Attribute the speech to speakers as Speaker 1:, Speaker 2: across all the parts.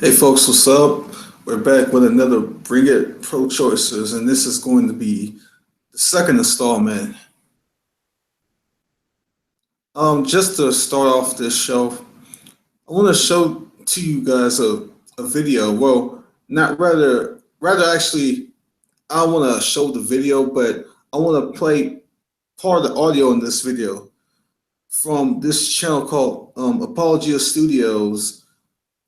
Speaker 1: Hey folks, what's up? We're back with another Bring It Pro Choicers, and this is going to be the second installment. Just to start off this show, I want to show to you guys a video. Well, not rather actually, I don't want to show the video, but I want to play part of the audio in this video from this channel called Apologia Studios.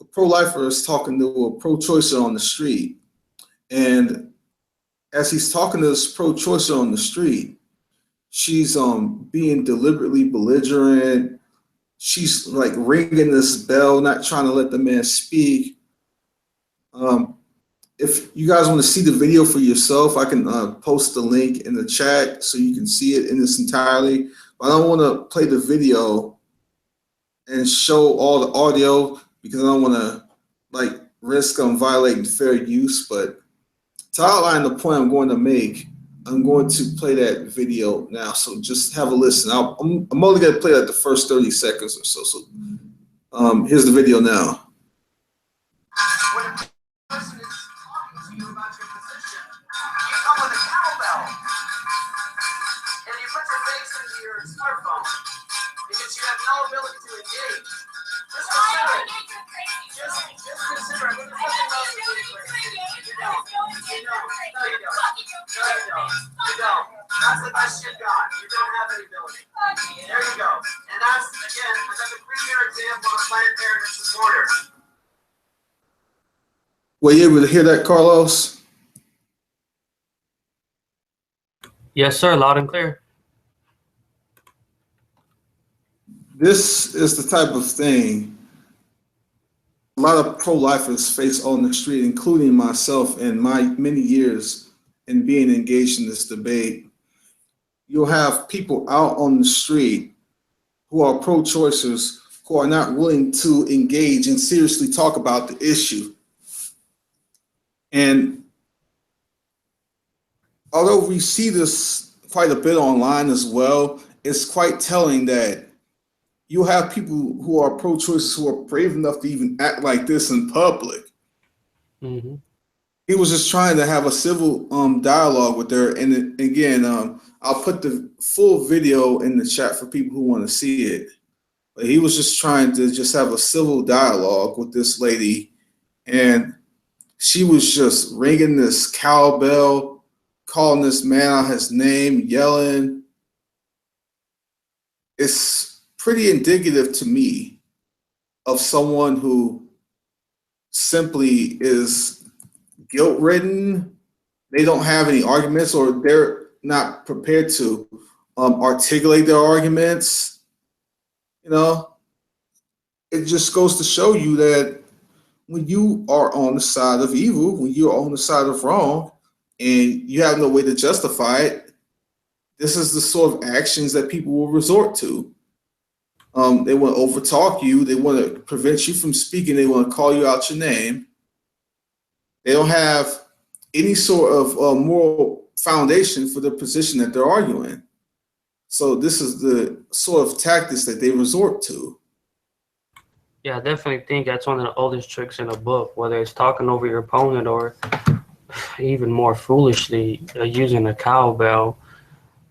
Speaker 1: A pro-lifer is talking to a pro-choicer on the street, and as he's talking to this pro-choicer on the street, she's being deliberately belligerent. She's like ringing this bell, not trying to let the man speak. Um, if you guys want to see the video for yourself, I can post the link in the chat so you can see it in its entirety. But I don't want to play the video and show all the audio because I don't want to like risk violating fair use. But to outline the point I'm going to make, I'm going to play that video now. So just have a listen. I'm only going to play like the first 30 seconds or so. So here's the video now. When a person is talking to you about your position, you come with a cowbell and you put your face into your smartphone because you have no ability to engage. Just consider it. Just consider it. There's nothing else to do. You don't. No, you don't. You don't. That's the best you've got. You don't have any ability. There you go. And that's, again, another premier example of Planned Parenthood supporter. Were you able to hear that, Carlos?
Speaker 2: Yes, sir. Loud and clear.
Speaker 1: This is the type of thing a lot of pro-lifers face on the street, including myself in my many years in being engaged in this debate. You'll have people out on the street who are pro-choicers who are not willing to engage and seriously talk about the issue. And although we see this quite a bit online as well, it's quite telling that you'll have people who are pro-choicers who are brave enough to even act like this in public.
Speaker 2: Mm-hmm.
Speaker 1: He was just trying to have a civil dialogue with her. And again, I'll put the full video in the chat for people who want to see it. But he was just trying to just have a civil dialogue with this lady. And she was just ringing this cowbell, calling this man out his name, yelling. It's pretty indicative to me of someone who simply is guilt-ridden. They don't have any arguments, or they're not prepared to articulate their arguments. You know, it just goes to show you that when you are on the side of evil, when you're on the side of wrong, and you have no way to justify it, this is the sort of actions that people will resort to. They want to overtalk you. They want to prevent you from speaking. They want to call you out your name. They don't have any sort of moral foundation for the position that they're arguing. So this is the sort of tactics that they resort to.
Speaker 2: Yeah, I definitely think that's one of the oldest tricks in the book, whether it's talking over your opponent or even more foolishly using a cowbell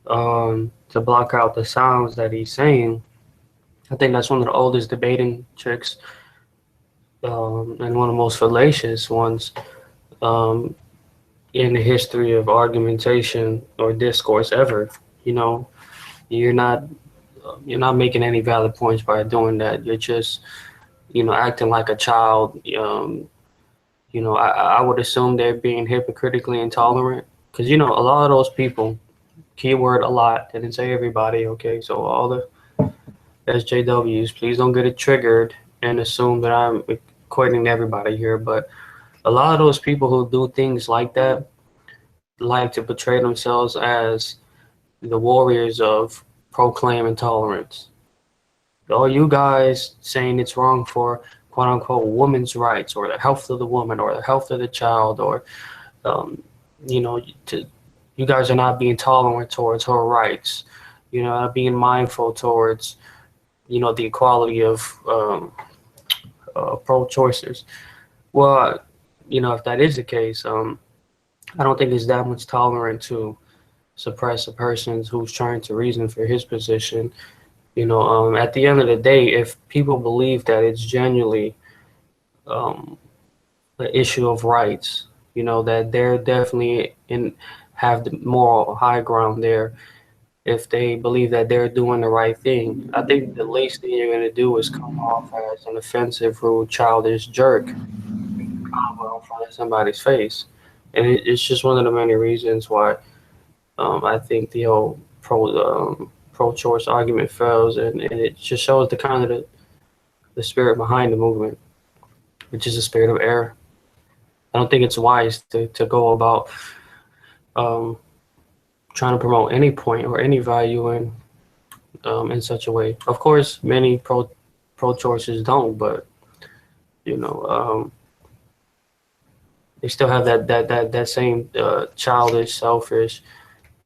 Speaker 2: to block out the sounds that he's saying. I think that's one of the oldest debating tricks and one of the most fallacious ones in the history of argumentation or discourse ever. You know, you're not making any valid points by doing that. You're just, acting like a child. I would assume they're being hypocritically intolerant because, a lot of those people, keyword a lot, didn't say everybody, okay? So all the SJWs, please don't get it triggered and assume that I'm equating everybody here. But a lot of those people who do things like that like to portray themselves as the warriors of proclaim intolerance. All you guys saying it's wrong for quote unquote women's rights or the health of the woman or the health of the child or, you guys are not being tolerant towards her rights, not being mindful towards, the equality of pro-choicers. Well, if that is the case, I don't think it's that much tolerant to suppress a person who's trying to reason for his position. At the end of the day, if people believe that it's genuinely um, an issue of rights, that they're definitely have the moral high ground there. If they believe that they're doing the right thing, I think the least thing you're going to do is come off as an offensive, rude, childish jerk in front of somebody's face. And it's just one of the many reasons why I think the whole pro-choice argument fails, and it just shows the kind of the spirit behind the movement, which is a spirit of error. I don't think it's wise to go about um, trying to promote any point or any value in such a way. Of course, many pro-choicers don't, but you know, um, they still have that same childish, selfish,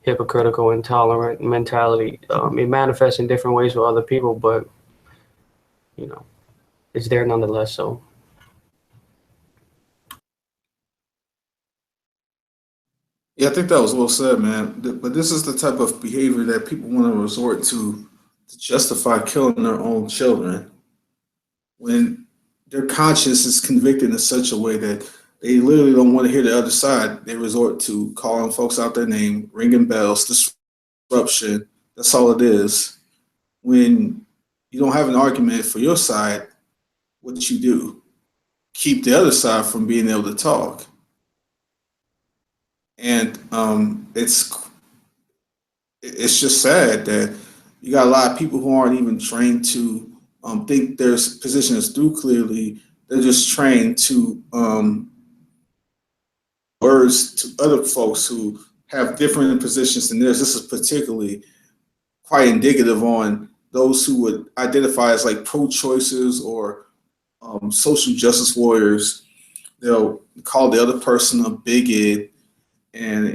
Speaker 2: hypocritical, intolerant mentality. It manifests in different ways with other people, but you know, it's there nonetheless. So
Speaker 1: Yeah, I think that was well said, man. But this is the type of behavior that people want to resort to justify killing their own children when their conscience is convicted in such a way that they literally don't want to hear the other side. They resort to calling folks out their name, ringing bells, disruption. That's all it is. When you don't have an argument for your side, what you do? Keep the other side from being able to talk. And it's just sad that you got a lot of people who aren't even trained to think their position is through clearly. They're just trained to words to other folks who have different positions than theirs. This is particularly quite indicative on those who would identify as like pro-choicers or social justice warriors. They'll call the other person a bigot and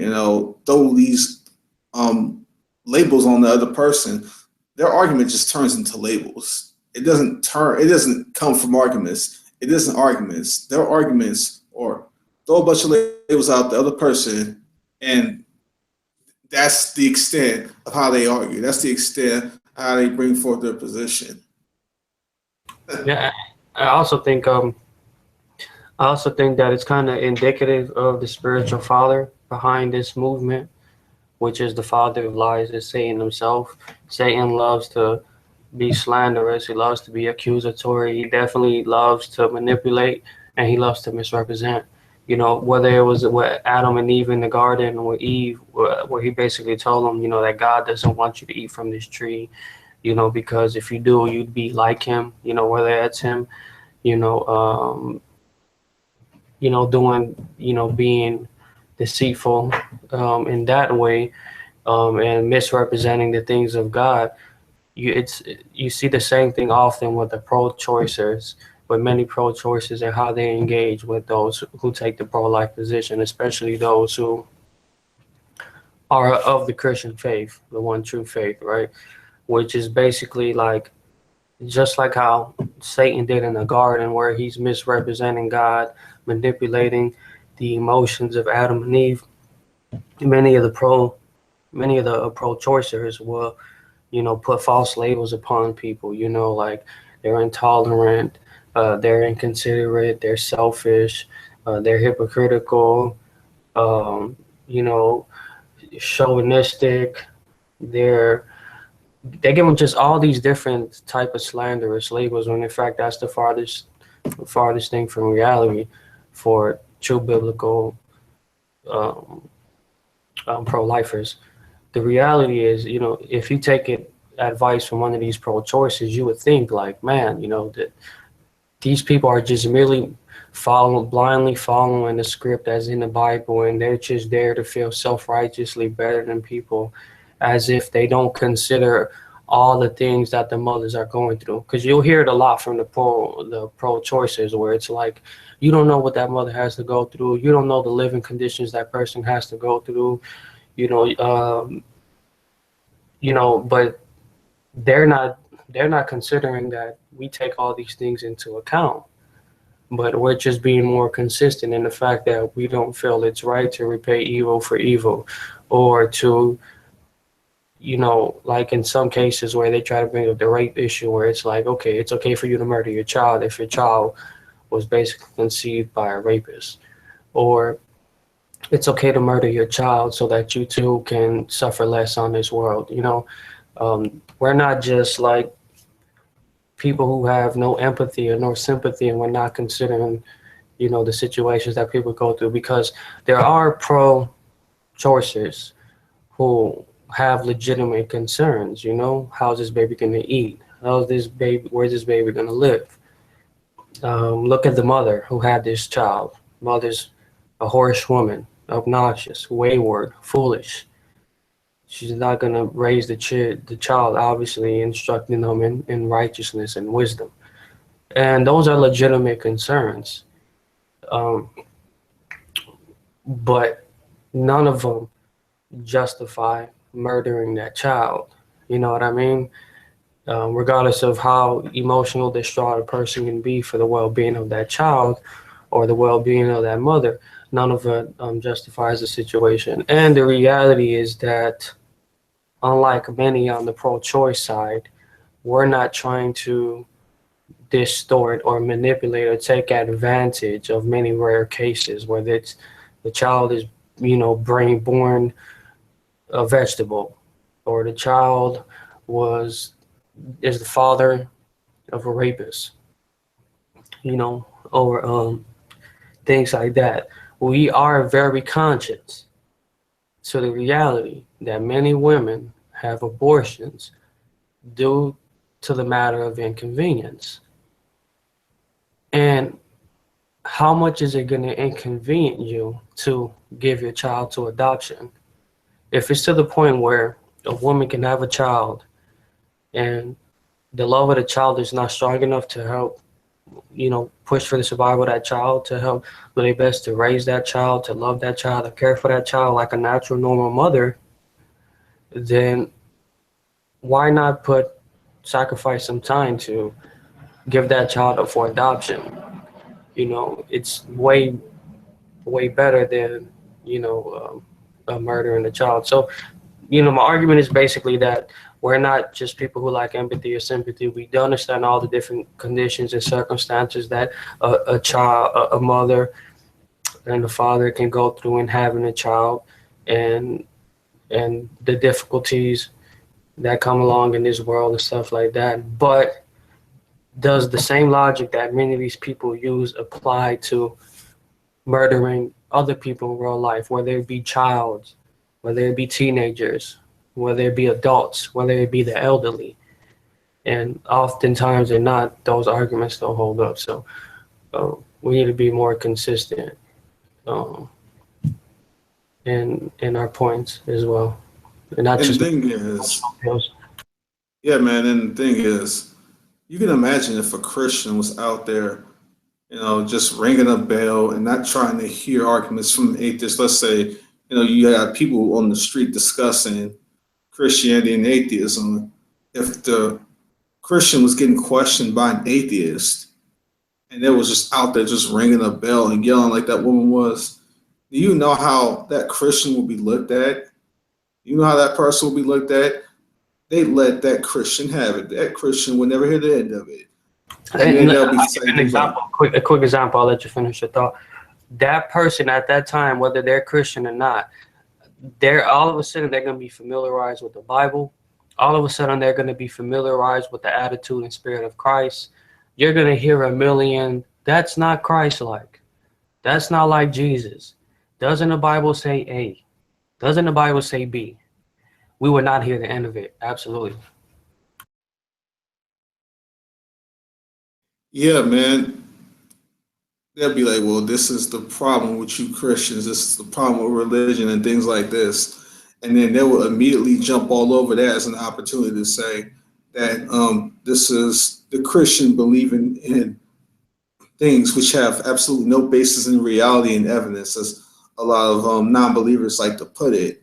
Speaker 1: throw these labels on the other person. Their argument just turns into labels. It doesn't come from arguments. It isn't arguments. Their arguments or throw a bunch of labels out the other person, and that's the extent of how they argue. That's the extent of how they bring forth their position.
Speaker 2: yeah, I also think that it's kind of indicative of the spiritual father behind this movement, which is the father of lies, is Satan himself. Satan loves to be slanderous. He loves to be accusatory. He definitely loves to manipulate, and he loves to misrepresent. Whether it was with Adam and Eve in the garden, with Eve, where he basically told them, that God doesn't want you to eat from this tree, because if you do, you'd be like him. Whether that's him, you know, um, doing, being deceitful in that way, and misrepresenting the things of God. You see the same thing often with the pro-choicers, with many pro-choicers and how they engage with those who take the pro-life position, especially those who are of the Christian faith, the one true faith, right? Which is basically like just like how Satan did in the garden, where he's misrepresenting God, manipulating the emotions of Adam and Eve. Many of the pro-choicers will put false labels upon people, like they're intolerant, they're inconsiderate, they're selfish, they're hypocritical, um, you know, chauvinistic. They're they give them just all these different type of slanderous labels when in fact that's the farthest thing from reality for true biblical um, pro-lifers. The reality is, if you take it advice from one of these pro-choices, you would think like, man, that these people are just merely blindly following the script as in the Bible, and they're just there to feel self-righteously better than people, as if they don't consider all the things that the mothers are going through. Because you'll hear it a lot from the pro-choicers, where it's like, you don't know what that mother has to go through. You don't know the living conditions that person has to go through. You know, um, but they're not considering that we take all these things into account. but we're just being more consistent in the fact that we don't feel it's right to repay evil for evil, or to, like in some cases where they try to bring up the rape issue, where it's like, okay, it's okay for you to murder your child if your child was basically conceived by a rapist, or it's okay to murder your child so that you too can suffer less on this world. We're not just like people who have no empathy or no sympathy, and we're not considering, the situations that people go through, because there are pro-choicers who have legitimate concerns. How's this baby going to eat? Where's this baby going to live? Look at the mother who had this child. Mother's a harsh woman, obnoxious, wayward, foolish. She's not going to raise the child, obviously, instructing them in righteousness and wisdom. And those are legitimate concerns. But none of them justify murdering that child. You know what I mean? Regardless of how emotional distraught a person can be for the well-being of that child or the well-being of that mother, none of it justifies the situation. And the reality is that, unlike many on the pro-choice side, we're not trying to distort or manipulate or take advantage of many rare cases where the child is, brain born a vegetable, or the child is the father of a rapist, or things like that. We are very conscious to the reality that many women have abortions due to the matter of inconvenience. And how much is it going to inconvenience you to give your child to adoption? If it's to the point where a woman can have a child and the love of the child is not strong enough to help, push for the survival of that child, to help do their best to raise that child, to love that child, to care for that child like a natural, normal mother, then why not sacrifice some time to give that child up for adoption? It's way, way better than, murdering a child. So, my argument is basically that we're not just people who like empathy or sympathy. We do understand all the different conditions and circumstances that a child, a mother, and a father can go through in having a child, and the difficulties that come along in this world and stuff like that. But does the same logic that many of these people use apply to murdering other people in real life, whether it be childs, whether it be teenagers, whether it be adults, whether it be the elderly? And oftentimes they're not, those arguments don't hold up. So we need to be more consistent in our points as well. And not
Speaker 1: And
Speaker 2: just
Speaker 1: the thing is, yeah, man, and the thing is, you can imagine if a Christian was out there, just ringing a bell and not trying to hear arguments from atheists. Let's say, you have people on the street discussing Christianity and atheism. If the Christian was getting questioned by an atheist and it was just out there just ringing a bell and yelling like that woman was, do you know how that Christian will be looked at? You know how that person will be looked at? They let that Christian have it. That Christian will never hear the end of it. And then they'll be saying things like,
Speaker 2: a quick example. I'll let you finish your thought. That person at that time, whether they're Christian or not, they're all of a sudden they're going to be familiarized with the Bible. All of a sudden they're going to be familiarized with the attitude and spirit of Christ. You're going to hear a million, that's not Christ-like. That's not like Jesus. Doesn't the Bible say A? Doesn't the Bible say B? We would not hear the end of it. Absolutely.
Speaker 1: yeah, man. They'll be like, well, this is the problem with you Christians. This is the problem with religion and things like this. And then they will immediately jump all over that as an opportunity to say that this is the Christian believing in things which have absolutely no basis in reality and evidence, as a lot of non-believers like to put it.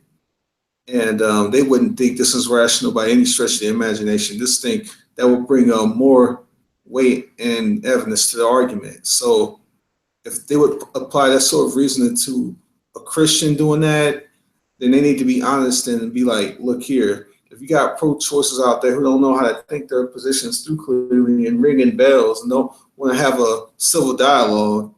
Speaker 1: And they wouldn't think this is rational by any stretch of the imagination. This thing that will bring more weight and evidence to the argument. So if they would apply that sort of reasoning to a Christian doing that, then they need to be honest and be like, look here, if you got pro-choicers out there who don't know how to think their positions through clearly and ringing bells and don't want to have a civil dialogue,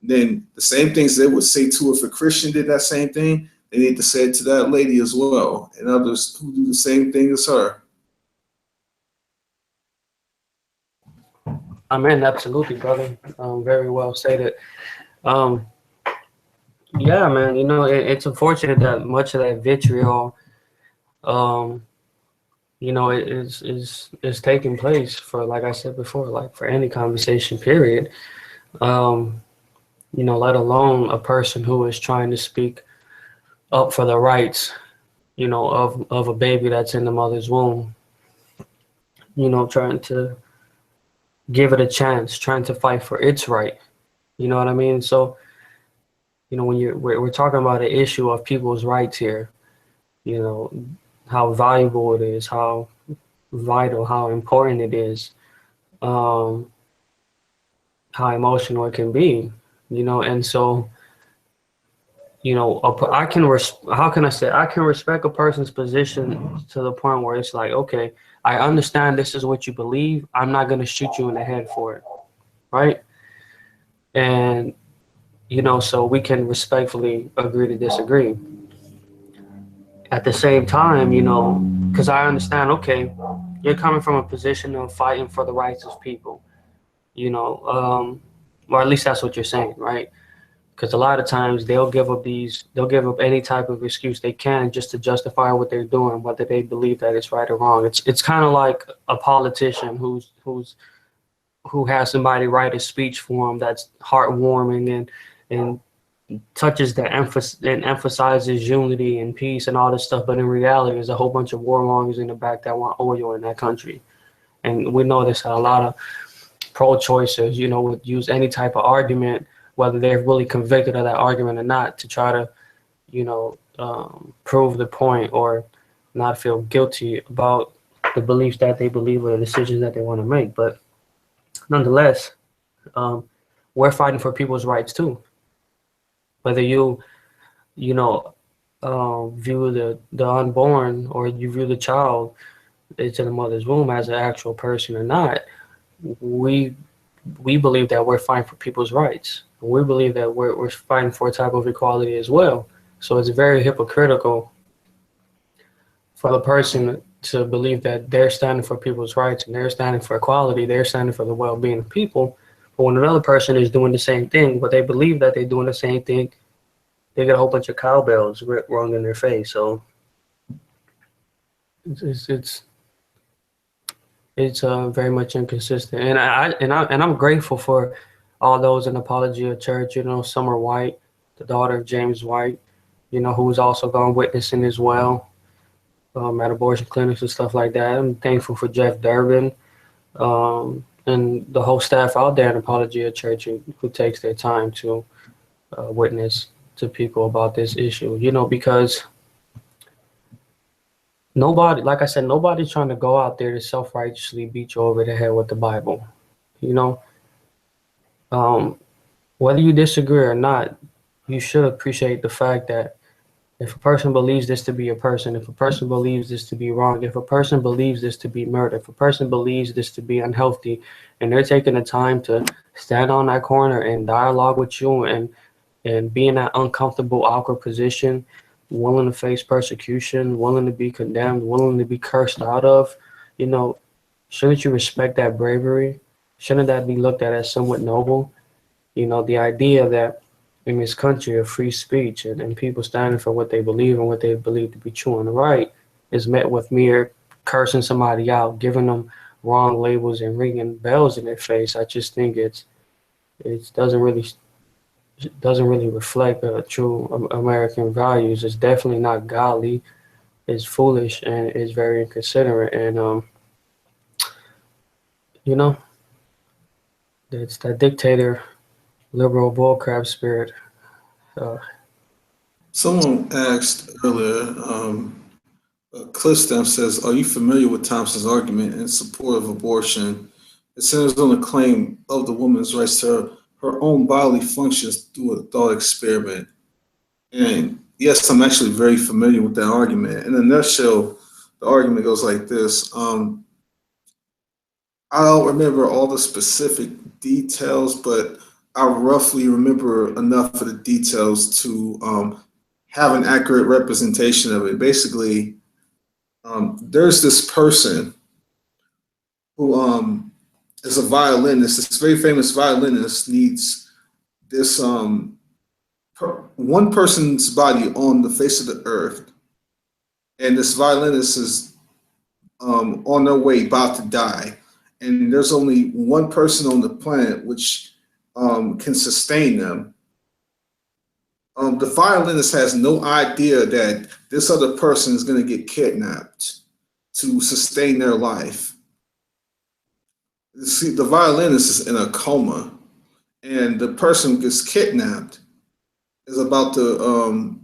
Speaker 1: then the same things they would say to if a Christian did that same thing, they need to say it to that lady as well, and others who do the same thing as her.
Speaker 2: Amen. Absolutely, brother. Very well stated. Um, yeah, man. It's unfortunate that much of that vitriol, um, is taking place for, like I said before, like for any conversation, period. Um, let alone a person who is trying to speak up for the rights, of a baby that's in the mother's womb. Trying to give it a chance, trying to fight for its right. You know what I mean? So, when we're talking about an issue of people's rights here, how valuable it is, how vital, how important it is, how emotional it can be, and so, how can I say, I can respect a person's position to the point where it's like, okay, I understand this is what you believe. I'm not going to shoot you in the head for it. Right. And, so we can respectfully agree to disagree. At the same time, because I understand, okay, you're coming from a position of fighting for the rights of people, or at least that's what you're saying, right? Because a lot of times they'll give up any type of excuse they can just to justify what they're doing, whether they believe that it's right or wrong. It's kind of like a politician who has somebody write a speech for them that's heartwarming and touches the emphasis and emphasizes unity and peace and all this stuff, but in reality, there's a whole bunch of warmongers in the back that want oil in that country, and we know this. A lot of pro-choicers, would use any type of argument, whether they're really convicted of that argument or not, to try to, prove the point or not feel guilty about the beliefs that they believe or the decisions that they want to make. But nonetheless, we're fighting for people's rights too. Whether you view the unborn or you view the child it's in the mother's womb as an actual person or not, we believe that we're fighting for people's rights. We believe that we're fighting for a type of equality as well. So it's very hypocritical for the person to believe that they're standing for people's rights and they're standing for equality, they're standing for the well-being of people. But when another person is doing the same thing, but they believe that they're doing the same thing, they get a whole bunch of cowbells rung in their face. So it's very much inconsistent. And I'm grateful for all those in Apologia Church. Summer White, the daughter of James White, who's also gone witnessing as well at abortion clinics and stuff like that. I'm thankful for Jeff Durbin and the whole staff out there in Apologia Church who takes their time to witness to people about this issue, because nobody, like I said, nobody's trying to go out there to self-righteously beat you over the head with the Bible. Whether you disagree or not, you should appreciate the fact that if a person believes this to be a person, if a person believes this to be wrong, if a person believes this to be murder, if a person believes this to be unhealthy, and they're taking the time to stand on that corner and dialogue with you and be in that uncomfortable, awkward position, willing to face persecution, willing to be condemned, willing to be cursed out of, shouldn't you respect that bravery? Shouldn't that be looked at as somewhat noble? The idea that in this country of free speech and people standing for what they believe and what they believe to be true and right is met with mere cursing somebody out, giving them wrong labels and ringing bells in their face. I just think it doesn't really reflect true American values. It's definitely not godly. It's foolish and it's very inconsiderate. And it's that dictator, liberal bullcrap spirit.
Speaker 1: Someone asked earlier, Cliff Stamp says, are you familiar with Thompson's argument in support of abortion? It centers on the claim of the woman's rights to her her own bodily functions through a thought experiment. And yes, I'm actually very familiar with that argument. In a nutshell, the argument goes like this. I don't remember all the specific details, but I roughly remember enough of the details to have an accurate representation of it. Basically, there's this person who is a violinist. This very famous violinist needs this one person's body on the face of the earth, and this violinist is on their way about to die, and there's only one person on the planet which can sustain them. The violinist has no idea that this other person is going to get kidnapped to sustain their life. See, the violinist is in a coma, and the person who gets kidnapped is about to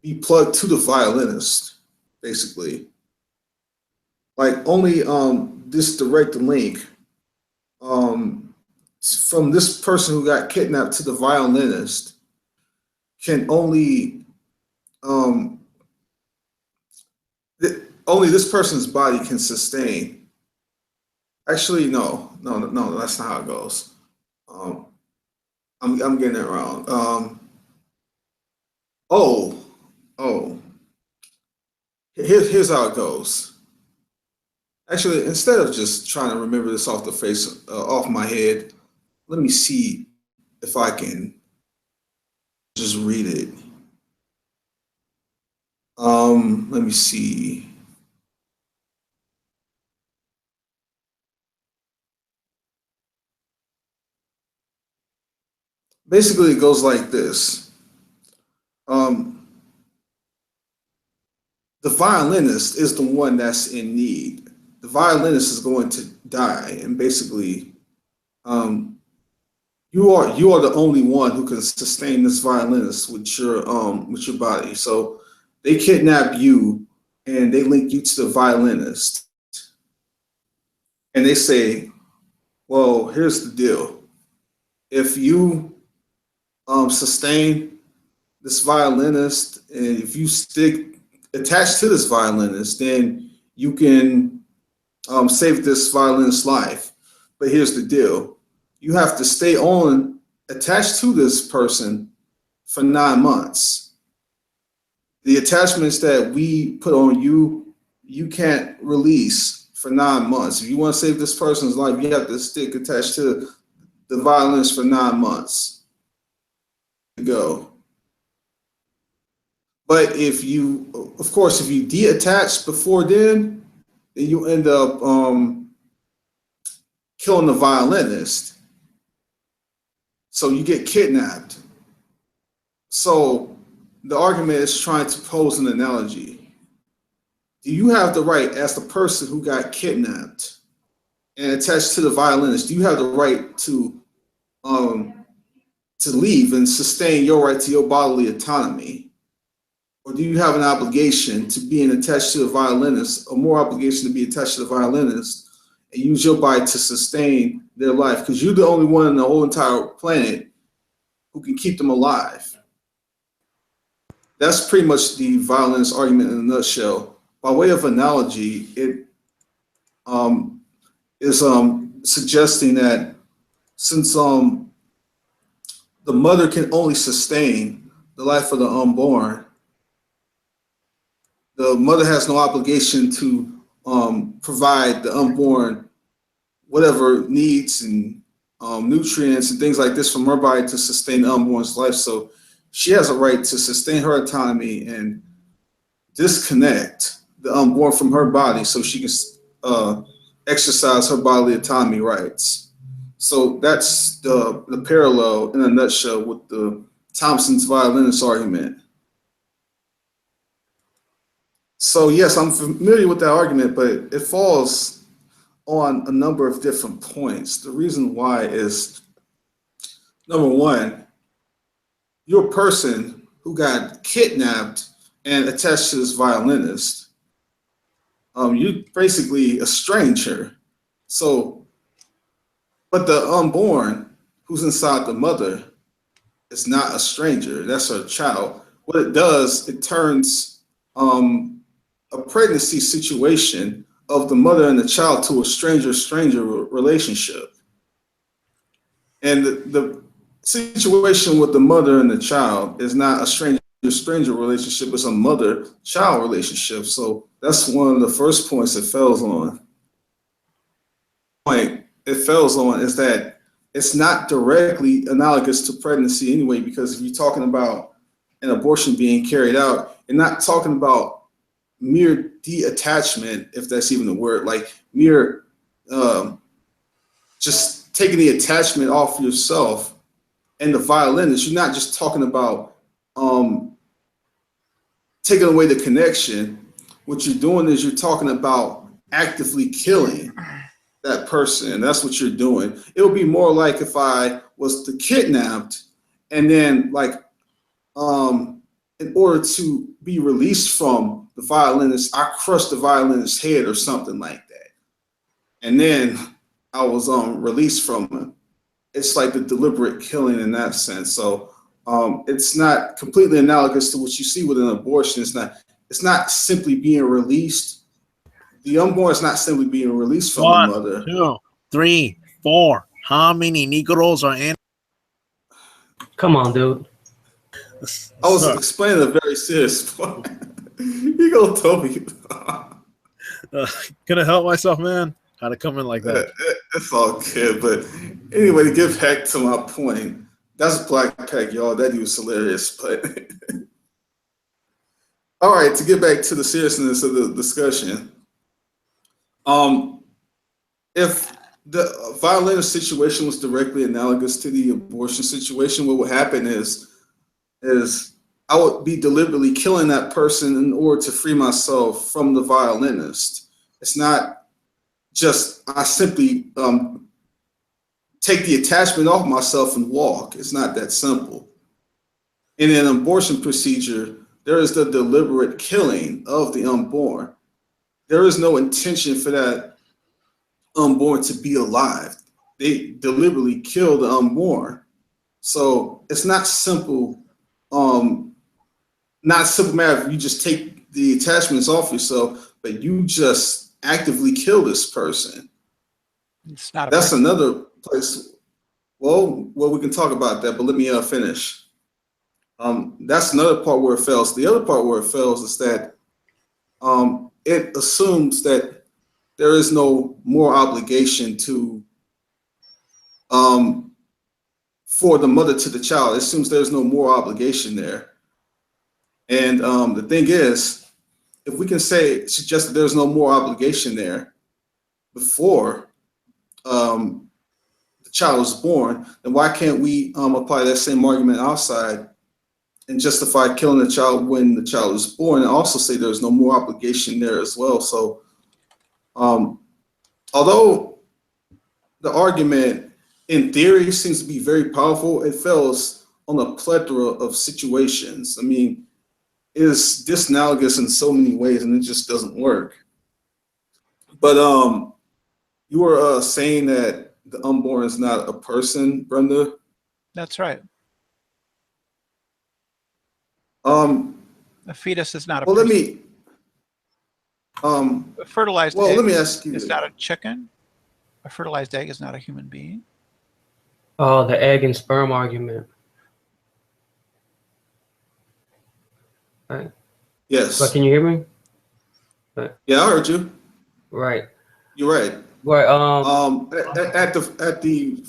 Speaker 1: be plugged to the violinist, basically. Like only this direct link from this person who got kidnapped to the violinist can only only this person's body can sustain. Actually, no, that's not how it goes. I'm getting it wrong. Oh, oh, here's how it goes. Actually, instead of just trying to remember this off the face, off my head, let me see if I can just read it. Let me see. Basically, it goes like this. Um, the violinist is the one that's in need. The violinist is going to die, and basically, you are the only one who can sustain this violinist with your body. So they kidnap you, and they link you to the violinist, and they say, "Well, here's the deal. If you sustain this violinist, and if you stick attached to this violinist, then you can save this violinist's life. But here's the deal: you have to stay on attached to this person for 9 months. The attachments that we put on you, you can't release for 9 months. If you want to save this person's life, you have to stick attached to the violinist for 9 months to go. But if you, of course, if you detach before then you end up killing the violinist. So you get kidnapped. So the argument is trying to pose an analogy. Do you have the right, as the person who got kidnapped and attached to the violinist, do you have the right to leave and sustain your right to your bodily autonomy? Or do you have an obligation to being attached to the violinist, or more obligation to be attached to the violinist and use your body to sustain their life? Because you're the only one on the whole entire planet who can keep them alive. That's pretty much the violinist argument in a nutshell. By way of analogy, it is suggesting that since the mother can only sustain the life of the unborn, the mother has no obligation to provide the unborn whatever needs and nutrients and things like this from her body to sustain the unborn's life. So she has a right to sustain her autonomy and disconnect the unborn from her body so she can exercise her bodily autonomy rights. So that's the parallel in a nutshell with the Thompson's violinist argument. So yes, I'm familiar with that argument, but it falls on a number of different points. The reason why is, number one, you're a person who got kidnapped and attached to this violinist. You're basically a stranger. So, but the unborn who's inside the mother is not a stranger. That's her child. What it does, it turns a pregnancy situation of the mother and the child to a stranger relationship. And the situation with the mother and the child is not a stranger relationship, it's a mother child relationship. So that's one of the first points it fails on. Point it fails on is that it's not directly analogous to pregnancy anyway, because if you're talking about an abortion being carried out, you're not talking about mere detachment, if that's even a word, like mere just taking the attachment off yourself and the violinist. You're not just talking about taking away the connection. What you're doing is you're talking about actively killing that person. That's what you're doing. It would be more like if I was to kidnapped and then like in order to be released from the violinist, I crushed the violinist's head or something like that. And then I was released from him. It's like the deliberate killing in that sense. So it's not completely analogous to what you see with an abortion. It's not simply being released. The unborn is not simply being released from the mother.
Speaker 3: 1, 2, 3, 4. How many Negroes are in?
Speaker 2: Come on, dude.
Speaker 1: I was explaining a very serious point. You gonna tell me?
Speaker 3: Can I help myself, man? How'd it come in like that?
Speaker 1: It's all good. But anyway, to get back to my point, that's Black Pack, y'all. That dude was hilarious. But all right, to get back to the seriousness of the discussion. If the violent situation was directly analogous to the abortion situation, what would happen is I would be deliberately killing that person in order to free myself from the violinist. It's not just I simply take the attachment off myself and walk. It's not that simple. In an abortion procedure, there is the deliberate killing of the unborn. There is no intention for that unborn to be alive. They deliberately kill the unborn. So it's not simple. Not a simple matter if you just take the attachments off yourself, but you just actively kill this person.
Speaker 4: It's not.
Speaker 1: That's another place. Well, we can talk about that, but let me finish. That's another part where it fails. The other part where it fails is that it assumes that there is no more obligation to for the mother to the child. It assumes there's no more obligation there. And the thing is, if we can suggest that there's no more obligation there before the child was born, then why can't we apply that same argument outside and justify killing the child when the child is born, and also say there's no more obligation there as well? So although the argument in theory seems to be very powerful, it fails on a plethora of situations. I mean, it is disanalogous in so many ways, and it just doesn't work. But you were saying that the unborn is not a person, Brenda?
Speaker 4: That's right. A fetus is not a
Speaker 1: well,
Speaker 4: person. A fertilized egg
Speaker 1: let me ask you.
Speaker 4: It's not a chicken. A fertilized egg is not a human being.
Speaker 2: Oh, the egg and sperm argument. Right.
Speaker 1: Yes.
Speaker 2: But can you hear me? Right.
Speaker 1: Yeah, I heard you.
Speaker 2: Right.
Speaker 1: You're right.
Speaker 2: Right.
Speaker 1: At the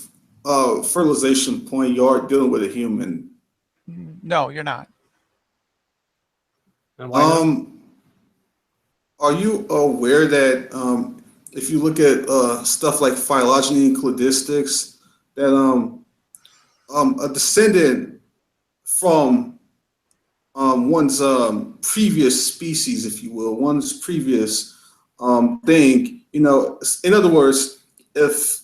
Speaker 1: fertilization point, you are dealing with a human.
Speaker 4: No, you're not.
Speaker 2: And why not?
Speaker 1: Are you aware that if you look at stuff like phylogeny and cladistics, that a descendant from one's previous species, if you will, one's previous thing, in other words, if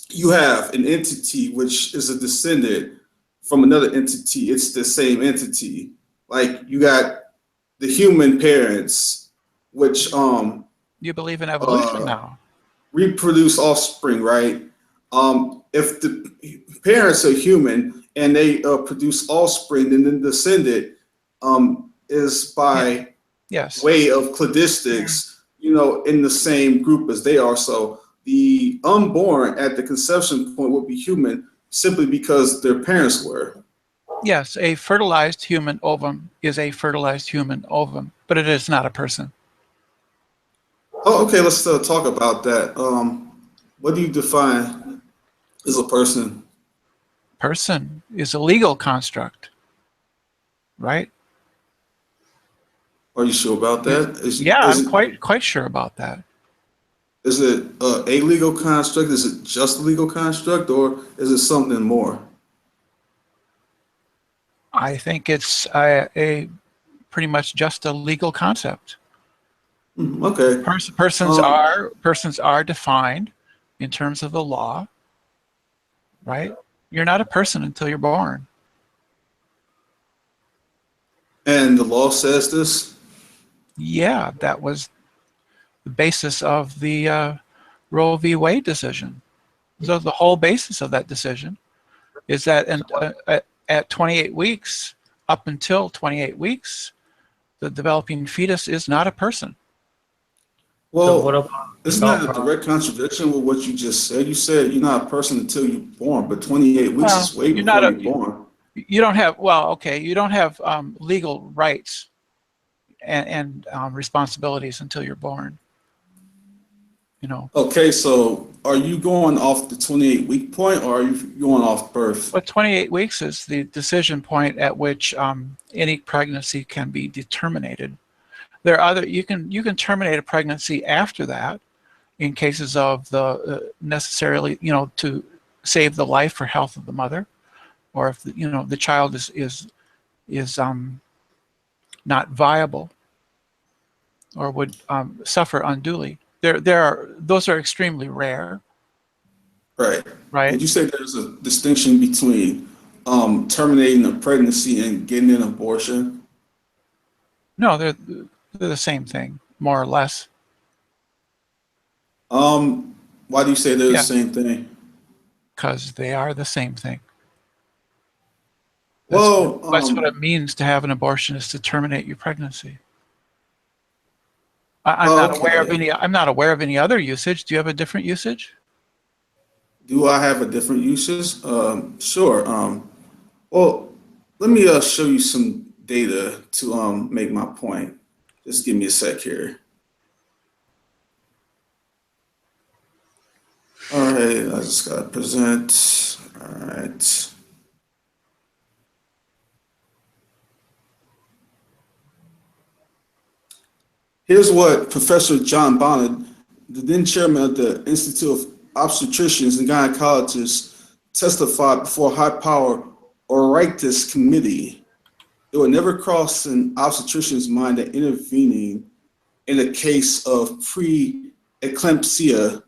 Speaker 1: you have an entity which is a descendant from another entity, it's the same entity. Like you got the human parents, which
Speaker 4: You believe in evolution now.
Speaker 1: reproduce offspring, right? if the parents are human and they produce offspring, and then descendant is by
Speaker 4: Yes.
Speaker 1: way of cladistics, you know, in the same group as they are. So the unborn at the conception point would be human simply because their parents were.
Speaker 4: Yes, a fertilized human ovum is a fertilized human ovum, but it is not a person.
Speaker 1: Oh, okay. Let's talk about that. What do you define as a person?
Speaker 4: Person is a legal construct, right?
Speaker 1: Are you sure about that?
Speaker 4: Yeah, I'm quite sure about that.
Speaker 1: Is it a legal construct? Is it just a legal construct, or is it something more?
Speaker 4: I think it's a pretty much just a legal concept.
Speaker 1: Okay.
Speaker 4: Persons are defined in terms of the law, right? You're not a person until you're born.
Speaker 1: And the law says this?
Speaker 4: Yeah, that was the basis of the Roe v. Wade decision. So the whole basis of that decision is that at 28 weeks, up until 28 weeks, the developing fetus is not a person.
Speaker 2: So what
Speaker 1: Well,
Speaker 2: about
Speaker 1: isn't that a direct contradiction with what you just said? You said you're not a person until you're born, but 28 weeks
Speaker 4: Well,
Speaker 1: is way
Speaker 4: you're
Speaker 1: before
Speaker 4: not
Speaker 1: you're born.
Speaker 4: you don't have, well, okay, you don't have legal rights and responsibilities until you're born. You know,
Speaker 1: Okay, so are you going off the 28-week point, or are you going off birth?
Speaker 4: but 28 weeks is the decision point at which any pregnancy can be terminated. There are other, you can terminate a pregnancy after that in cases of the necessarily, you know, to save the life or health of the mother, or if the, you know, the child is not viable or would suffer unduly. Those are extremely rare.
Speaker 1: Right.
Speaker 4: Right.
Speaker 1: Would you say there's a distinction between terminating a pregnancy and getting an abortion?
Speaker 4: No, they're the same thing, more or less.
Speaker 1: Why do you say they're the
Speaker 4: Yeah,
Speaker 1: same thing?
Speaker 4: because they are the same thing.
Speaker 1: Well,
Speaker 4: That's what it means to have an abortion, is to terminate your pregnancy. I'm not aware of
Speaker 1: okay.
Speaker 4: any. I'm not aware of any other usage. Do you have a different usage?
Speaker 1: Do I have a different uses? Sure. Well, let me show you some data to make my point. Just give me a sec here. All right, I just got to present. All right. Here's what Professor John Bonnet, the then chairman of the Institute of Obstetricians and Gynecologists, testified before a high-power Oireachtas committee. It would never cross an obstetrician's mind that intervening in a case of pre-eclampsia,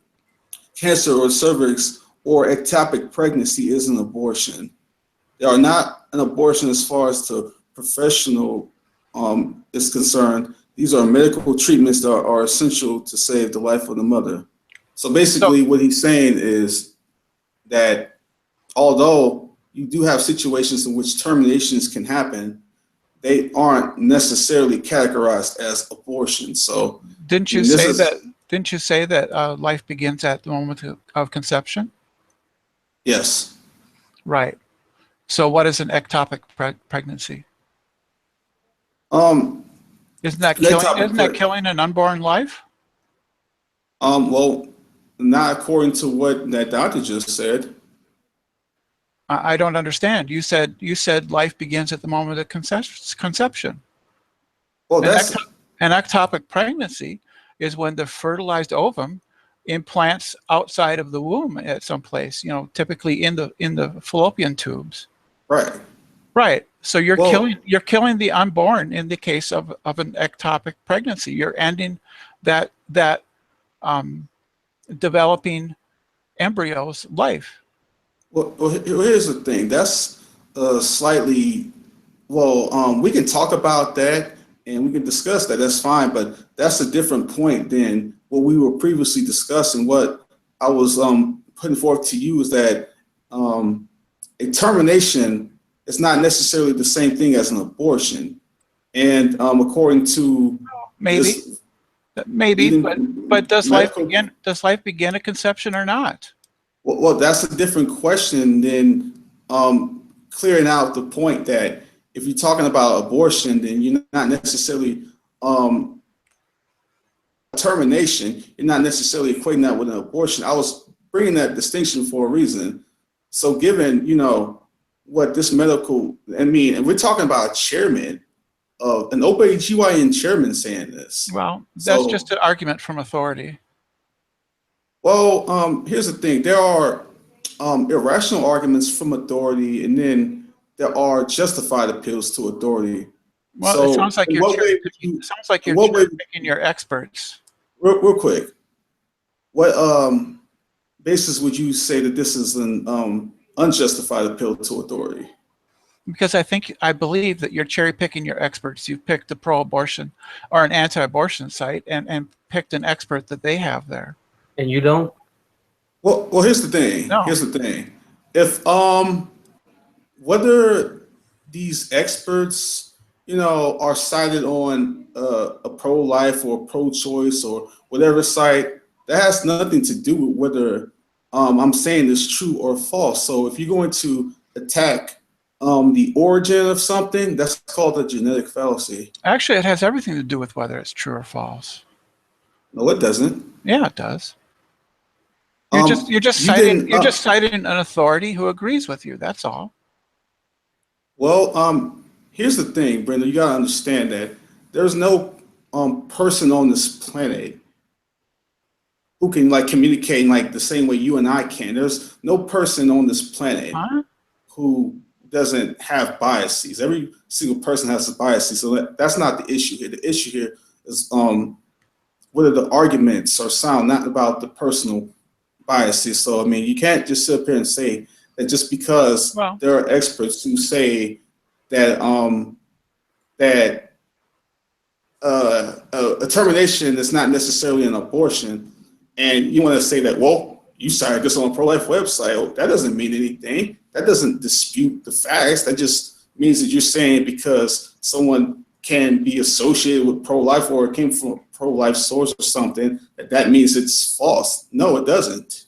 Speaker 1: cancer or cervix, or ectopic pregnancy is an abortion. They are not an abortion as far as the professional is concerned. These are medical treatments that are essential to save the life of the mother. So basically what he's saying is that although you do have situations in which terminations can happen, they aren't necessarily categorized as abortions. So
Speaker 4: Didn't you say that? Didn't you say that life begins at the moment of conception?
Speaker 1: Yes.
Speaker 4: Right. So what is an ectopic pregnancy? Isn't that killing? Isn't that killing an unborn life?
Speaker 1: Well, not according to what that doctor just said.
Speaker 4: I don't understand. You said life begins at the moment of conception.
Speaker 1: Well, that's
Speaker 4: an ectopic pregnancy is when the fertilized ovum implants outside of the womb at some place. You know, typically in the fallopian tubes.
Speaker 1: right.
Speaker 4: Right. So you're killing the unborn in the case of an ectopic pregnancy. You're ending that developing embryo's life.
Speaker 1: Well, here's the thing. That's slightly, we can talk about that and we can discuss that. That's fine, but that's a different point than what we were previously discussing. What I was putting forth to you is that a termination is not necessarily the same thing as an abortion. And according to
Speaker 4: Maybe,
Speaker 1: this
Speaker 4: maybe, but does life
Speaker 1: medical,
Speaker 4: begin? Does life begin at conception or not?
Speaker 1: well, that's a different question than clearing out the point that if you're talking about abortion, then you're not necessarily termination. You're not necessarily equating that with an abortion. I was bringing that distinction for a reason. So, given what this medical, I mean, and we're talking about a chairman of an OBGYN chairman saying this.
Speaker 4: Well, that's just an argument from authority.
Speaker 1: Well, here's the thing. There are irrational arguments from authority, and then there are justified appeals to authority.
Speaker 4: Well,
Speaker 1: So
Speaker 4: it sounds like you're cherry-picking your experts.
Speaker 1: Real quick, what basis would you say that this is an unjustified appeal to authority?
Speaker 4: Because I believe that you're cherry-picking your experts. You've picked a pro-abortion or an anti-abortion site and picked an expert that they have there.
Speaker 2: And you don't?
Speaker 1: Well, here's the thing.
Speaker 4: No.
Speaker 1: Here's the thing. If whether these experts, are cited on a pro-life or pro-choice or whatever site, that has nothing to do with whether I'm saying it's true or false. So if you're going to attack the origin of something, that's called a genetic fallacy.
Speaker 4: Actually, it has everything to do with whether it's true or false.
Speaker 1: No, it doesn't.
Speaker 4: Yeah, it does. You're just citing an authority who agrees with you. That's all.
Speaker 1: Well, here's the thing, Brenda. You gotta understand that there's no person on this planet who can communicate the same way you and I can. There's no person on this planet who doesn't have biases. Every single person has a bias. So that's not the issue here. The issue here is whether the arguments are sound, not about the personal biases. So I mean, you can't just sit up here and say that just because there are experts who say that a termination is not necessarily an abortion, and you want to say that, well, you cited this on a pro-life website. Oh, that doesn't mean anything. That doesn't dispute the facts. That just means that you're saying because someone can be associated with pro-life or it came from a pro-life source or something, that means it's false. No, it doesn't.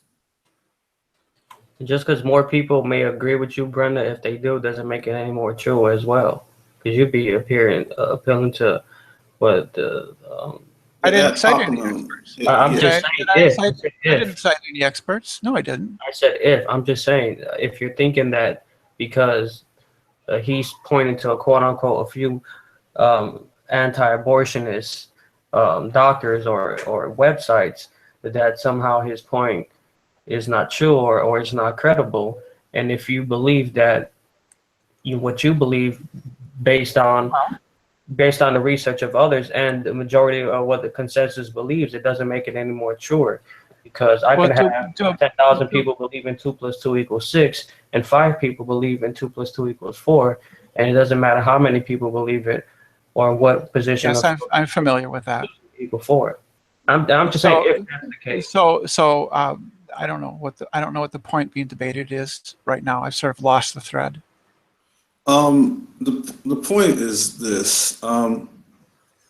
Speaker 2: Just because more people may agree with you, Brenda, if they do, doesn't make it any more true as well. Because you'd be appealing to what the.
Speaker 4: I didn't cite any experts.
Speaker 2: I'm just saying
Speaker 4: I didn't cite any experts. No, I didn't.
Speaker 2: I said if. I'm just saying if you're thinking that because he's pointing to a quote unquote a few anti-abortionist doctors or websites, that somehow his point is not true or is not credible. And if you believe that what you believe based on the research of others and the majority of what the consensus believes, it doesn't make it any more truer. Because I can have 10,000 people believe in 2 + 2 = 6, and 5 people believe in 2 + 2 = 4, and it doesn't matter how many people believe it or what position.
Speaker 4: Yes, I'm familiar with that.
Speaker 2: Equal 4. I'm just saying if that's the case.
Speaker 4: So I don't know what the point being debated is right now. I've sort of lost the thread.
Speaker 1: The point is this: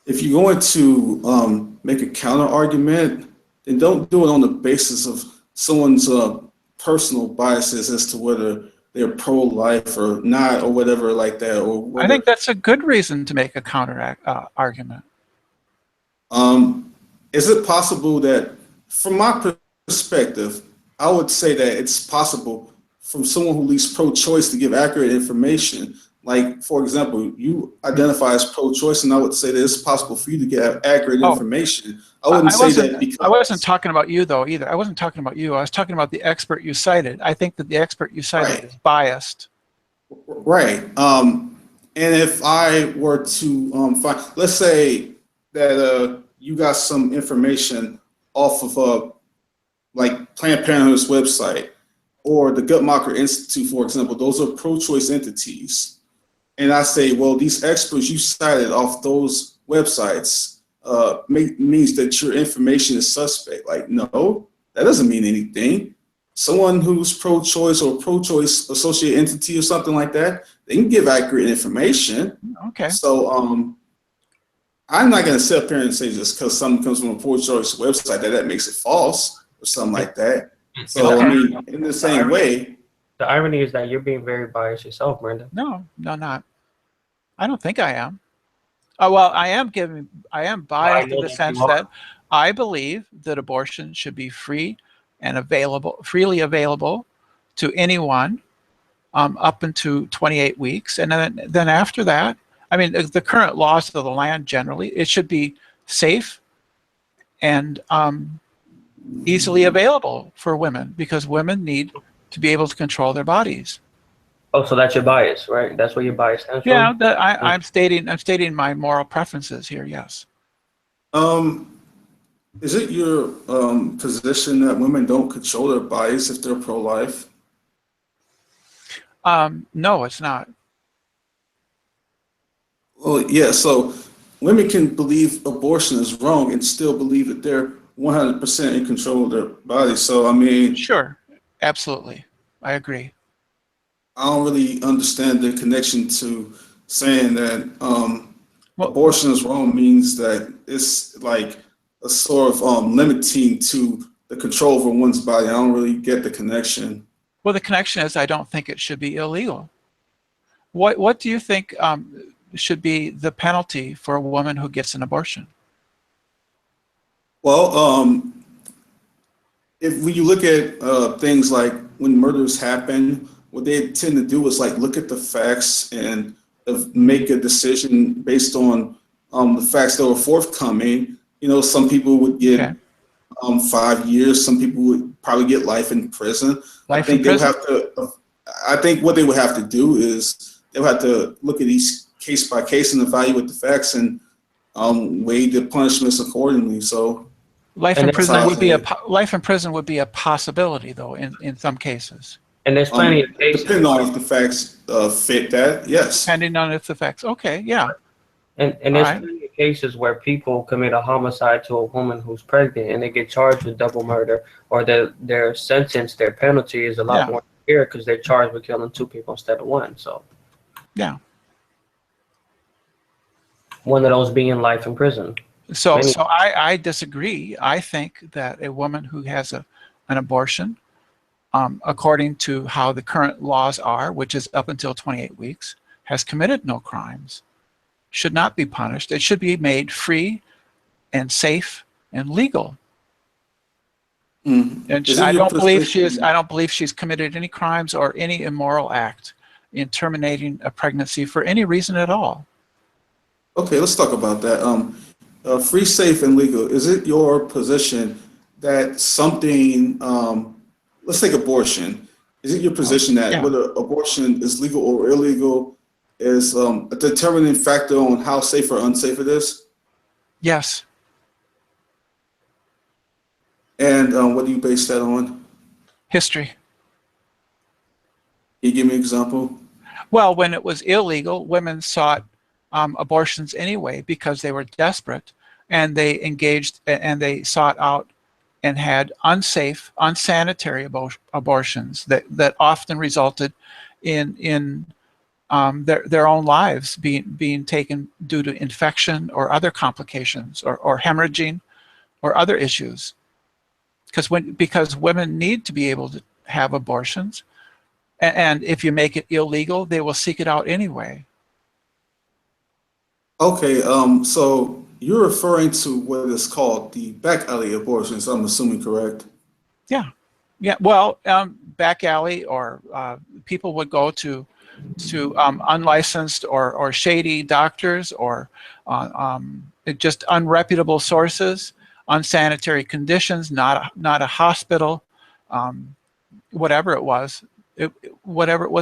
Speaker 1: if you're going to make a counter argument, then don't do it on the basis of someone's personal biases as to whether they're pro-life or not or whatever like that. Or
Speaker 4: I think that's a good reason to make a counter argument.
Speaker 1: Is it possible that, from my perspective, I would say that it's possible from someone who leads pro-choice to give accurate information? Like, for example, you identify as pro-choice, and I would say that it's possible for you to get accurate information. I wouldn't say that because
Speaker 4: I wasn't talking about you though either. I wasn't talking about you. I was talking about the expert you cited. I think that the expert you cited is biased.
Speaker 1: Right. And if I were to find, let's say that you got some information off of like Planned Parenthood's website or the Guttmacher Institute, for example, those are pro-choice entities. And I say, well, these experts you cited off those websites means that your information is suspect. Like, no, that doesn't mean anything. someone who's pro-choice or pro-choice associate entity or something like that, they can give accurate information.
Speaker 4: Okay.
Speaker 1: So I'm not going to sit up here and say just because something comes from a pro-choice website that makes it false or something like that. So I mean, in the same way,
Speaker 2: The irony is that you're being very biased yourself, Brenda.
Speaker 4: No, not. I don't think I am. Oh, well, I am biased in the sense that I believe that abortion should be free and freely available to anyone up into 28 weeks. And then after that, I mean, the current laws of the land generally, it should be safe and easily available for women because women need to be able to control their bodies.
Speaker 2: Oh, so that's your bias, right? That's where your bias stems from?
Speaker 4: Yeah, I'm stating my moral preferences here, yes.
Speaker 1: is it your position that women don't control their bodies if they're pro-life?
Speaker 4: No, it's not.
Speaker 1: Well, yeah, so women can believe abortion is wrong and still believe that they're 100% in control of their bodies. So, I mean,
Speaker 4: Sure, absolutely. I agree.
Speaker 1: I don't really understand the connection to saying that
Speaker 4: Well,
Speaker 1: abortion is wrong means that it's like a sort of limiting to the control over one's body. I don't really get the connection.
Speaker 4: well, the connection is I don't think it should be illegal. What do you think should be the penalty for a woman who gets an abortion?
Speaker 1: Well, when you look at things like when murders happen, what they tend to do is like look at the facts and make a decision based on the facts that were forthcoming. You know, some people would get 5 years. Some people would probably get life in prison. I think they would have to. I think what they would have to do is they would have to look at each case by case and evaluate the facts and weigh the punishments accordingly. So
Speaker 4: life in prison would be a possibility, though, in some cases.
Speaker 2: And there's plenty of cases.
Speaker 1: Depending on if the facts fit that, yes.
Speaker 4: Depending on if the facts, okay, yeah.
Speaker 2: And there's plenty of cases where people commit a homicide to a woman who's pregnant and they get charged with double murder, or their sentence, their penalty is a lot more severe because they're charged with killing 2 people instead of 1. So
Speaker 4: yeah,
Speaker 2: one of those being life in prison.
Speaker 4: So I disagree. I think that a woman who has an abortion, according to how the current laws are, which is up until 28 weeks, has committed no crimes, should not be punished. It should be made free and safe and legal. And I don't believe she's committed any crimes or any immoral act in terminating a pregnancy for any reason at all.
Speaker 1: Okay, let's talk about that. Free, safe, and legal. Is it your position that something, let's take abortion. Is it your position that whether abortion is legal or illegal is a determining factor on how safe or unsafe it is?
Speaker 4: Yes.
Speaker 1: And what do you base that on?
Speaker 4: History.
Speaker 1: Can you give me an example?
Speaker 4: Well, when it was illegal, women sought abortions anyway because they were desperate, and they engaged and they sought out and had unsafe, unsanitary abortions that often resulted in their own lives being taken due to infection or other complications or hemorrhaging or other issues. Because women need to be able to have abortions, and if you make it illegal, they will seek it out anyway.
Speaker 1: Okay, so you're referring to what is called the back alley abortions, I'm assuming, correct?
Speaker 4: Yeah. Well, back alley, or people would go to unlicensed or shady doctors, or just unreputable sources, unsanitary conditions, not a hospital, whatever it was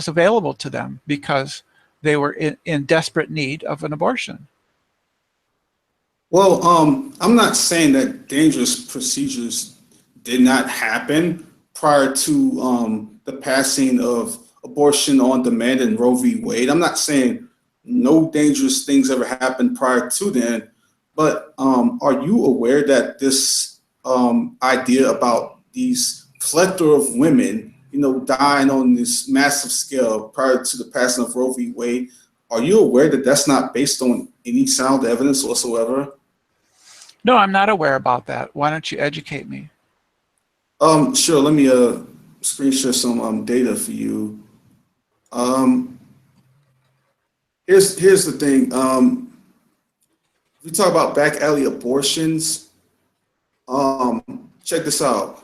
Speaker 4: available to them because they were in desperate need of an abortion.
Speaker 1: Well, I'm not saying that dangerous procedures did not happen prior to the passing of abortion on demand and Roe v. Wade. I'm not saying no dangerous things ever happened prior to then, but are you aware that this idea about these plethora of women, dying on this massive scale prior to the passing of Roe v. Wade. Are you aware that that's not based on any sound evidence whatsoever?
Speaker 4: No, I'm not aware about that. Why don't you educate me?
Speaker 1: Sure. Let me screen share some data for you. Here's the thing. If we talk about back alley abortions, check this out.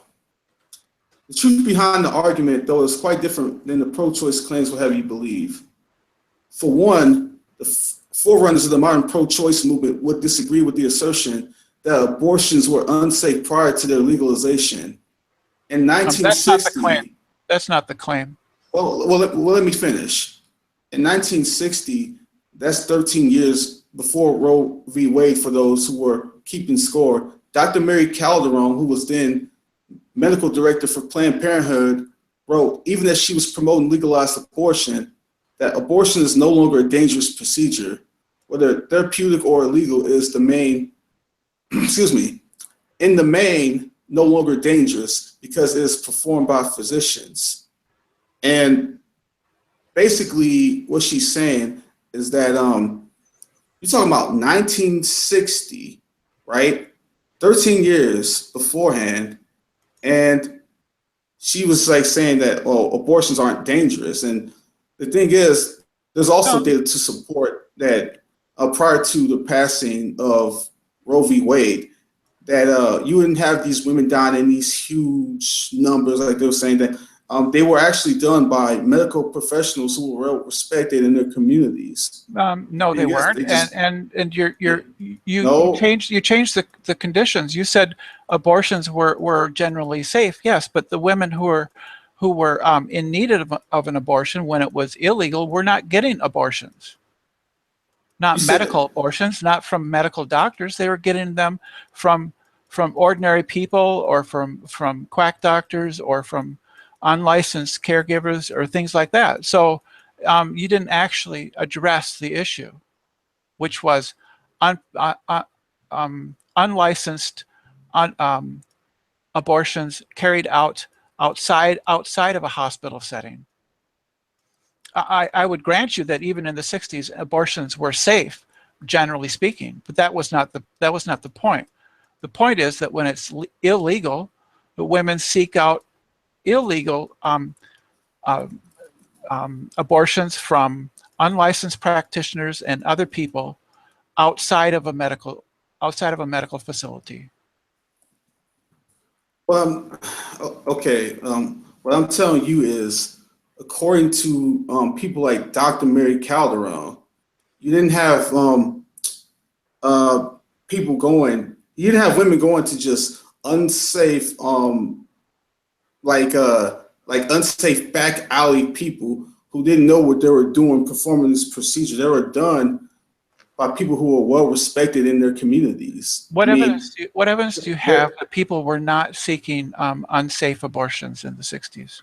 Speaker 1: The truth behind the argument, though, is quite different than the pro-choice claims will have you believe. For one, the forerunners of the modern pro-choice movement would disagree with the assertion that abortions were unsafe prior to their legalization. In 1960,
Speaker 4: that's not the claim.
Speaker 1: Well, let me finish. In 1960, that's 13 years before Roe v. Wade, for those who were keeping score, Dr. Mary Calderon, who was then medical director for Planned Parenthood, wrote, even as she was promoting legalized abortion, that abortion is no longer a dangerous procedure, whether therapeutic or illegal is the main, in the main, no longer dangerous because it is performed by physicians. And basically what she's saying is that you're talking about 1960, right? 13 years beforehand. And she was like saying that, oh, abortions aren't dangerous. And the thing is, there's also data to support that prior to the passing of Roe v. Wade, that you wouldn't have these women dying in these huge numbers, like they were saying, that they were actually done by medical professionals who were well respected in their communities.
Speaker 4: No, they weren't. You changed the conditions. You said abortions were generally safe. Yes, but the women who were in need of an abortion when it was illegal were not getting abortions. Not medical abortions, not from medical doctors. They were getting them from ordinary people, or from quack doctors, or from unlicensed caregivers, or things like that. So you didn't actually address the issue, which was unlicensed abortions carried out outside of a hospital setting. I would grant you that even in the 60s, abortions were safe, generally speaking, but that was not the point. The point is that when it's illegal, the women seek out illegal abortions from unlicensed practitioners and other people outside of a medical facility.
Speaker 1: Well, okay. What I'm telling you is, according to people like Dr. Mary Calderon, you didn't have people going. You didn't have women going to just unsafe, like unsafe back alley people who didn't know what they were doing performing this procedure. They were done by people who were well respected in their communities.
Speaker 4: What evidence do you have that people were not seeking unsafe abortions in the 60s?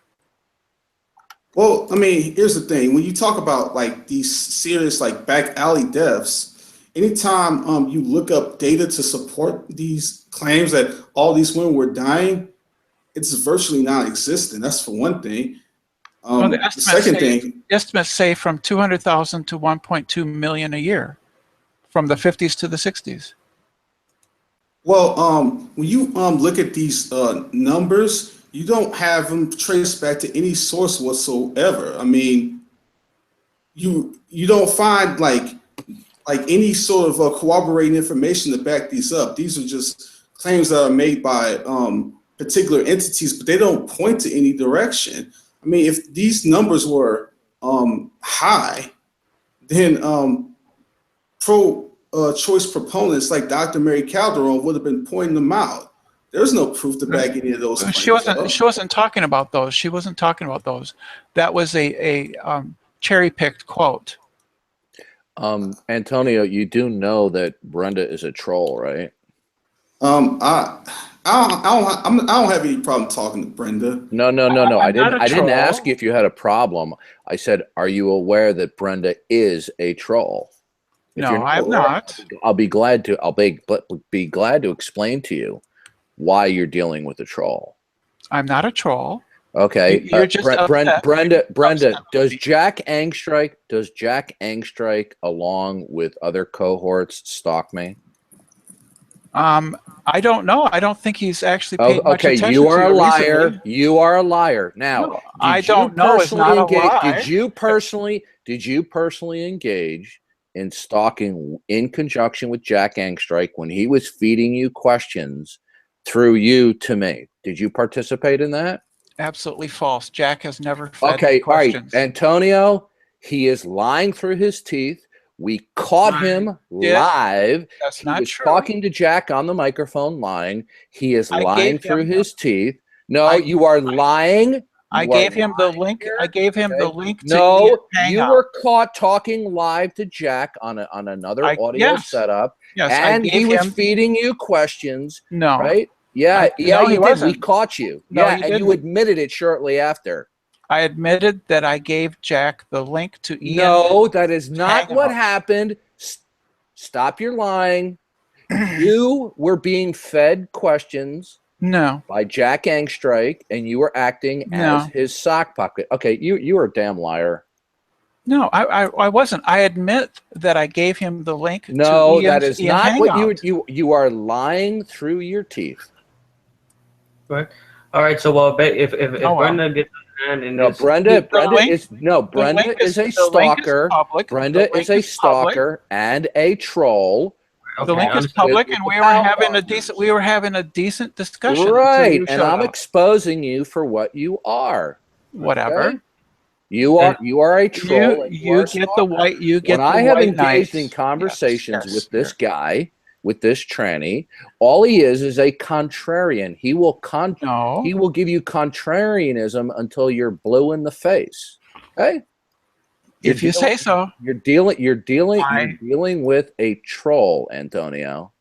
Speaker 1: Well, I mean, here's the thing. When you talk about like these serious like back alley deaths, anytime you look up data to support these claims that all these women were dying, it's virtually non-existent. That's for one thing. The second thing,
Speaker 4: estimates say from 200,000 to 1.2 million a year, from the 50s to the 60s.
Speaker 1: Well, when you look at these numbers, you don't have them traced back to any source whatsoever. I mean, you don't find like any sort of corroborating information to back these up. These are just claims that are made by particular entities, but they don't point to any direction. I mean, if these numbers were high, then pro-choice proponents like Dr. Mary Calderon would have been pointing them out. There's no proof to back any of those claims.
Speaker 4: She wasn't talking about those. She wasn't talking about those. That was a cherry-picked quote.
Speaker 5: Antonio, you do know that Brenda is a troll, right?
Speaker 1: I don't have any problem talking to Brenda.
Speaker 5: No. I didn't ask you if you had a problem. I said, are you aware that Brenda is a troll?
Speaker 4: No, I'm not.
Speaker 5: I'll be glad to. I'll be glad to explain to you why you're dealing with a troll.
Speaker 4: I'm not a troll.
Speaker 5: Okay,
Speaker 4: You're just upset.
Speaker 5: Brenda, does Jack Angstrike, along with other cohorts, stalk me?
Speaker 4: I don't know. I don't think he's actually paid much
Speaker 5: Okay,
Speaker 4: attention
Speaker 5: you are
Speaker 4: to
Speaker 5: a
Speaker 4: you
Speaker 5: liar.
Speaker 4: recently.
Speaker 5: You are a liar. Now,
Speaker 4: No, I don't know. It's not a lie.
Speaker 5: Did you personally engage in stalking in conjunction with Jack Angstrike when he was feeding you questions through you to me? Did you participate in that?
Speaker 4: Absolutely false. Jack has never fed me
Speaker 5: Okay, all right,
Speaker 4: questions.
Speaker 5: Antonio, he is lying through his teeth. We caught him live.
Speaker 4: That's
Speaker 5: He
Speaker 4: not
Speaker 5: was
Speaker 4: true.
Speaker 5: talking to Jack on the microphone, lying. He is lying through his teeth. No, you are lying.
Speaker 4: I gave him the link. I gave him the link to
Speaker 5: No,
Speaker 4: Hangout.
Speaker 5: you were caught talking live to Jack on another audio setup, and he was feeding you questions.
Speaker 4: No,
Speaker 5: right? Yeah,
Speaker 4: no,
Speaker 5: you did.
Speaker 4: wasn't.
Speaker 5: We caught you.
Speaker 4: No,
Speaker 5: yeah,
Speaker 4: you
Speaker 5: and you admitted it shortly after.
Speaker 4: I admitted that I gave Jack the link to Ian.
Speaker 5: No, that is not what happened. Stop your lying. You were being fed questions.
Speaker 4: No.
Speaker 5: By Jack Angstrike, and you were acting as his sock puppet. Okay, you are a damn liar.
Speaker 4: No, I wasn't. I admit that I gave him the link.
Speaker 5: No,
Speaker 4: to
Speaker 5: that is
Speaker 4: Ian
Speaker 5: not
Speaker 4: Hangout.
Speaker 5: what you are lying through your teeth.
Speaker 2: Right. All right. So if Brenda gets a hand in this,
Speaker 5: Brenda is a stalker. Brenda is a stalker and a troll.
Speaker 4: The link is public, and we were having a decent discussion.
Speaker 5: Right, and I'm exposing you for what you are.
Speaker 4: Whatever.
Speaker 5: Okay? You are a troll.
Speaker 4: You get the white. You get
Speaker 5: when
Speaker 4: the
Speaker 5: I have
Speaker 4: white
Speaker 5: engaged
Speaker 4: knights.
Speaker 5: in conversations with this guy, with this tranny, all he is a contrarian. He will he will give you contrarianism until you're blue in the face. Okay?
Speaker 4: If you say so.
Speaker 5: You're dealing with a troll, Antonio.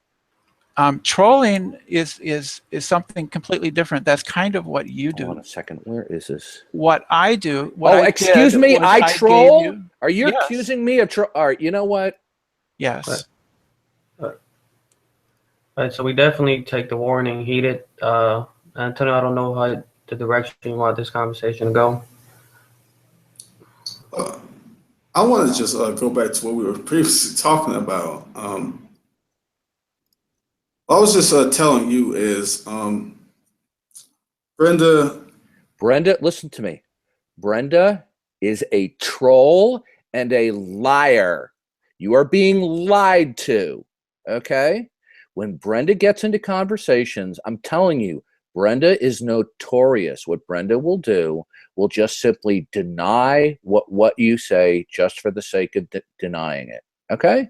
Speaker 4: Trolling is something completely different. That's kind of what you do.
Speaker 5: Hold on a second. Where is this?
Speaker 4: What I do.
Speaker 5: Excuse me. I troll? Are you accusing me of troll? All right. You know what?
Speaker 4: Yes.
Speaker 2: All right. So we definitely take the warning heeded. Antonio, I don't know how the direction you want this conversation to go.
Speaker 1: I want to just go back to what we were previously talking about. I was just telling you is Brenda,
Speaker 5: listen to me. Brenda is a troll and a liar. You are being lied to. Okay? When Brenda gets into conversations, I'm telling you, Brenda is notorious. What Brenda will do will just simply deny what you say just for the sake of denying it. Okay?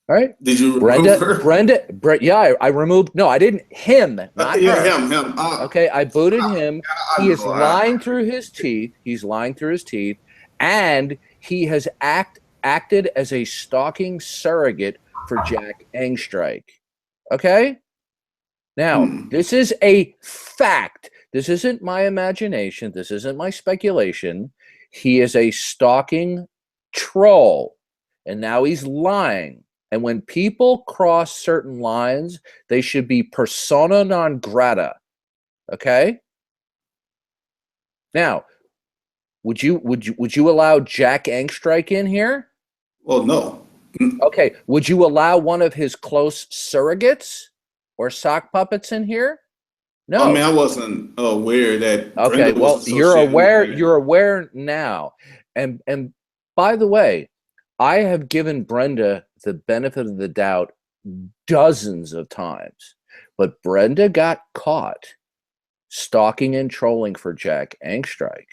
Speaker 5: All right.
Speaker 1: Did you remove her?
Speaker 5: Yeah, I removed. No, I didn't. Him, not her.
Speaker 1: Him.
Speaker 5: Okay, I booted him. He is lying through his teeth. He's lying through his teeth, and he has acted as a stalking surrogate for Jack Angstrike. Okay. Now, this is a fact. This isn't my imagination. This isn't my speculation. He is a stalking troll, and now he's lying. And when people cross certain lines, they should be persona non grata. Okay? Now, would you allow Jack Angstrike in here?
Speaker 1: Well, no.
Speaker 5: Okay. Would you allow one of his close surrogates or sock puppets in here? No.
Speaker 1: I mean, I wasn't aware that.
Speaker 5: Okay,
Speaker 1: Brenda
Speaker 5: well,
Speaker 1: was
Speaker 5: you're aware.
Speaker 1: associated with
Speaker 5: You're aware now. And by the way, I have given Brenda the benefit of the doubt dozens of times, but Brenda got caught stalking and trolling for Jack Angstrike.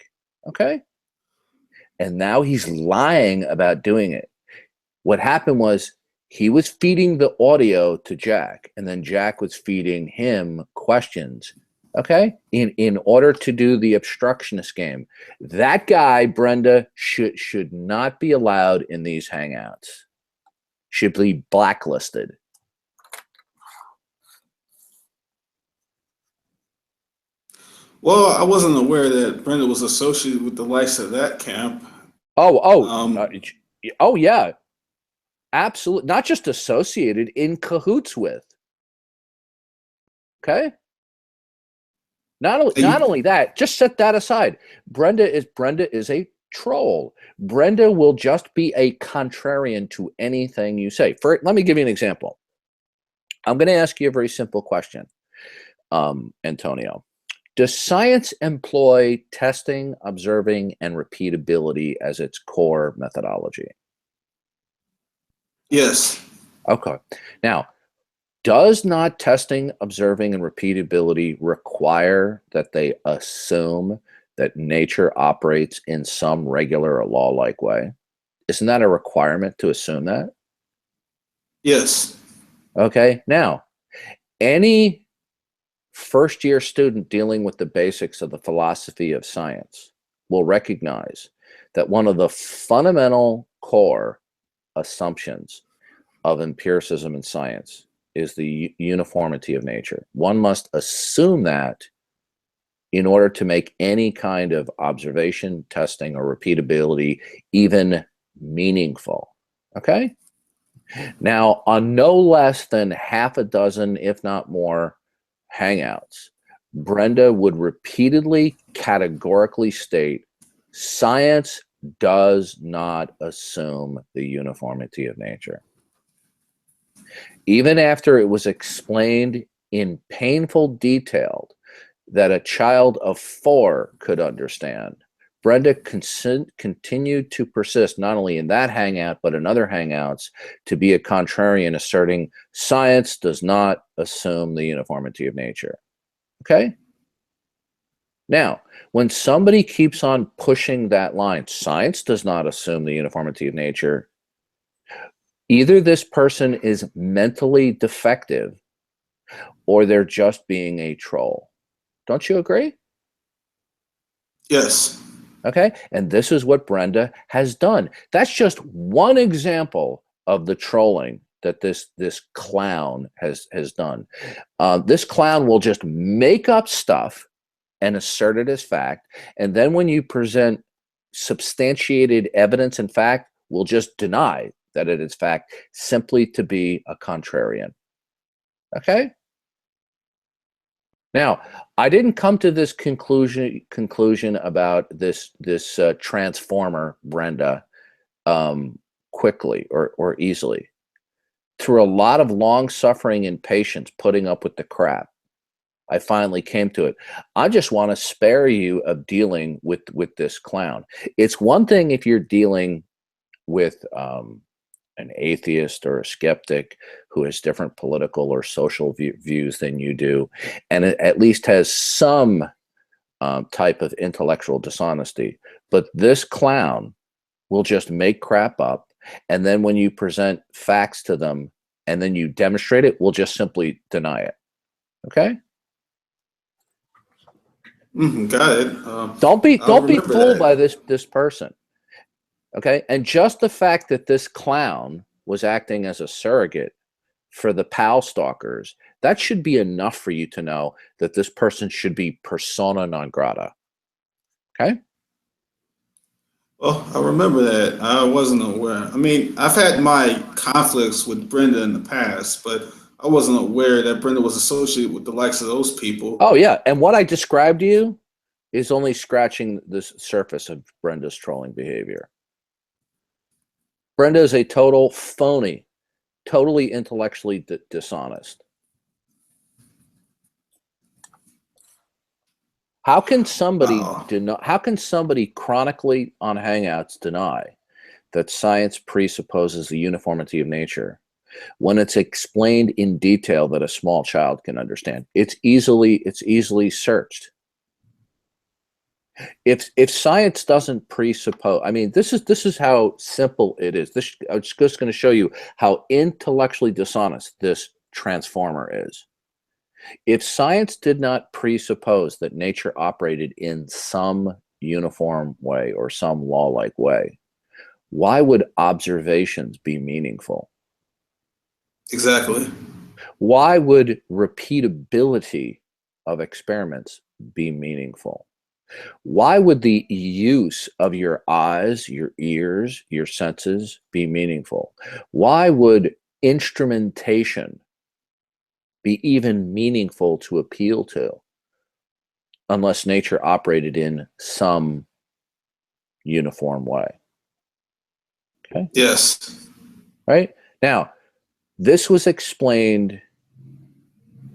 Speaker 5: Okay, and now he's lying about doing it. What happened was he was feeding the audio to Jack, and then Jack was feeding him questions. Okay, in order to do the obstructionist game. That guy, Brenda, should not be allowed in these hangouts. Should be blacklisted.
Speaker 1: Well, I wasn't aware that Brenda was associated with the likes of that camp.
Speaker 5: Oh yeah, absolutely. Not just associated, in cahoots with. Okay. Not only that, just set that aside. Brenda is a troll. Brenda will just be a contrarian to anything you say. Let me give you an example. I'm going to ask you a very simple question, Antonio. Does science employ testing, observing, and repeatability as its core methodology?
Speaker 1: Yes.
Speaker 5: Okay. Now, does not testing, observing, and repeatability require that they assume that nature operates in some regular or law-like way? Isn't that a requirement to assume that?
Speaker 1: Yes.
Speaker 5: Okay. Now, any first-year student dealing with the basics of the philosophy of science will recognize that one of the fundamental core assumptions of empiricism in science is the uniformity of nature. One must assume that in order to make any kind of observation, testing, or repeatability even meaningful. Okay? Now, on no less than half a dozen, if not more, hangouts, Brenda would repeatedly, categorically state, science does not assume the uniformity of nature. Even after it was explained in painful detail that a child of 4 could understand, Brenda continued to persist not only in that hangout, but in other hangouts to be a contrarian, asserting science does not assume the uniformity of nature. Okay? Now, when somebody keeps on pushing that line, science does not assume the uniformity of nature, either this person is mentally defective or they're just being a troll. Don't you agree?
Speaker 1: Yes.
Speaker 5: Okay, and this is what Brenda has done. That's just one example of the trolling that this clown has done. This clown will just make up stuff and assert it as fact, and then when you present substantiated evidence and fact, will just deny that it is fact simply to be a contrarian. Okay? Now, I didn't come to this conclusion about this transformer, Brenda, quickly or easily. Through a lot of long suffering and patience, putting up with the crap, I finally came to it. I just want to spare you of dealing with this clown. It's one thing if you're dealing with an atheist or a skeptic who has different political or social views than you do, and it at least has some type of intellectual dishonesty. But this clown will just make crap up, and then when you present facts to them and then you demonstrate it, will just simply deny it. Okay?
Speaker 1: Got it.
Speaker 5: Don't be fooled
Speaker 1: that.
Speaker 5: by this person. Okay, and just the fact that this clown was acting as a surrogate for the pal stalkers, that should be enough for you to know that this person should be persona non grata. Okay?
Speaker 1: Well, I remember that. I wasn't aware. I mean, I've had my conflicts with Brenda in the past, but I wasn't aware that Brenda was associated with the likes of those people.
Speaker 5: Oh, yeah, and what I described to you is only scratching the surface of Brenda's trolling behavior. Brenda is a total phony, totally intellectually dishonest. How can somebody how can somebody chronically on Hangouts deny that science presupposes the uniformity of nature when it's explained in detail that a small child can understand? It's easily searched. If science doesn't presuppose, I mean, this is how simple it is. I'm just going to show you how intellectually dishonest this transformer is. If science did not presuppose that nature operated in some uniform way or some law-like way, why would observations be meaningful?
Speaker 1: Exactly.
Speaker 5: Why would repeatability of experiments be meaningful? Why would the use of your eyes, your ears, your senses be meaningful? Why would instrumentation be even meaningful to appeal to? unless nature operated in some uniform way. Okay.
Speaker 1: Yes.
Speaker 5: Right? Now, this was explained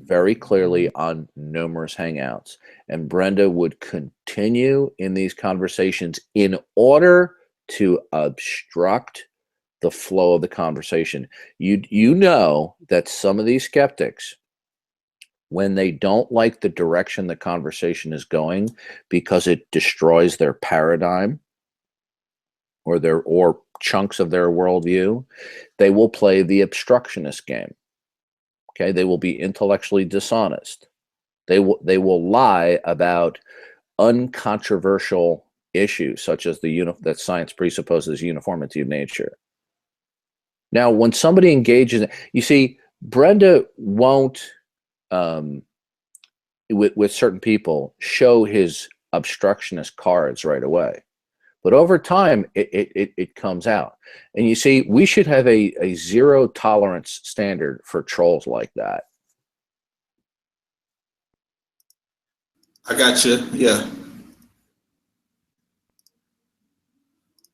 Speaker 5: very clearly on numerous hangouts, and Brenda would continue in these conversations in order to obstruct the flow of the conversation. You know that some of these skeptics, when they don't like the direction the conversation is going because it destroys their paradigm or chunks of their worldview, they will play the obstructionist game. Okay, they will be intellectually dishonest. They will lie about uncontroversial issues such as that science presupposes uniformity of nature. Now, when somebody engages, you see, Brenda won't, with certain people, show his obstructionist cards right away. But over time, it comes out. And you see, we should have a zero tolerance standard for trolls like that.
Speaker 1: I got you. Yeah.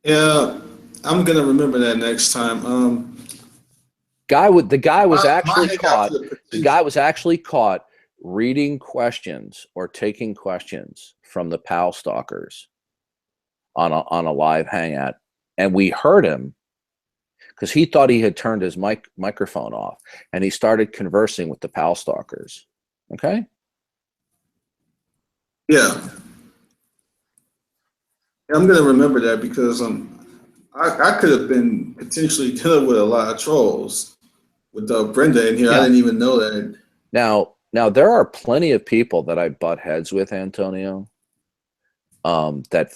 Speaker 1: Yeah. I'm gonna remember that next time.
Speaker 5: The guy was
Speaker 1: my
Speaker 5: actually
Speaker 1: hangout
Speaker 5: caught.
Speaker 1: to the
Speaker 5: The guy was actually caught reading questions or taking questions from the pal stalkers on a live hangout, and we heard him because he thought he had turned his microphone off, and he started conversing with the pal stalkers. Okay.
Speaker 1: Yeah. I'm gonna remember that because I could have been potentially dealing with a lot of trolls with Brenda in here.
Speaker 5: Yeah.
Speaker 1: I didn't even know that.
Speaker 5: Now there are plenty of people that I butt heads with, Antonio, that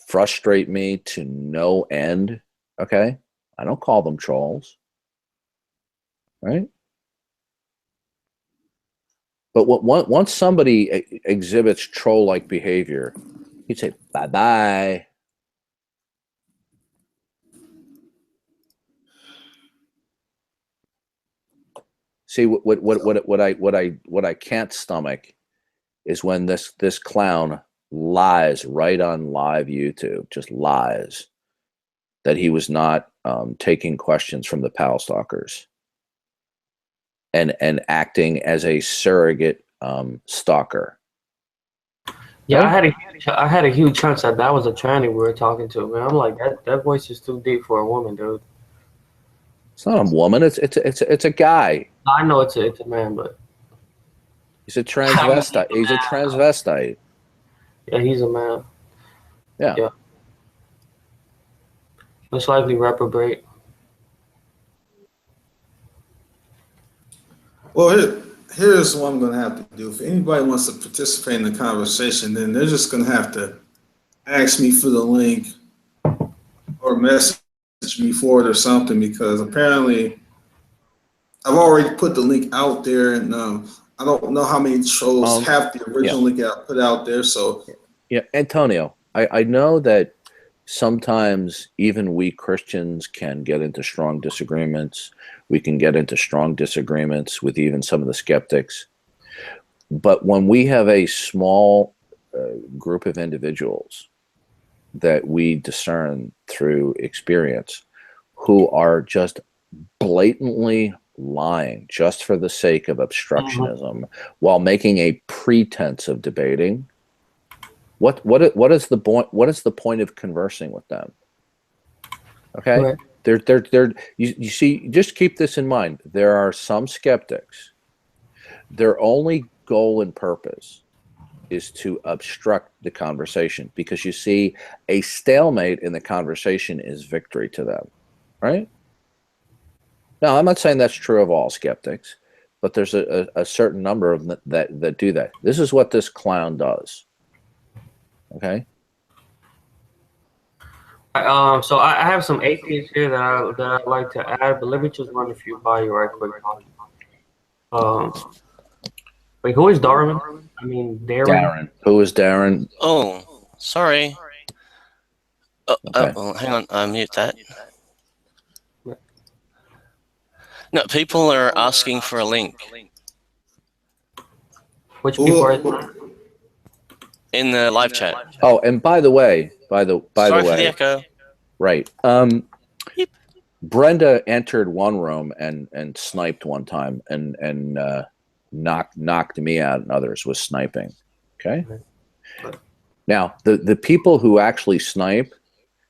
Speaker 5: frustrate me to no end. Okay, I don't call them trolls, right? But once somebody exhibits troll-like behavior, you'd say bye-bye. See, what I can't stomach is when this clown lies right on live YouTube, just lies that he was not taking questions from the pal stalkers and acting as a surrogate stalker.
Speaker 2: Yeah,
Speaker 5: Right?
Speaker 2: I had a huge chance that was a tranny we were talking to, man. I'm like, that voice is too deep for a woman, dude.
Speaker 5: It's not a woman. It's a guy.
Speaker 2: I know it's a man, but
Speaker 5: He's a transvestite. He's a transvestite.
Speaker 2: yeah, he's a man.
Speaker 5: Yeah.
Speaker 2: Yeah. Most likely reprobate.
Speaker 1: Well, here's what I'm gonna have to do. If anybody wants to participate in the conversation, then they're just gonna have to ask me for the link or message me for it or something, because apparently I've already put the link out there, and I don't know how many trolls have the original link put out there. So
Speaker 5: yeah, Antonio, I know that sometimes even we Christians can get into strong disagreements. We can get into strong disagreements with even some of the skeptics. But when we have a small group of individuals that we discern through experience who are just blatantly lying just for the sake of obstructionism while making a pretense of debating, what is the point of conversing with them? Okay,
Speaker 2: Right.
Speaker 5: you see, just keep this in mind. There are some skeptics, their only goal and purpose is to obstruct the conversation, because you see, a stalemate in the conversation is victory to them, right? Now, I'm not saying that's true of all skeptics, but there's a certain number of them that do that. This is what this clown does. Okay.
Speaker 2: So I have some atheists here that I'd like to add, but let me just run a few by you right quick. Wait, who is Darwin? I mean,
Speaker 5: Darren. Who is Darren?
Speaker 6: Oh, sorry.
Speaker 5: Okay.
Speaker 6: Well, hang on. I mute that. No, people are asking for a link.
Speaker 2: Which people are?
Speaker 6: in the live chat.
Speaker 5: Oh, and by the way,
Speaker 6: Sorry for the echo.
Speaker 5: right.
Speaker 6: Yep.
Speaker 5: Brenda entered one room and sniped one time and knocked me out, and others with sniping. Okay. Now the people who actually snipe,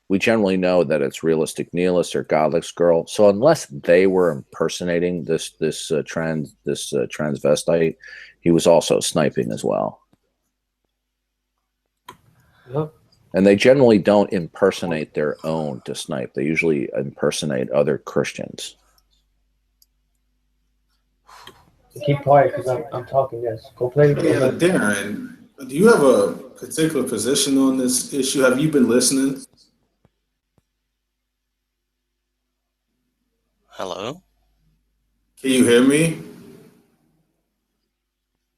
Speaker 5: we generally know that it's realistic nihilist or godless girl. So unless they were impersonating this transvestite, he was also sniping as well.
Speaker 2: Yep.
Speaker 5: And they generally don't impersonate their own to snipe. They usually impersonate other Christians.
Speaker 2: Keep quiet because I'm talking, guys. Go play.
Speaker 1: Yeah, Darren, do you have a particular position on this issue? Have you been listening?
Speaker 6: Hello.
Speaker 1: Can you hear me?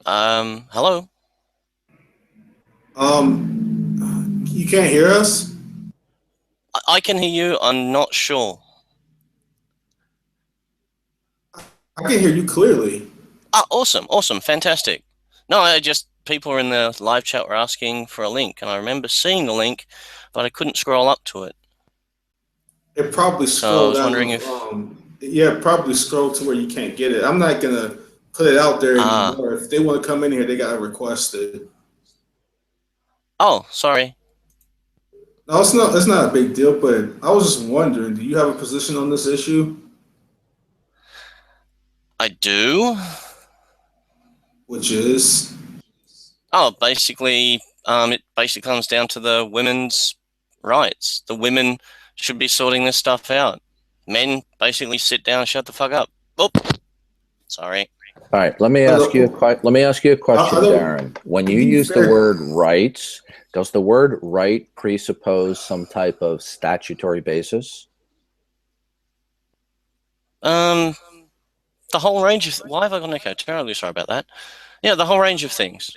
Speaker 6: Hello.
Speaker 1: You can't hear us?
Speaker 6: I can hear you. I'm not sure.
Speaker 1: I can hear you clearly.
Speaker 6: Ah, awesome, fantastic. No, people in the live chat were asking for a link, and I remember seeing the link, but I couldn't scroll up to it.
Speaker 1: It probably
Speaker 6: So I
Speaker 1: scrolled
Speaker 6: was
Speaker 1: down.
Speaker 6: wondering if
Speaker 1: Probably scroll to where you can't get it. I'm not gonna put it out there anymore. If they want to come in here, they gotta request it.
Speaker 6: Oh, sorry.
Speaker 1: No, it's not. It's not a big deal. But I was just wondering, do you have a position on this issue?
Speaker 6: I do.
Speaker 1: Which is?
Speaker 6: Oh, basically, it basically comes down to the women's rights. The women should be sorting this stuff out. Men basically sit down and shut the fuck up. Oh, sorry.
Speaker 5: All right, let me ask you a question, Darren. When you use the word rights, does the word right presuppose some type of statutory basis?
Speaker 6: The whole range of why have I got an echo? Terribly sorry about that. Yeah, the whole range of things.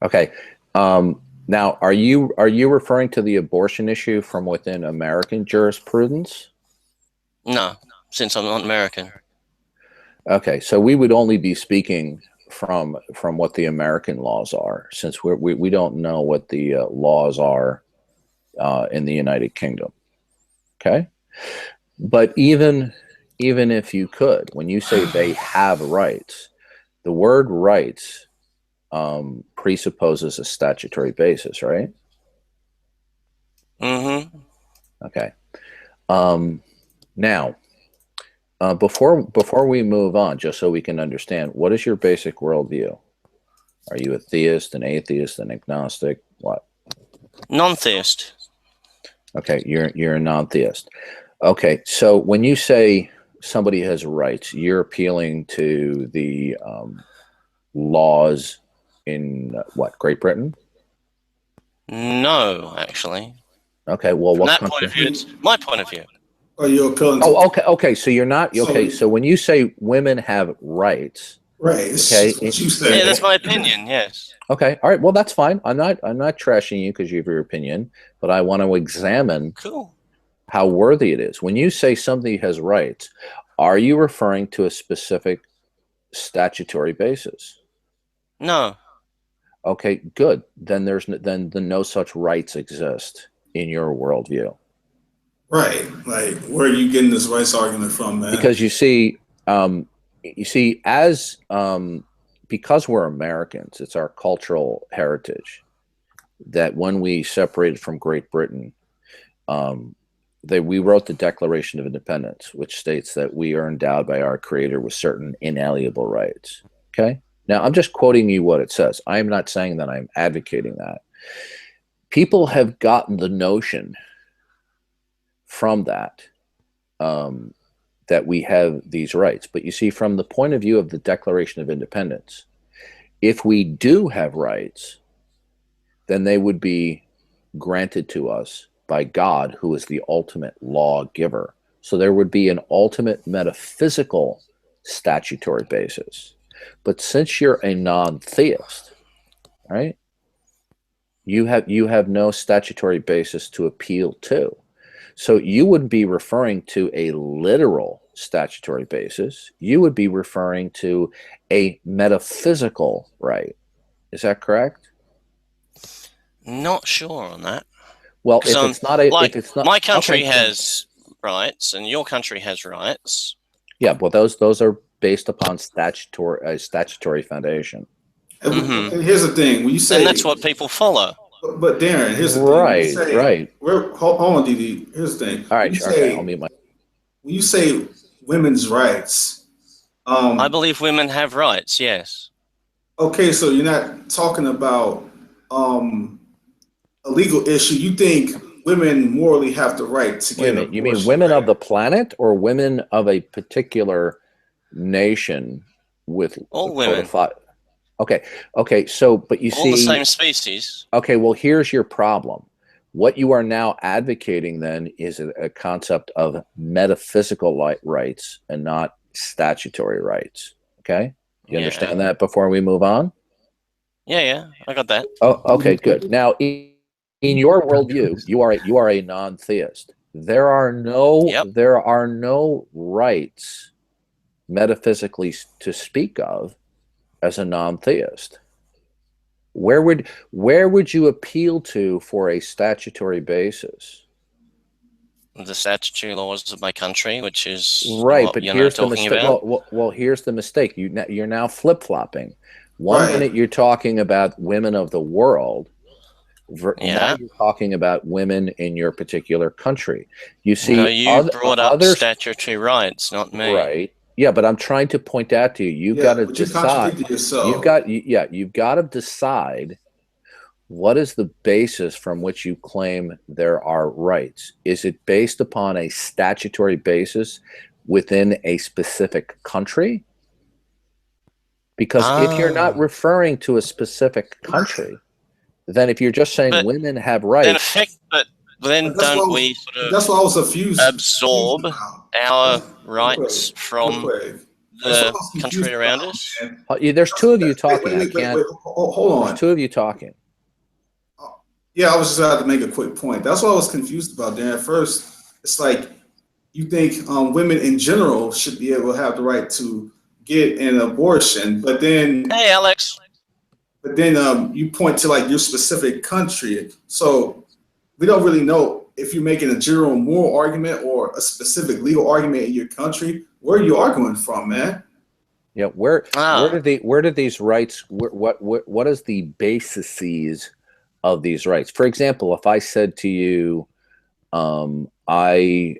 Speaker 5: Okay. Now, are you referring to the abortion issue from within American jurisprudence?
Speaker 6: No, since I'm not American.
Speaker 5: Okay, so we would only be speaking from what the American laws are, since we don't know what the laws are in the United Kingdom. Okay, but even if you could, when you say they have rights, the word rights presupposes a statutory basis, right?
Speaker 6: Mm-hmm.
Speaker 5: Okay. Now, before we move on, just so we can understand, what is your basic worldview? Are you a theist, an atheist, an agnostic? What?
Speaker 6: Non-theist.
Speaker 5: Okay, you're a non-theist. Okay, so when you say somebody has rights, you're appealing to the laws in what, Great Britain?
Speaker 6: No, actually.
Speaker 5: Okay, well,
Speaker 6: From
Speaker 5: what
Speaker 6: that
Speaker 5: country?
Speaker 6: point of view, it's my point of view.
Speaker 1: Are you appealing?
Speaker 5: Oh, okay. So you're not okay. So when you say women have rights,
Speaker 1: Right.
Speaker 5: Okay.
Speaker 1: What you said.
Speaker 6: Yeah, that's my opinion. Yes.
Speaker 5: okay, all right. Well, that's fine. I'm not trashing you because you have your opinion, but I want to examine
Speaker 6: Cool.
Speaker 5: how worthy it is. When you say somebody has rights, are you referring to a specific statutory basis?
Speaker 6: No.
Speaker 5: Okay, good. Then then no such rights exist in your worldview.
Speaker 1: Right. Like, where are you getting this rights argument from, man?
Speaker 5: Because you see, as because we're Americans, it's our cultural heritage that when we separated from Great Britain, we wrote the Declaration of Independence, which states that we are endowed by our Creator with certain inalienable rights. Okay. Now, I'm just quoting you what it says. I'm not saying that I'm advocating that. People have gotten the notion from that that we have these rights. But you see, from the point of view of the Declaration of Independence, if we do have rights, then they would be granted to us by God, who is the ultimate lawgiver. So there would be an ultimate metaphysical statutory basis. But since you're a non-theist, right, you have no statutory basis to appeal to. So you wouldn't be referring to a literal statutory basis. You would be referring to a metaphysical right. Is that correct?
Speaker 6: Not sure on that.
Speaker 5: Well,
Speaker 6: 'Cause,
Speaker 5: if it's not a,
Speaker 6: like,
Speaker 5: if it's not,
Speaker 6: my country
Speaker 5: okay,
Speaker 6: has rights, and your country has rights.
Speaker 5: yeah, well, those are based upon statutory foundation.
Speaker 1: And here's the thing: when you say,
Speaker 6: And that's what people follow.
Speaker 1: but Darren, here's the thing: when you
Speaker 5: Right,
Speaker 1: say,
Speaker 5: right.
Speaker 1: hold on, Didi. Here's the thing:
Speaker 5: All
Speaker 1: when
Speaker 5: right,
Speaker 1: you
Speaker 5: okay,
Speaker 1: say,
Speaker 5: I'll mute my.
Speaker 1: when you say women's rights,
Speaker 6: I believe women have rights, yes.
Speaker 1: okay, so you're not talking about a legal issue. You think women morally have the right to
Speaker 5: Wait a
Speaker 1: get an
Speaker 5: minute. You
Speaker 1: abortion,
Speaker 5: mean women
Speaker 1: right?
Speaker 5: of the planet or women of a particular nation with
Speaker 6: All women.
Speaker 5: codified? Okay, okay. So, but you
Speaker 6: All the
Speaker 5: see,
Speaker 6: same species.
Speaker 5: okay. Well, here's your problem. What you are now advocating then is a concept of metaphysical rights and not statutory rights. Okay, you
Speaker 6: Yeah.
Speaker 5: understand that before we move on?
Speaker 6: Yeah, I got that.
Speaker 5: Oh, okay, good. Now, in your worldview, you are a non-theist. There are
Speaker 6: Yep.
Speaker 5: no rights metaphysically to speak of as a non-theist. Where would you appeal to for a statutory basis?
Speaker 6: The statutory laws of my country, which is
Speaker 5: Right,
Speaker 6: what
Speaker 5: but
Speaker 6: you're
Speaker 5: here's the
Speaker 6: talking
Speaker 5: mistake.
Speaker 6: about.
Speaker 5: Well, here's the mistake. You're now flip-flopping. One
Speaker 1: Right.
Speaker 5: minute you're talking about women of the world. Now
Speaker 6: Yeah.
Speaker 5: you're talking about women in your particular country. You
Speaker 6: No,
Speaker 5: see,
Speaker 6: you brought up statutory rights, not me.
Speaker 5: right? Yeah, but I'm trying to point out to you. You've
Speaker 1: Yeah,
Speaker 5: got to
Speaker 1: but you
Speaker 5: decide.
Speaker 1: contradicted yourself.
Speaker 5: You've got to decide what is the basis from which you claim there are rights. Is it based upon a statutory basis within a specific country? Because if you're not
Speaker 6: Ah.
Speaker 5: referring to a specific country, then if you're just saying
Speaker 6: But
Speaker 5: women have
Speaker 6: then
Speaker 5: rights,
Speaker 6: but then don't we sort of
Speaker 1: That's what I was confused
Speaker 6: absorb
Speaker 1: about.
Speaker 6: our
Speaker 1: Real
Speaker 6: rights
Speaker 1: quick, real
Speaker 6: from
Speaker 1: quick. That's what I
Speaker 6: the
Speaker 1: was
Speaker 6: country
Speaker 1: confused
Speaker 6: around
Speaker 1: about,
Speaker 6: us?
Speaker 1: man.
Speaker 5: there's two of you talking. I
Speaker 1: Wait.
Speaker 5: can't.
Speaker 1: Hold
Speaker 5: There's
Speaker 1: on.
Speaker 5: two of you talking.
Speaker 1: Yeah, I was just about to make a quick point. That's what I was confused about, Dan. At first, it's like you think women in general should be able to have the right to get an abortion,
Speaker 6: Hey, Alex.
Speaker 1: you point to like your specific country. So we don't really know if you're making a general moral argument or a specific legal argument in your country. Where are you arguing from, man?
Speaker 5: Yeah, where
Speaker 6: Ah.
Speaker 5: did these rights? What is the bases of these rights? For example, if I said to you, I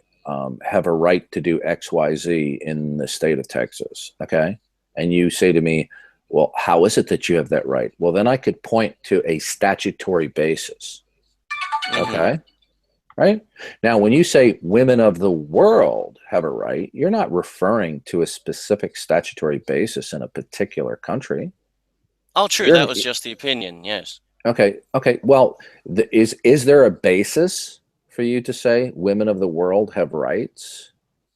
Speaker 5: have a right to do X, Y, Z in the state of Texas, okay, and you say to me, well, how is it that you have that right? Well, then I could point to a statutory basis, okay. Right? Now, when you say women of the world have a right, you're not referring to a specific statutory basis in a particular country.
Speaker 6: Oh, true.
Speaker 5: You're,
Speaker 6: That was just the opinion. Yes.
Speaker 5: okay. Well, is there a basis for you to say women of the world have rights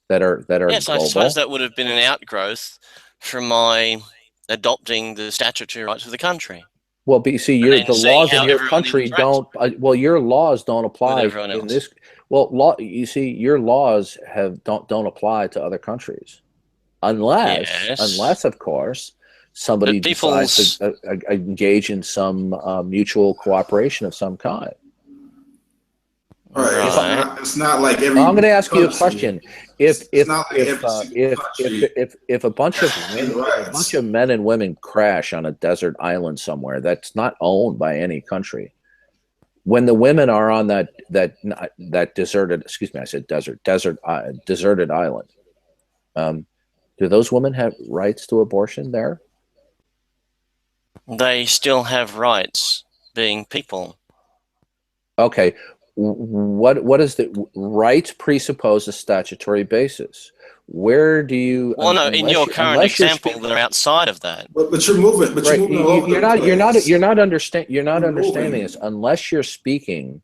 Speaker 5: that are
Speaker 6: Yes, I
Speaker 5: global?
Speaker 6: suppose that would have been an outgrowth from my adopting the statutory rights of the country.
Speaker 5: Well, but you see,
Speaker 6: And then
Speaker 5: the
Speaker 6: seeing
Speaker 5: laws in
Speaker 6: how
Speaker 5: your
Speaker 6: everyone
Speaker 5: country
Speaker 6: interacts
Speaker 5: don't. Well, your laws don't
Speaker 6: with
Speaker 5: apply
Speaker 6: everyone
Speaker 5: in
Speaker 6: else.
Speaker 5: this. Well, you see, your laws don't apply to other countries,
Speaker 6: Yes.
Speaker 5: unless of course somebody
Speaker 6: But
Speaker 5: decides
Speaker 6: people's
Speaker 5: to engage in some mutual cooperation of some kind.
Speaker 1: Right.
Speaker 6: right.
Speaker 1: It's not like every
Speaker 5: I'm going to ask you a
Speaker 1: country.
Speaker 5: question.
Speaker 1: It's not like every single country
Speaker 5: If a bunch of
Speaker 1: has rights.
Speaker 5: men and women crash on a desert island somewhere that's not owned by any country, when the women are on that deserted, excuse me, I said deserted island, do those women have rights to abortion there?
Speaker 6: They still have rights, being people.
Speaker 5: Okay, what is the rights presuppose a statutory basis? Where do you?
Speaker 6: Well, no, in your current example, they're outside of that.
Speaker 1: But you're moving. But
Speaker 5: Right,
Speaker 1: you're moving all over the place.
Speaker 5: you're not understanding
Speaker 1: moving.
Speaker 5: this unless you're speaking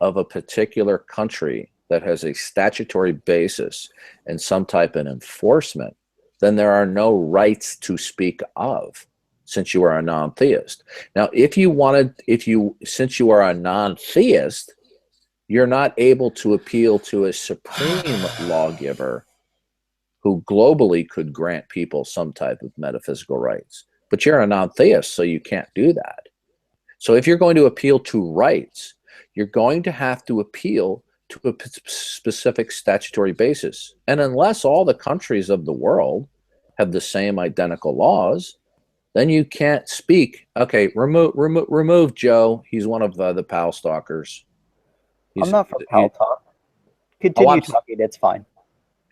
Speaker 5: of a particular country that has a statutory basis and some type of enforcement. Then there are no rights to speak of, since you are a non-theist. Now, since you are a non-theist, you're not able to appeal to a supreme lawgiver who globally could grant people some type of metaphysical rights. But you're a non-theist, so you can't do that. So if you're going to appeal to rights, you're going to have to appeal to a specific statutory basis. And unless all the countries of the world have the same identical laws, then you can't speak. Okay, remove Joe. He's one of the pal stalkers.
Speaker 7: I'm not for pal talk. Continue talking. It's fine.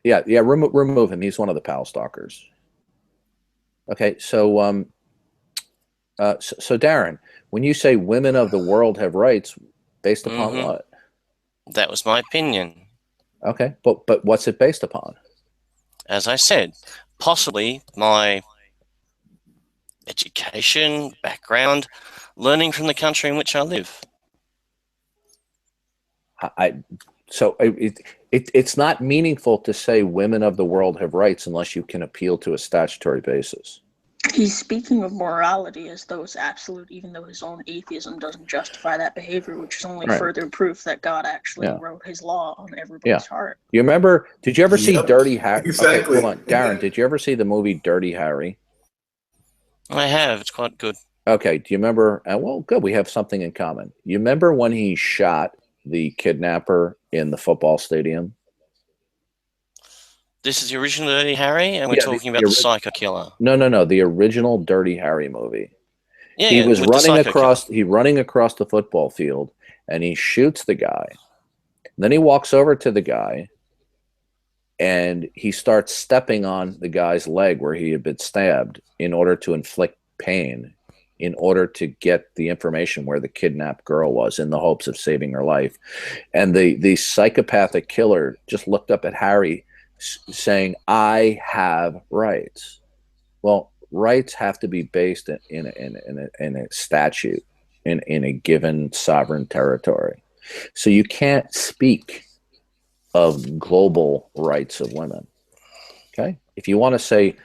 Speaker 5: Yeah. Remove him. He's one of the pal stalkers. Okay, so so Darren, when you say women of the world have rights, based upon what?
Speaker 6: That was my opinion.
Speaker 5: Okay, but what's it based upon?
Speaker 6: As I said, possibly my education, background, learning from the country in which I live.
Speaker 5: So it's not meaningful to say women of the world have rights unless you can appeal to a statutory basis.
Speaker 8: He's speaking of morality as though it's absolute, even though his own atheism doesn't justify that behavior, which is only further proof that God actually wrote his law on everybody's heart.
Speaker 5: You remember, did you ever see Dirty Harry?
Speaker 1: Exactly.
Speaker 5: Okay, hold on. Darren, did you ever see the movie Dirty Harry?
Speaker 6: I have. It's quite good.
Speaker 5: Okay, do you remember? Well, good. We have something in common. You remember when he shot the kidnapper in the football stadium?
Speaker 6: This is the original Dirty Harry, and we're talking about the psycho killer.
Speaker 5: No. The original Dirty Harry movie.
Speaker 6: Yeah,
Speaker 5: he was running across.
Speaker 6: Killer.
Speaker 5: He running across the football field, and he shoots the guy. And then he walks over to the guy, and he starts stepping on the guy's leg where he had been stabbed in order to inflict pain, in order to get the information where the kidnapped girl was, in the hopes of saving her life. And the psychopathic killer just looked up at Harry, saying, "I have rights." Well, rights have to be based in a statute in a given sovereign territory. So you can't speak of global rights of women. Okay, if you want to say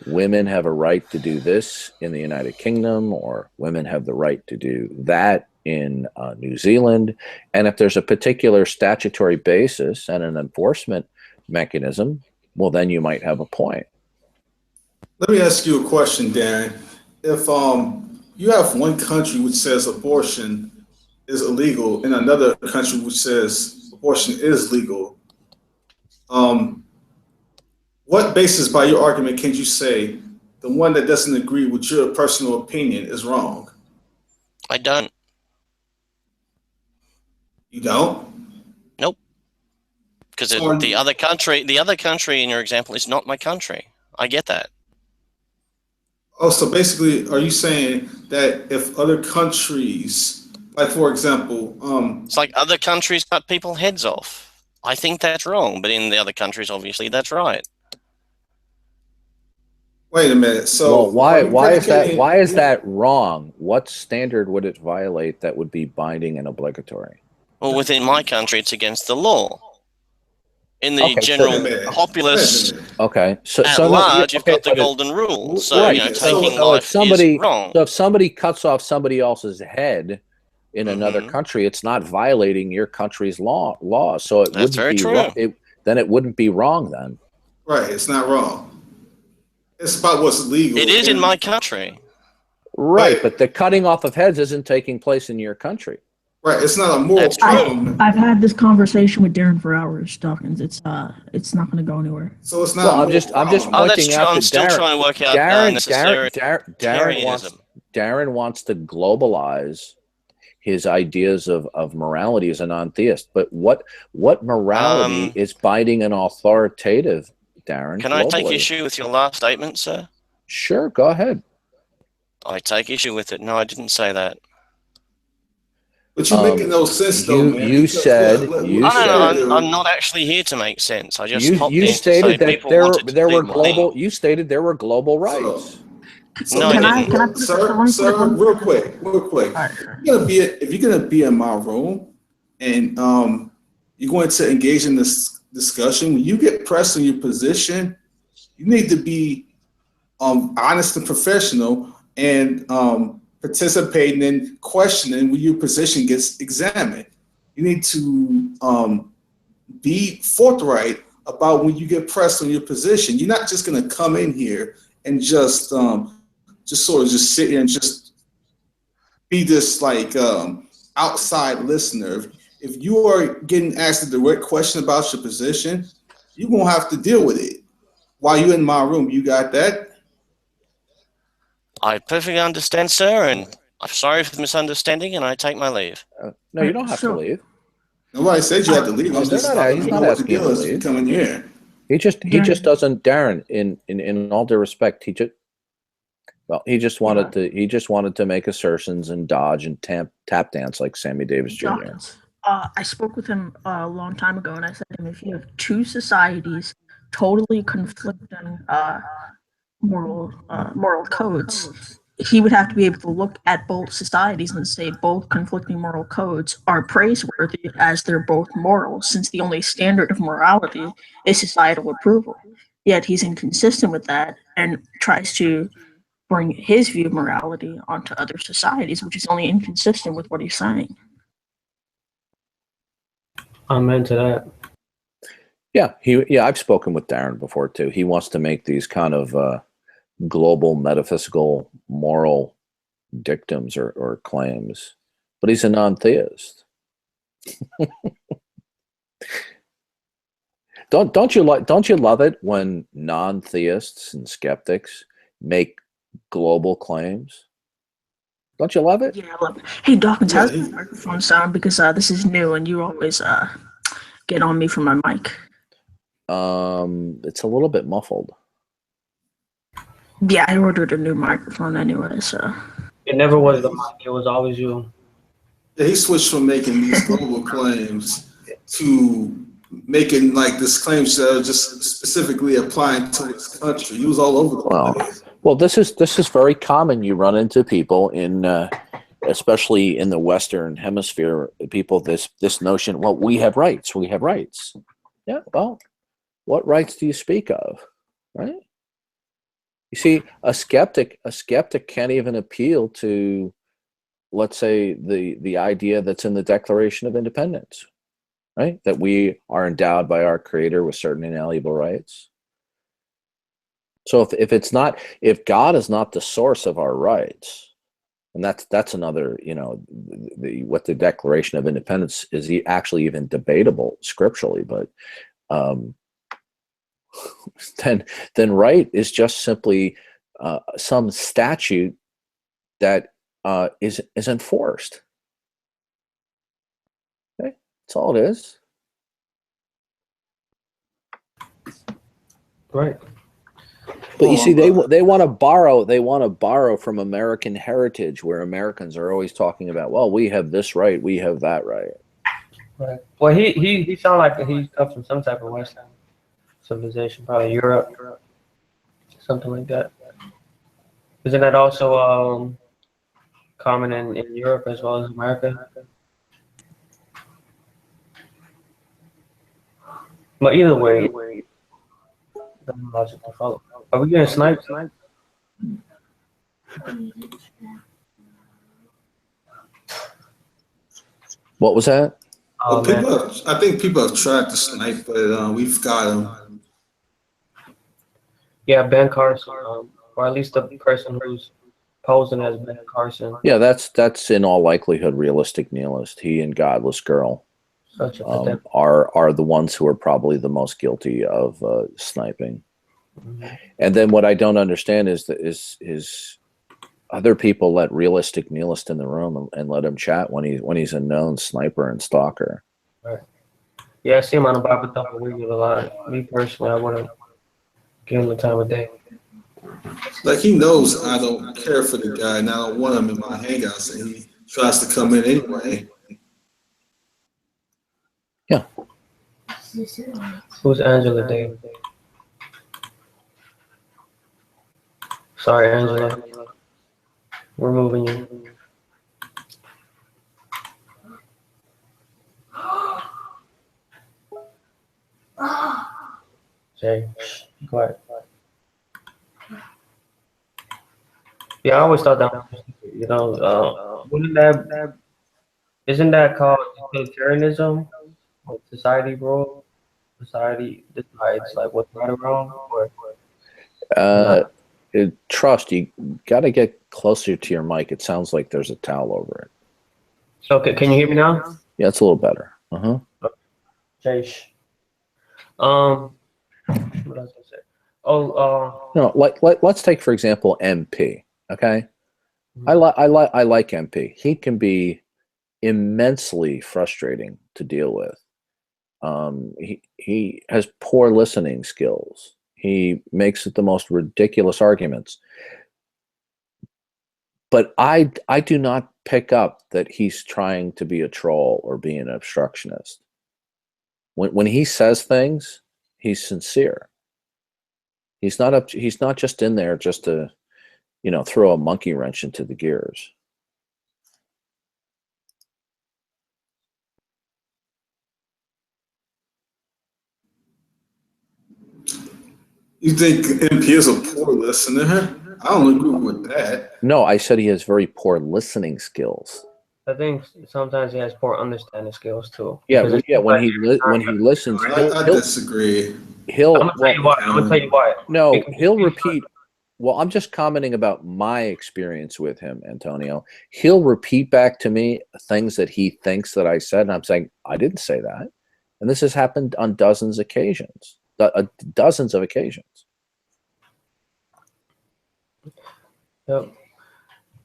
Speaker 5: women have a right to do this in the United Kingdom, or women have the right to do that in New Zealand, and if there's a particular statutory basis and an enforcement mechanism, well, then you might have a point.
Speaker 1: Let me ask you a question, Darren. If you have one country which says abortion is illegal and another country which says abortion is legal, what basis, by your argument, can you say the one that doesn't agree with your personal opinion is wrong?
Speaker 6: I don't.
Speaker 1: You don't?
Speaker 6: Nope. Because the other country in your example is not my country. I get that.
Speaker 1: Oh, so basically, are you saying that if other countries, like for example,
Speaker 6: it's like other countries cut people's heads off. I think that's wrong, but in the other countries, obviously, that's right.
Speaker 1: Wait a minute. So
Speaker 5: well, why is that wrong? What standard would it violate that would be binding and obligatory?
Speaker 6: Well, within my country, it's against the law. In the general populace, at large, you've got the golden rule. So, taking life is wrong.
Speaker 5: So if somebody cuts off somebody else's head in another country, it's not violating your country's law. So it
Speaker 6: That's very true.
Speaker 5: Wrong. Then it wouldn't be wrong then.
Speaker 1: Right, it's not wrong. It's about what's legal.
Speaker 6: It is in my country.
Speaker 5: Right, but the cutting off of heads isn't taking place in your country.
Speaker 1: Right, it's not a moral problem.
Speaker 9: I've had this conversation with Darren for hours, Dawkins. It's not going to go anywhere.
Speaker 1: So it's not.
Speaker 5: Well, I'm just pointing out
Speaker 6: I'm
Speaker 5: that
Speaker 6: still trying to work out
Speaker 5: Darren wants to globalize his ideas of morality as a non-theist. But what morality is binding and authoritative, Darren?
Speaker 6: Can I take issue with your last statement, sir?
Speaker 5: Sure, go ahead.
Speaker 6: I take issue with it. No, I didn't say that.
Speaker 1: But you're making no sense, though, man.
Speaker 5: You said
Speaker 6: I'm not actually here to make sense. I just
Speaker 5: you stated that there were global. You stated there were global rights.
Speaker 1: So
Speaker 6: no,
Speaker 9: can I
Speaker 1: sir, real quick. Right. If you're gonna be in my room and you're going to engage in this discussion, when you get pressed on your position, you need to be honest and professional and participating in questioning when your position gets examined. You need to be forthright about when you get pressed on your position. You're not just going to come in here and just sort of sit here and just be this like outside listener. If you are getting asked a direct question about your position, you won't have to deal with it. While you're in my room, you got that?
Speaker 6: I perfectly understand, sir, and I'm sorry for the misunderstanding, and I take my leave.
Speaker 5: No, you don't have to leave.
Speaker 1: Nobody said you had to leave. I'm just
Speaker 5: He's not asking you to leave.
Speaker 1: Coming here.
Speaker 5: He just doesn't, Darren. In all due respect, he just wanted to make assertions and dodge and tap dance like Sammy Davis Jr.
Speaker 9: Dawkins, I spoke with him a long time ago, and I said to him, if you have two societies totally conflicting moral codes, he would have to be able to look at both societies and say both conflicting moral codes are praiseworthy as they're both moral, since the only standard of morality is societal approval. Yet he's inconsistent with that and tries to bring his view of morality onto other societies, which is only inconsistent with what he's saying.
Speaker 2: I'm into that.
Speaker 5: Yeah, I've spoken with Darren before too. He wants to make these kind of global metaphysical moral dictums or claims, but he's a non-theist. Don't you love it when non-theists and skeptics make global claims? Don't you love it?
Speaker 9: Yeah, I love it. Hey, Dawkins, how's the microphone sound? Because this is new, and you always get on me for my mic.
Speaker 5: It's a little bit muffled.
Speaker 9: Yeah, I ordered a new microphone anyway, so.
Speaker 2: It never was the mic, it was always you.
Speaker 1: Yeah, he switched from making these global claims to making like these claims that are just specifically applying to his country. He was all over the place.
Speaker 5: Well, this is very common. You run into people in, especially in the Western Hemisphere, people this notion. Well, we have rights. We have rights. Yeah. Well, what rights do you speak of, right? You see, a skeptic can't even appeal to, let's say, the idea that's in the Declaration of Independence, right? That we are endowed by our Creator with certain inalienable rights. So if God is not the source of our rights, and that's another, what the Declaration of Independence is actually even debatable scripturally, but then right is just simply some statute that is enforced. Okay, that's all it is.
Speaker 2: Right.
Speaker 5: But you see, they want to borrow from American heritage, where Americans are always talking about, well, we have this right, we have that right.
Speaker 2: Right. Well, he sounds like he comes from some type of Western civilization, probably Europe, something like that. Isn't that also common in Europe as well as America? But either way, doesn't logically follow. Are we getting sniped?
Speaker 5: What was that?
Speaker 1: I think people have tried to snipe, but we've got them.
Speaker 2: Yeah, Ben Carson, or at least the person who's posing as Ben Carson.
Speaker 5: Yeah, that's in all likelihood realistic nihilist. He and Godless Girl are the ones who are probably the most guilty of sniping. Mm-hmm. And then what I don't understand is other people let realistic nihilist in the room and let him chat when he's a known sniper and stalker.
Speaker 2: Right. Yeah, I see him on the Bible Thumper a lot. Me personally, I wouldn't give him the time of day.
Speaker 1: Like, he knows I don't care for the guy and I don't want him in my hangouts, and he tries to come in anyway.
Speaker 5: Yeah.
Speaker 2: Who's Angela Davis? Sorry, Angela. We're moving you. Jay, quiet. Yeah, I always thought that was, isn't that called utilitarianism? Like society rule? Society decides like what's right or wrong? Or
Speaker 5: trust, you got to get closer to your mic. It sounds like there's a towel over it.
Speaker 2: Okay, can you hear me now?
Speaker 5: Yeah, it's a little better. Uh-huh.
Speaker 2: Chase. What else was I gonna say? Oh,
Speaker 5: No, let's take for example MP. Okay, I like MP. He can be immensely frustrating to deal with. He has poor listening skills. He makes the most ridiculous arguments. But I do not pick up that he's trying to be a troll or be an obstructionist. When he says things, he's sincere. He's not just in there just to, throw a monkey wrench into the gears.
Speaker 1: You think MP is a poor listener? I don't agree with that.
Speaker 5: No, I said he has very poor listening skills.
Speaker 2: I think sometimes he has poor understanding skills too.
Speaker 5: Yeah, when he listens,
Speaker 1: I disagree.
Speaker 2: I'm gonna tell you why.
Speaker 5: No, he'll repeat. Well, I'm just commenting about my experience with him, Antonio. He'll repeat back to me things that he thinks that I said, and I'm saying, I didn't say that. And this has happened on dozens of occasions.
Speaker 2: Yep.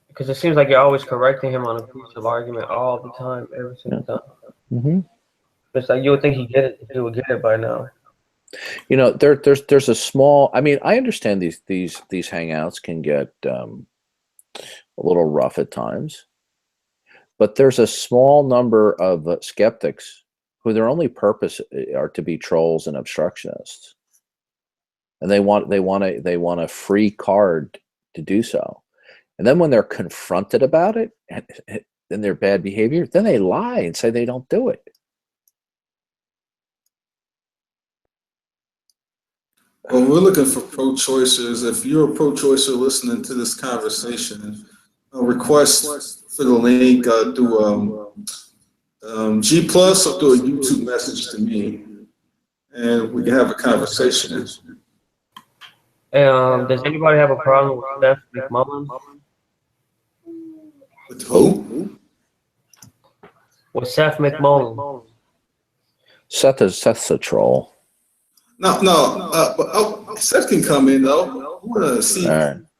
Speaker 2: Because it seems like you're always correcting him on a piece of argument all the time, every single time.
Speaker 5: Mm-hmm.
Speaker 2: It's like you would think he would get it by now.
Speaker 5: There's a small. I mean, I understand these hangouts can get a little rough at times, but there's a small number of skeptics who their only purpose are to be trolls and obstructionists, and they want a free card to do so. And then when they're confronted about it and their bad behavior, then they lie and say they don't do it.
Speaker 1: Well, we're looking for pro-choicers. If you're a pro-choicer listening to this conversation, request for the link through G Plus or through a YouTube message to me, and we can have a conversation.
Speaker 2: Does anybody have a problem with Seth McMullen?
Speaker 1: With who?
Speaker 2: With Seth McMullen.
Speaker 5: Seth's a troll.
Speaker 1: No. Seth can come in though. I want to see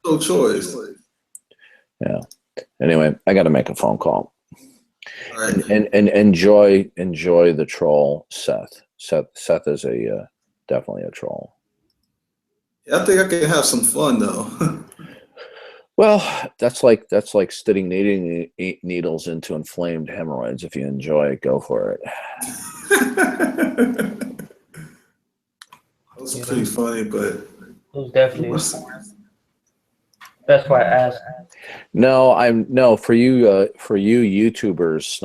Speaker 1: pro-choice.
Speaker 5: Yeah. Anyway, I got to make a phone call.
Speaker 1: All right.
Speaker 5: And enjoy the troll, Seth. Seth is definitely a troll.
Speaker 1: Yeah, I think I can have some fun though.
Speaker 5: Well, that's like sticking knitting needles into inflamed hemorrhoids. If you enjoy it, go for it.
Speaker 1: That was pretty funny, but
Speaker 2: it was definitely. That's why I asked.
Speaker 5: No, for you YouTubers,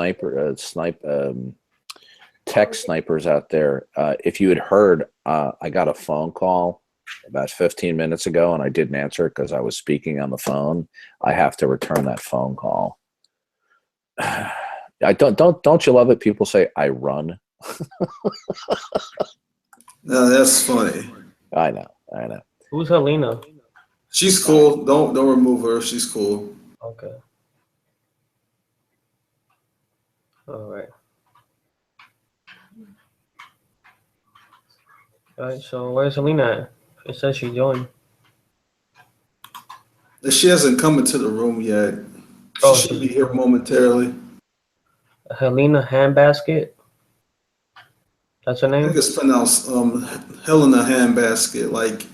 Speaker 5: tech snipers out there. If you had heard, I got a phone call about 15 minutes ago, and I didn't answer it because I was speaking on the phone. I have to return that phone call. I don't you love it? People say I run.
Speaker 1: No, that's funny.
Speaker 5: I know.
Speaker 2: Who's Helena?
Speaker 1: She's cool. Don't remove her. She's cool.
Speaker 2: Okay. All right. All right. So where's Helena at? It says she joined.
Speaker 1: She hasn't come into the room yet. She should be here momentarily.
Speaker 2: Helena Handbasket. That's her
Speaker 1: I
Speaker 2: name?
Speaker 1: think it's pronounced Helena Handbasket. Like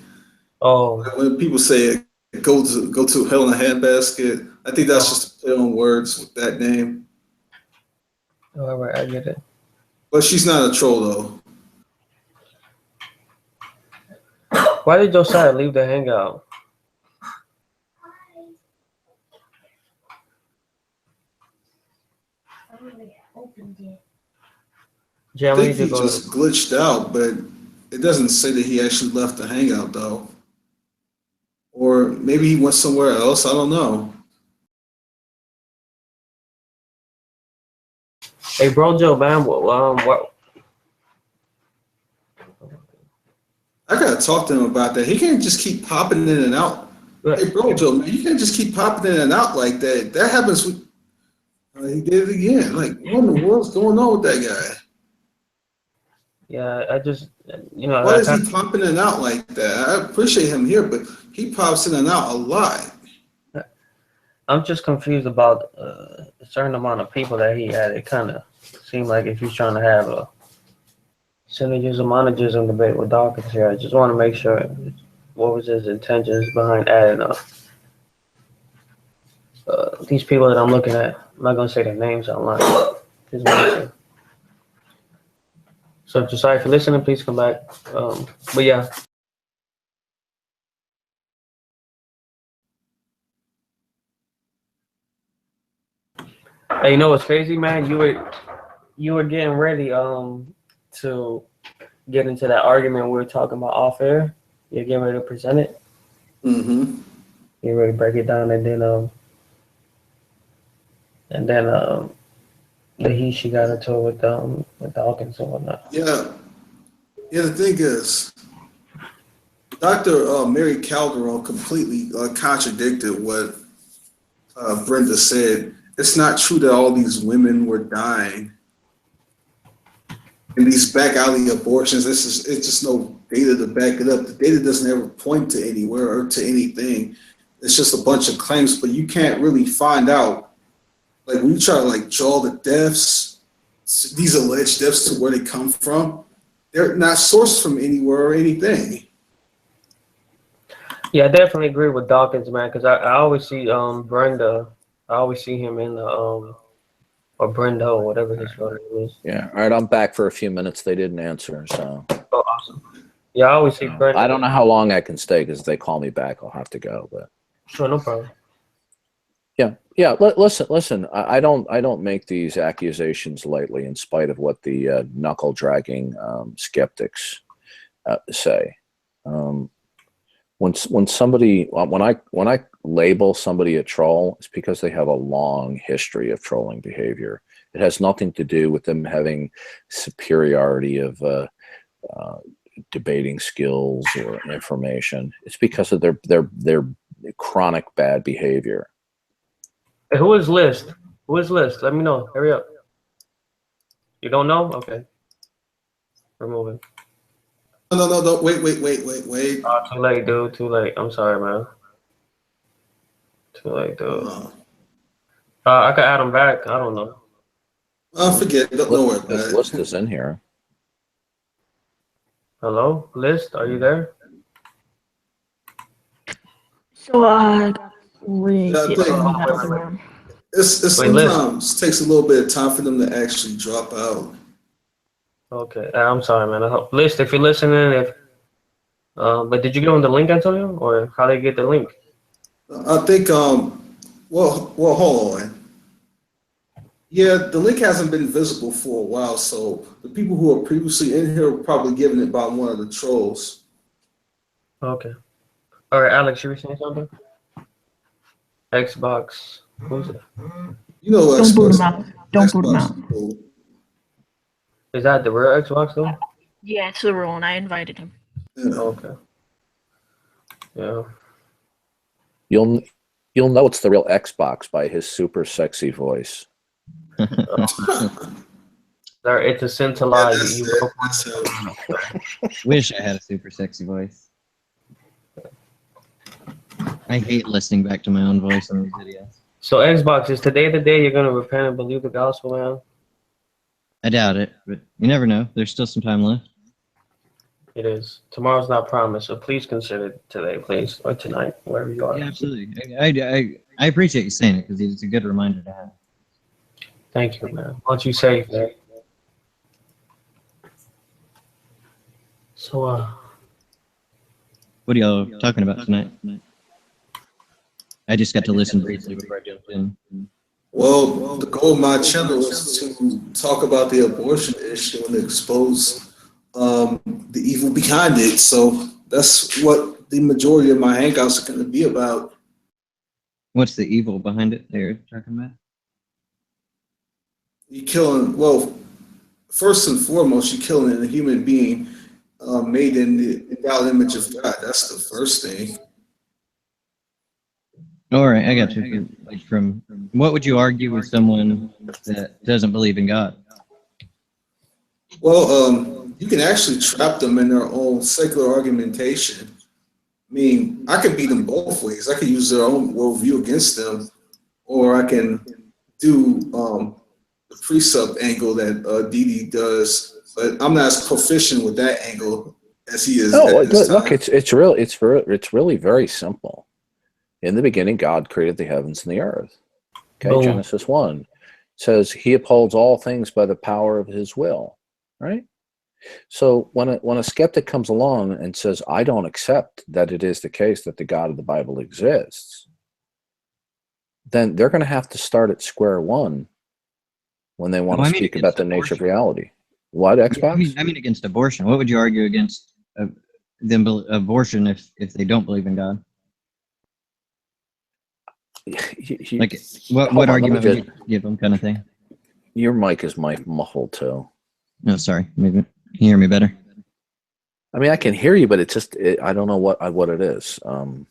Speaker 1: when people say go to Helena Handbasket, I think that's just a play on words with that name.
Speaker 2: All right, I get it.
Speaker 1: But she's not a troll though.
Speaker 2: Why did Josiah leave the hangout?
Speaker 1: I think he just glitched out, but it doesn't say that he actually left the hangout though. Or maybe he went somewhere else. I don't know.
Speaker 2: Hey, bro, Joe, man, what?
Speaker 1: I gotta talk to him about that. He can't just keep popping in and out Hey, bro, Joe, man, you can't just keep popping in and out like that. That happens with. He did it again. Like, what in the world's going on with that guy?
Speaker 2: Yeah, I just, you know,
Speaker 1: Why is he popping in and out like that? I appreciate him here, but he pops in and out a lot.
Speaker 2: I'm just confused about a certain amount of people that he had. It kind of seemed like if he's trying to have a syllogism monogism debate with Dawkins here, I just want to make sure what was his intentions behind adding these people that I'm looking at. I'm not gonna say their names online. Just mention. So Josiah, if you're listening, please come back. But yeah. Hey, you know what's crazy, man? You were getting ready to get into that argument we were talking about off air. You're getting ready to present it.
Speaker 1: Mm-hmm.
Speaker 2: You're ready to break it down, and then the he she got into it with Dawkins and whatnot.
Speaker 1: Yeah. Yeah, the thing is, Dr. Mary Calderon completely contradicted what Brenda said. It's not true that all these women were dying in these back alley abortions. It's just no data to back it up. The data doesn't ever point to anywhere or to anything. It's just a bunch of claims, but you can't really find out. Like when you try to like draw the deaths, these alleged deaths to where they come from, they're not sourced from anywhere or anything.
Speaker 2: Yeah, I definitely agree with Dawkins, man, because I always see Brenda. I always see him in the or Brenda, whatever his name is.
Speaker 5: Yeah. All right, I'm back for a few minutes. They didn't answer, so.
Speaker 2: Oh, awesome. Yeah, I always see Brenda.
Speaker 5: I don't know how long I can stay because if they call me back, I'll have to go. But
Speaker 2: sure, no problem.
Speaker 5: Yeah. Listen. I don't make these accusations lightly, in spite of what the knuckle dragging skeptics say. When I label somebody a troll, it's because they have a long history of trolling behavior. It has nothing to do with them having superiority of debating skills or information. It's because of their chronic bad behavior.
Speaker 2: Hey, who is List? Who is List? Let me know. Hurry up. You don't know? Okay. We're moving.
Speaker 1: No. Wait.
Speaker 2: Oh, too late, dude. Too late. I'm sorry, man. Too late, dude. I could add him back. I don't know.
Speaker 1: Forget. Don't worry about
Speaker 5: This
Speaker 1: it.
Speaker 5: list is in here.
Speaker 2: Hello, List? Are you there?
Speaker 9: So I got
Speaker 1: It sometimes takes a little bit of time for them to actually drop out.
Speaker 2: Okay, I'm sorry, man. List, if you're listening, but did you give him the link, Antonio, or how did you get the link?
Speaker 1: I think well, hold on. Yeah, the link hasn't been visible for a while, so the people who are previously in here were probably given it by one of the trolls.
Speaker 2: Okay. All right, Alex, you were saying something? Xbox. Who's it?
Speaker 1: You know,
Speaker 9: don't boot him out. Don't boot him out.
Speaker 1: Cool.
Speaker 2: Is that the real Xbox though?
Speaker 9: Yeah, it's the real one. I invited him.
Speaker 1: Yeah.
Speaker 2: Okay. Yeah.
Speaker 5: You'll know it's the real Xbox by his super sexy voice.
Speaker 2: It's a sin to lie.
Speaker 10: Wish I had a super sexy voice. I hate listening back to my own voice on these videos.
Speaker 2: So Xbox, is today the day you're gonna repent and believe the gospel, man?
Speaker 10: I doubt it, but you never know. There's still some time left.
Speaker 2: It is. Tomorrow's not promised, so please consider today, please, or tonight, wherever you are.
Speaker 10: Yeah, absolutely. I appreciate you saying it because it's a good reminder to have.
Speaker 2: Thank you, man. Why don't you say that? So,
Speaker 10: what are y'all talking about tonight? I just got to listen briefly before I jumped in.
Speaker 1: Well, the goal of my channel is to talk about the abortion issue and expose the evil behind it. So that's what the majority of my hangouts are going to be about.
Speaker 10: What's the evil behind it they're talking about?
Speaker 1: You're killing, well, first and foremost, you're killing a human being made in the endowed image of God. That's the first thing.
Speaker 10: All right, I got you. From what would you argue with someone that doesn't believe in God?
Speaker 1: Well, you can actually trap them in their own secular argumentation. I mean, I can beat them both ways. I can use their own worldview against them, or I can do the precept angle that Didi does. But I'm not as proficient with that angle as he is
Speaker 5: No,
Speaker 1: at this
Speaker 5: look,
Speaker 1: time.
Speaker 5: it's really very simple. In the beginning, God created the heavens and the earth. Okay,
Speaker 2: Boom.
Speaker 5: Genesis 1 says he upholds all things by the power of his will, right? So when a skeptic comes along and says, I don't accept that it is the case that the God of the Bible exists, then they're going to have to start at square one when they want to speak about the nature of reality. What, Xbox?
Speaker 10: I mean against abortion. What would you argue against them abortion if they don't believe in God? Like, what argument would you give them, kind of thing?
Speaker 5: Your mic is muffled too.
Speaker 10: No, sorry. Maybe. Can you hear me better?
Speaker 5: I mean, I can hear you, but it's just I don't know what it is.
Speaker 10: I'm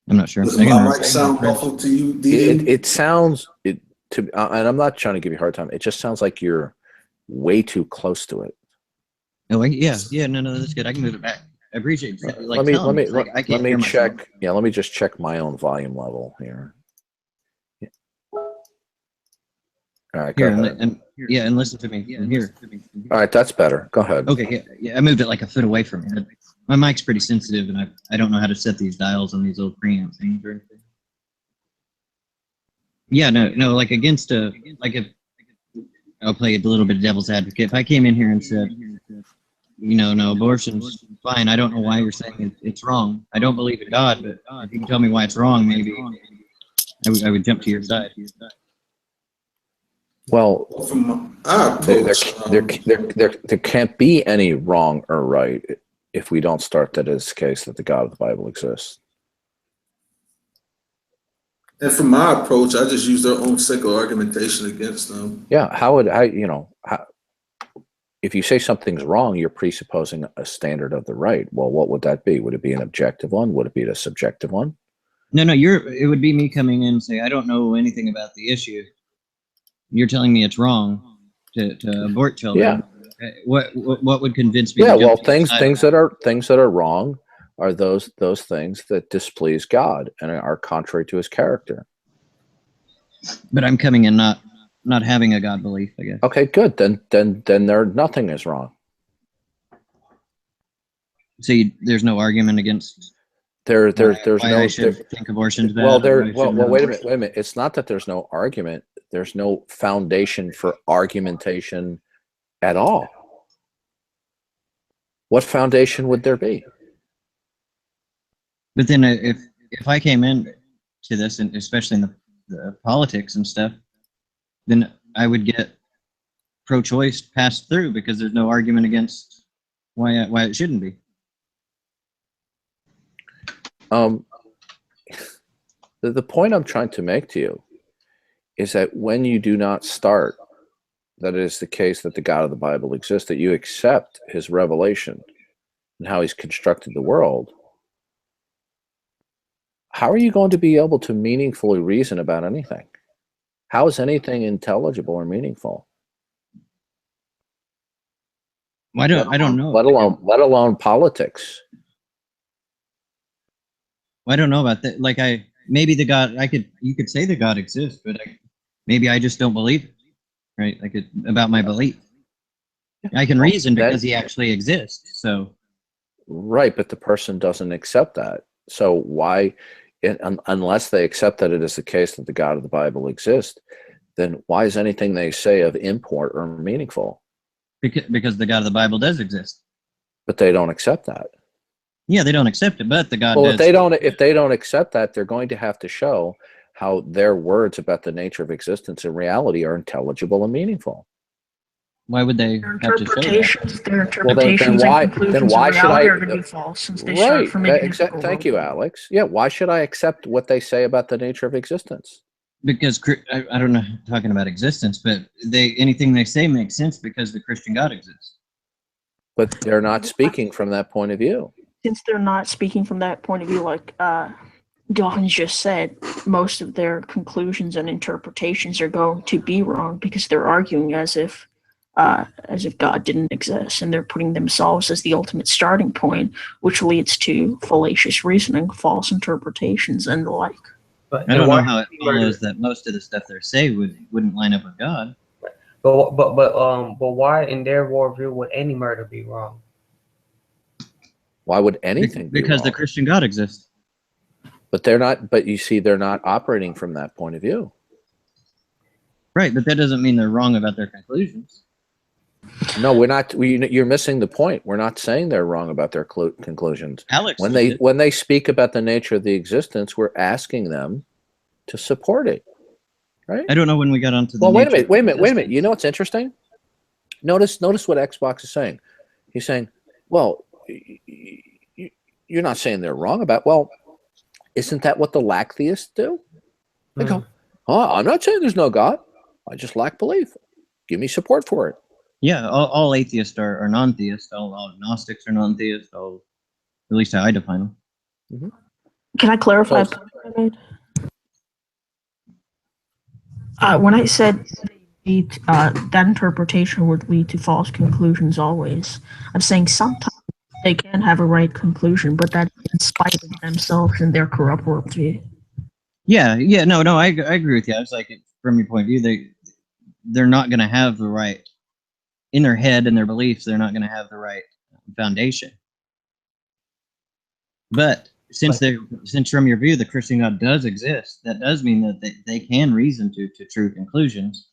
Speaker 10: not sure.
Speaker 1: Does my mic sound muffled to you, Didi?
Speaker 5: It sounds and I'm not trying to give you a hard time. It just sounds like you're way too close to it.
Speaker 10: Oh, yeah, no, that's good. I can move it back. I appreciate it.
Speaker 5: Let me check. Yeah, let me just check my own volume level here. Yeah. All right, go ahead.
Speaker 10: And listen to me from here.
Speaker 5: All right, that's better. Go ahead.
Speaker 10: Okay, yeah, I moved it like a foot away from me. My mic's pretty sensitive, and I don't know how to set these dials on these old preamp things or anything. Yeah, no, like against like if I'll play a little bit of devil's advocate. If I came in here and said, no, abortion's fine. I don't know why you're saying it's wrong. I don't believe in God, but if you can tell me why it's wrong, maybe I would jump to your side.
Speaker 5: Well,
Speaker 1: from our approach,
Speaker 5: there can't be any wrong or right if we don't start that it's the case that the God of the Bible exists.
Speaker 1: and from my approach, I just use their own secular argumentation against them.
Speaker 5: Yeah, if you say something's wrong, you're presupposing a standard of the right. Well, what would that be? Would it be an objective one? Would it be a subjective one?
Speaker 10: No, it would be me coming in and say, I don't know anything about the issue. You're telling me it's wrong to abort children.
Speaker 5: Yeah.
Speaker 10: What would convince me?
Speaker 5: Yeah, well, things that are wrong are those things that displease God and are contrary to his character.
Speaker 10: But I'm coming in not having a God belief, I guess.
Speaker 5: Okay, good. Then nothing is wrong.
Speaker 10: So there's no argument against
Speaker 5: there's
Speaker 10: why
Speaker 5: no
Speaker 10: I should think abortion's bad.
Speaker 5: Well, wait a minute. It's not that there's no argument. There's no foundation for argumentation at all. What foundation would there be?
Speaker 10: But then if I came in to this, and especially in the politics and stuff, then I would get pro-choice passed through because there's no argument against why it shouldn't be.
Speaker 5: The point I'm trying to make to you is that when you do not start that it is the case that the God of the Bible exists, that you accept his revelation and how he's constructed the world, how are you going to be able to meaningfully reason about anything? How is anything intelligible or meaningful?
Speaker 10: I don't know.
Speaker 5: Let alone politics.
Speaker 10: I don't know about that. Like maybe you could say that God exists, but maybe I just don't believe it, right? Like about my belief. I can reason because he actually exists. So,
Speaker 5: right, but the person doesn't accept that. So why, unless they accept that it is the case that the God of the Bible exists, then why is anything they say of import or meaningful?
Speaker 10: Because the God of the Bible does exist.
Speaker 5: But they don't accept that.
Speaker 10: Yeah, they don't accept it, but the God.
Speaker 5: Well,
Speaker 10: does.
Speaker 5: if they don't accept that, they're going to have to show how their words about the nature of existence and reality are intelligible and meaningful.
Speaker 10: Why would they have to show that?
Speaker 9: Their interpretations and conclusions
Speaker 5: why
Speaker 9: of
Speaker 5: should
Speaker 9: reality are going to be false since they start from a
Speaker 5: Thank you, Alex. Yeah, why should I accept what they say about the nature of existence?
Speaker 10: Because I don't know, talking about existence, but anything they say makes sense because the Christian God exists.
Speaker 5: But they're not speaking from that point of view.
Speaker 9: Since they're not speaking from that point of view, like Dawkins just said most of their conclusions and interpretations are going to be wrong because they're arguing as if God didn't exist, and they're putting themselves as the ultimate starting point, which leads to fallacious reasoning, false interpretations, and the like.
Speaker 2: But
Speaker 10: I don't know how it follows that most of the stuff they say wouldn't line up with God.
Speaker 2: But why in their worldview would any murder be wrong?
Speaker 5: Why would anything be
Speaker 10: because
Speaker 5: wrong?
Speaker 10: the Christian God exists.
Speaker 5: But they're not. But you see, they're not operating from that point of view.
Speaker 10: Right, but that doesn't mean they're wrong about their conclusions.
Speaker 5: No, we're not. You're missing the point. We're not saying they're wrong about their conclusions.
Speaker 10: Alex,
Speaker 5: when they speak about the nature of the existence, we're asking them to support it. Right?
Speaker 10: I don't know when we got onto the.
Speaker 5: Well, wait a minute. You know what's interesting? Notice what Xbox is saying. He's saying, well, you're not saying they're wrong about. Well, isn't that what the lack theists do? They go, oh, I'm not saying there's no God. I just lack belief. Give me support for it.
Speaker 10: Yeah, all atheists are non-theists. All Gnostics are non-theists. At least how I define them.
Speaker 5: Mm-hmm.
Speaker 9: Can I clarify? When I said that interpretation would lead to false conclusions always, I'm saying sometimes they can have a right conclusion, but that's in spite of themselves and their corrupt worldview.
Speaker 10: Yeah, no, I agree with you. I was like, from your point of view, they're not going to have the right, in their head and their beliefs, they're not going to have the right foundation. But since from your view the Christian God does exist, that does mean that they can reason to true conclusions.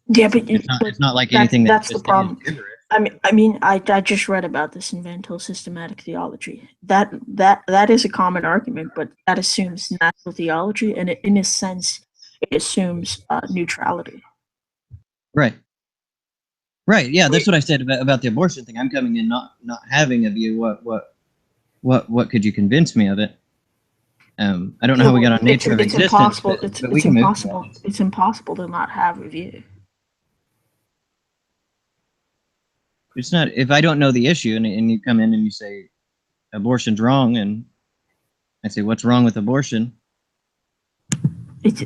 Speaker 9: Yeah, but
Speaker 10: it's not like anything
Speaker 9: that's the problem. I mean, I just read about this in Van Til systematic theology. That is a common argument, but that assumes natural theology, and in a sense, it assumes neutrality.
Speaker 10: Right. Yeah, that's what I said about the abortion thing. I'm coming in not having a view. What could you convince me of it? I don't know how we got on nature of existence.
Speaker 9: Impossible. It's impossible. It's impossible to not have a view.
Speaker 10: It's not, if I don't know the issue and you come in and you say abortion's wrong, and I say, what's wrong with abortion?
Speaker 9: It's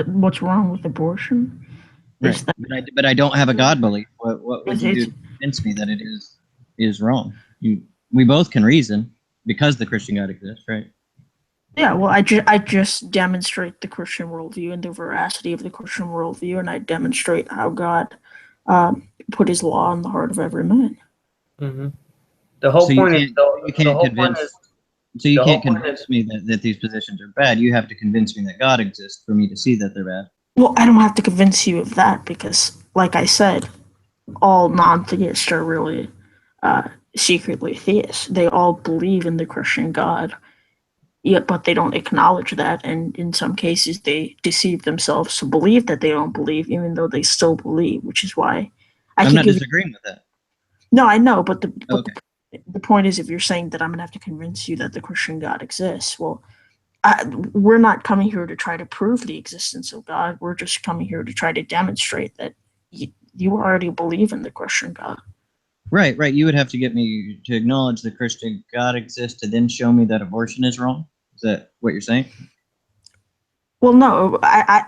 Speaker 9: what's wrong with abortion?
Speaker 10: Right. But I don't have a God belief. What would you do to convince me that it is wrong? We both can reason because the Christian God exists, right?
Speaker 9: Yeah, well, I just demonstrate the Christian worldview and the veracity of the Christian worldview, and I demonstrate how God put His law in the heart of every man.
Speaker 2: Mm-hmm. The whole point is,
Speaker 10: so you can't convince me that these positions are bad. You have to convince me that God exists for me to see that they're bad.
Speaker 9: Well, I don't have to convince you of that because, like I said, all non-theists are really secretly theists. They all believe in the Christian God. Yeah, but they don't acknowledge that, and in some cases they deceive themselves to believe that they don't believe, even though they still believe, which is why
Speaker 10: I'm not disagreeing with that.
Speaker 9: No, I know, but the point is, if you're saying that I'm gonna have to convince you that the Christian God exists, well, we're not coming here to try to prove the existence of God. We're just coming here to try to demonstrate that you already believe in the Christian God.
Speaker 10: Right. You would have to get me to acknowledge the Christian God exists to then show me that abortion is wrong. Is that what you're saying?
Speaker 9: Well, no.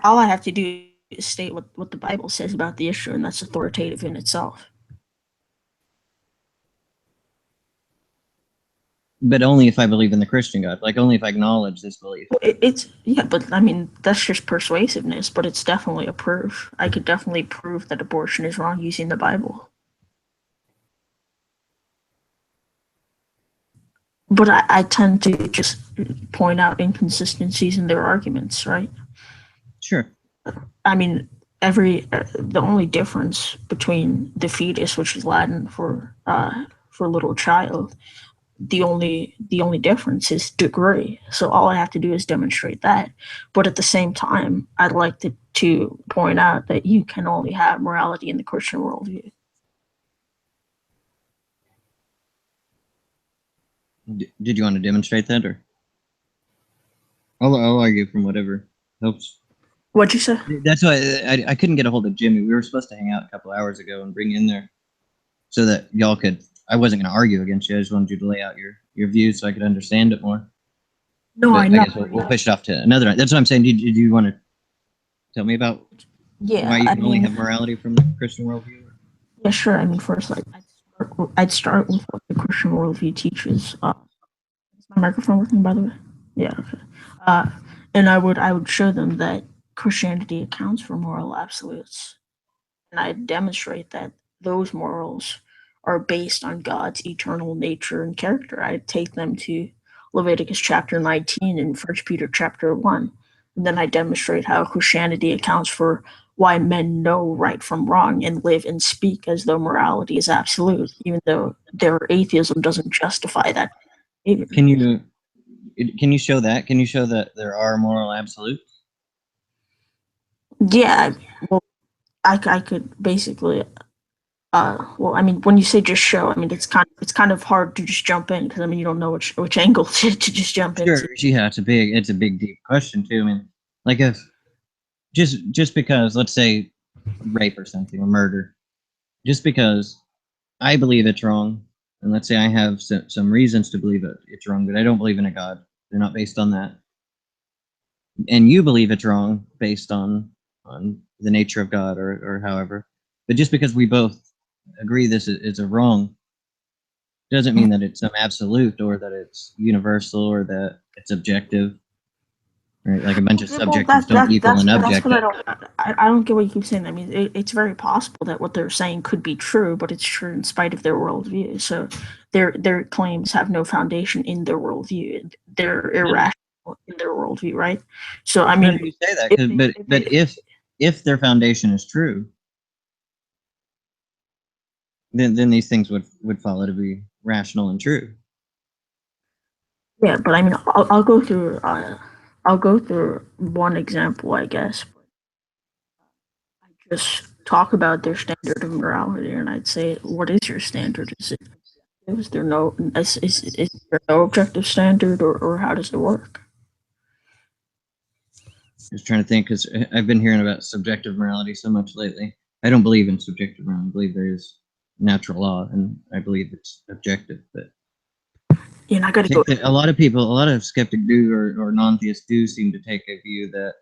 Speaker 9: All I have to do is state what the Bible says about the issue, and that's authoritative in itself.
Speaker 10: But only if I believe in the Christian God, like only if I acknowledge this belief.
Speaker 9: Yeah, but I mean, that's just persuasiveness, but it's definitely a proof. I could definitely prove that abortion is wrong using the Bible. But I tend to just point out inconsistencies in their arguments, right?
Speaker 10: Sure.
Speaker 9: I mean, the only difference between the fetus, which is Latin for little child, the only difference is degree. So all I have to do is demonstrate that. But at the same time, I'd like to point out that you can only have morality in the Christian worldview.
Speaker 10: Did you want to demonstrate that, or I'll argue from whatever helps.
Speaker 9: What'd you say?
Speaker 10: That's why I couldn't get a hold of Jimmy. We were supposed to hang out a couple hours ago and bring you in there so that y'all could. I wasn't going to argue against you. I just wanted you to lay out your views so I could understand it more.
Speaker 9: No, I
Speaker 10: But I
Speaker 9: know.
Speaker 10: guess we'll push it off to another night. That's what I'm saying. Did you want to tell me about
Speaker 9: Yeah,
Speaker 10: why you
Speaker 9: I
Speaker 10: can only
Speaker 9: mean,
Speaker 10: have morality from the Christian worldview?
Speaker 9: yeah, sure. I mean, first, like, I'd start with what the Christian worldview teaches. Is my microphone working, by the way? Yeah. Okay. Uh, and I would show them that Christianity accounts for moral absolutes, and I demonstrate that those morals are based on God's eternal nature and character. I take them to Leviticus chapter 19 and 1 Peter chapter 1. And then I demonstrate how Christianity accounts for why men know right from wrong and live and speak as though morality is absolute, even though their atheism doesn't justify that behavior.
Speaker 10: Can you show that? Can you show that there are moral absolutes?
Speaker 9: Yeah, well, I could basically well, I mean, when you say just show, I mean it's kind of hard to just jump in because I mean you don't know which angle to just jump
Speaker 10: Sure.
Speaker 9: into.
Speaker 10: Yeah, it's a big deep question too. I mean, like if just because, let's say, rape or something or murder, just because I believe it's wrong, and let's say I have some reasons to believe it's wrong, but I don't believe in a God. They're not based on that. And you believe it's wrong based on the nature of God or however. But just because we both agree this is a wrong doesn't mean that it's some absolute or that it's universal or that it's objective. Right? Like a bunch of
Speaker 9: Well,
Speaker 10: subjectives don't equal an
Speaker 9: that's what
Speaker 10: objective.
Speaker 9: I don't get what you keep saying. I mean, it's very possible that what they're saying could be true, but it's true in spite of their worldview. So their claims have no foundation in their worldview. They're irrational in their worldview, right? So I mean,
Speaker 10: You say that, but if their foundation is true, then these things would follow to be rational and true.
Speaker 9: yeah, but I mean, I'll go through one example, I guess. I just talk about their standard of morality, and I'd say, what is your standard? Is there no objective standard, or how does it work?
Speaker 10: Just trying to think because I've been hearing about subjective morality so much lately. I don't believe in subjective morality. I believe there is natural law, and I believe it's objective. But
Speaker 9: Yeah, and I
Speaker 10: I
Speaker 9: gotta go.
Speaker 10: think that a lot of people, a lot of skeptics do or non-theists do seem to take a view that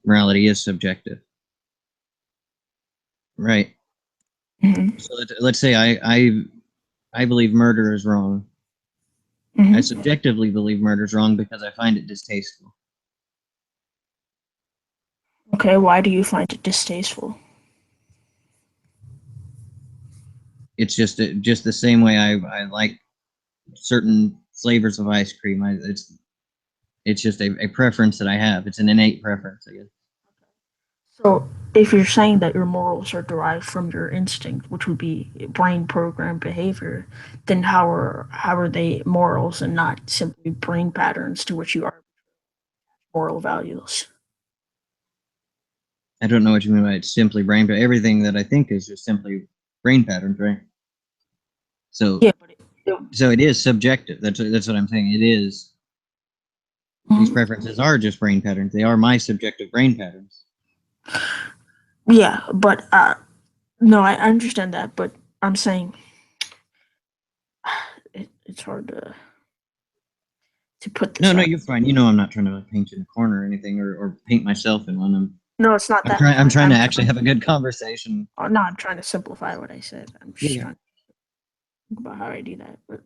Speaker 10: morality is subjective. Right.
Speaker 9: Mhm.
Speaker 10: So let's say I believe murder is wrong. I subjectively believe murder is wrong because I find it distasteful.
Speaker 9: Okay, why do you find it distasteful?
Speaker 10: It's just the same way I like certain flavors of ice cream. It's just a preference that I have. It's an innate preference, I guess.
Speaker 9: So, if you're saying that your morals are derived from your instinct, which would be brain programmed behavior, then how are they morals and not simply brain patterns to which you are moral values?
Speaker 10: I don't know what you mean by it's simply brain, but everything that I think is just simply brain patterns, right? So
Speaker 9: Yeah, but
Speaker 10: so it is subjective. That's what I'm saying. It is. These preferences are just brain patterns. They are my subjective brain patterns.
Speaker 9: yeah, but no, I understand that, but I'm saying it's hard to put this
Speaker 10: No,
Speaker 9: out.
Speaker 10: you're fine. You know, I'm not trying to paint you in a corner or anything, or paint myself in one.
Speaker 9: No, it's not that.
Speaker 10: I'm trying to actually have a good conversation.
Speaker 9: Oh, no, I'm trying to simplify what I said. I'm just
Speaker 10: Yeah.
Speaker 9: trying to think about how I do that. But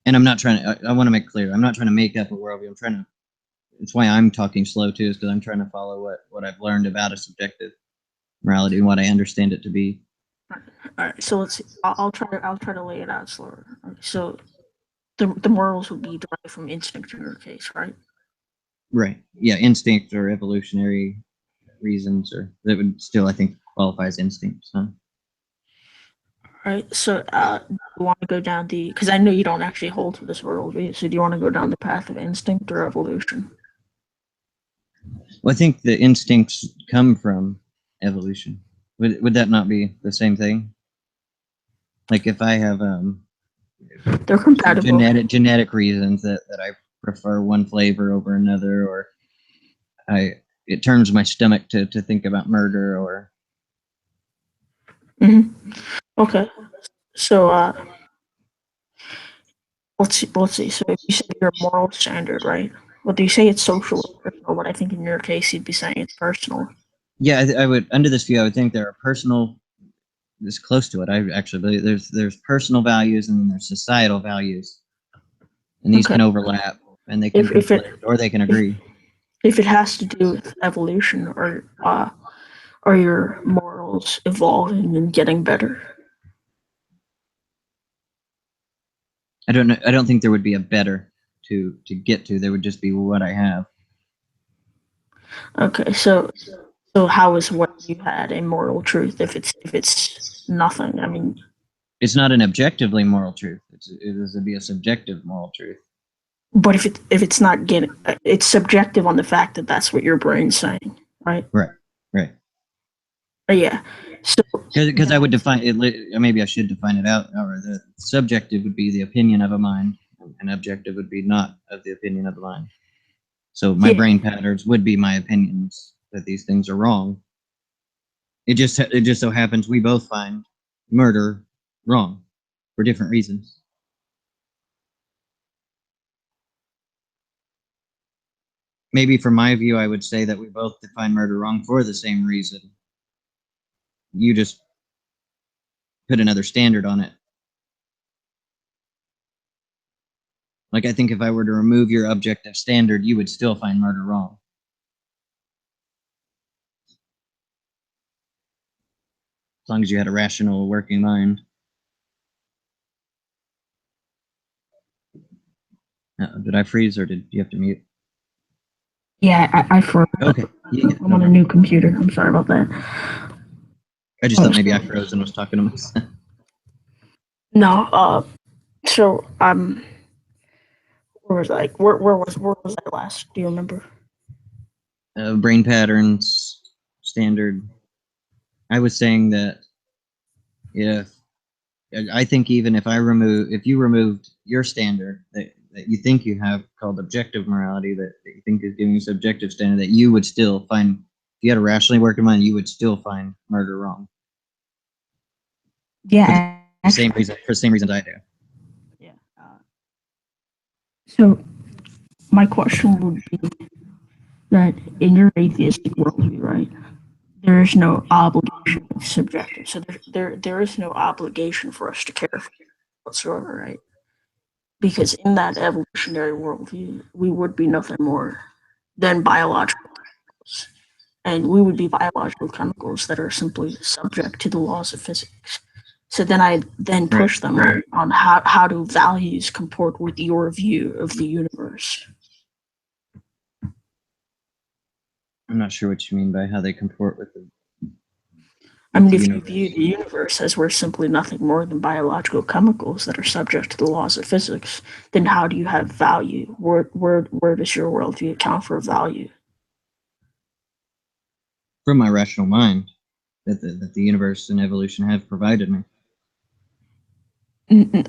Speaker 10: And I'm not trying to. I want to make clear. I'm not trying to make up a worldview. I'm trying to. It's why I'm talking slow too, is because I'm trying to follow what I've learned about a subjective morality and what I understand it to be.
Speaker 9: all right, so let's see. I'll try to lay it out slower. Okay, so the morals would be derived from instinct in your case, right?
Speaker 10: Right. Yeah. Instinct or evolutionary reasons, or that would still, I think, qualify as instinct. So.
Speaker 9: Right. So do you want to go down the? Because I know you don't actually hold to this worldview. So do you want to go down the path of instinct or evolution?
Speaker 10: Well, I think the instincts come from evolution. Would that not be the same thing? Like if I have
Speaker 9: they're compatible.
Speaker 10: Genetic reasons that I prefer one flavor over another, or it turns my stomach to think about murder, or
Speaker 9: Okay. So let's see. So if you say your moral standard, right? Well, do you say it's social or personal? But I think in your case, you'd be saying it's personal.
Speaker 10: Yeah, I would, under this view, I would think there are personal, this close to it, I actually believe there's personal values and then there's societal values. And these can overlap and they can conflict or they can agree.
Speaker 9: If it has to do with evolution or your morals evolving and getting better.
Speaker 10: I don't know. I don't think there would be a better to get to. There would just be what I have.
Speaker 9: Okay, so how is what you had a moral truth if it's nothing? I mean,
Speaker 10: it's not an objectively moral truth. It would be a subjective moral truth.
Speaker 9: But if it's not getting, it's subjective on the fact that that's what your brain's saying, right?
Speaker 10: Right.
Speaker 9: Yeah. So
Speaker 10: because I would define it. Maybe I should define it out. Or the subjective would be the opinion of a mind, and objective would be not of the opinion of the mind. So my brain patterns would be my opinions that these things are wrong. It just so happens we both find murder wrong for different reasons. Maybe from my view, I would say that we both define murder wrong for the same reason. You just put another standard on it. Like, I think if I were to remove your objective standard, you would still find murder wrong. As long as you had a rational working mind. Did I freeze or did you have to mute?
Speaker 9: Yeah, I froze.
Speaker 10: Okay. Yeah,
Speaker 9: I'm on a new computer. I'm sorry about that.
Speaker 10: I just thought maybe I froze and was talking to myself.
Speaker 9: No, so where was I? Where was I last? Do you remember?
Speaker 10: Brain patterns, standard. I was saying that I think even if you removed your standard that you think you have called objective morality, that you think is giving you subjective standard, that you would still find, if you had a rationally working mind, you would still find murder wrong.
Speaker 9: Yeah.
Speaker 10: For the same reasons I do.
Speaker 9: Yeah. So my question would be that in your atheistic worldview, right, there is no obligation of subjective. So there is no obligation for us to care for whatsoever, right? Because in that evolutionary worldview, we would be nothing more than biological chemicals. And we would be biological chemicals that are simply subject to the laws of physics. So then I push them on how do values comport with your view of the universe.
Speaker 10: I'm not sure what you mean by how they comport with the
Speaker 9: I mean, if you view the universe as we're simply nothing more than biological chemicals that are subject to the laws of physics, then how do you have value? Where does your worldview account for value?
Speaker 10: From my rational mind, that the universe and evolution have provided me.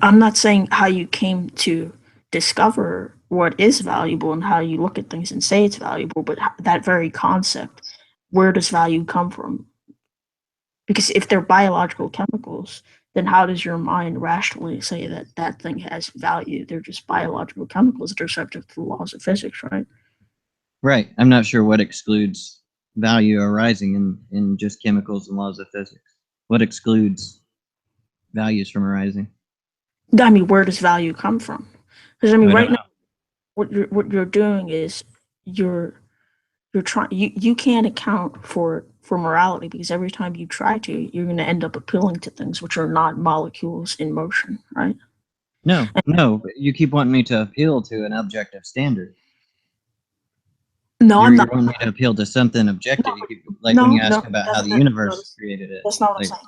Speaker 9: I'm not saying how you came to discover what is valuable and how you look at things and say it's valuable, but that very concept, where does value come from? Because if they're biological chemicals, then how does your mind rationally say that that thing has value? They're just biological chemicals that are subject to the laws of physics, right?
Speaker 10: Right. I'm not sure what excludes value arising in just chemicals and laws of physics. What excludes values from arising?
Speaker 9: I mean, where does value come from? Because I mean, right now, what you're doing is you're trying you can't account for morality, because every time you try to, you're going to end up appealing to things which are not molecules in motion, right?
Speaker 10: No, but you keep wanting me to appeal to an objective standard.
Speaker 9: No, I'm not.
Speaker 10: You're wanting me to appeal to something objective.
Speaker 9: When you ask about
Speaker 10: how the universe created it.
Speaker 9: That's not what I'm saying.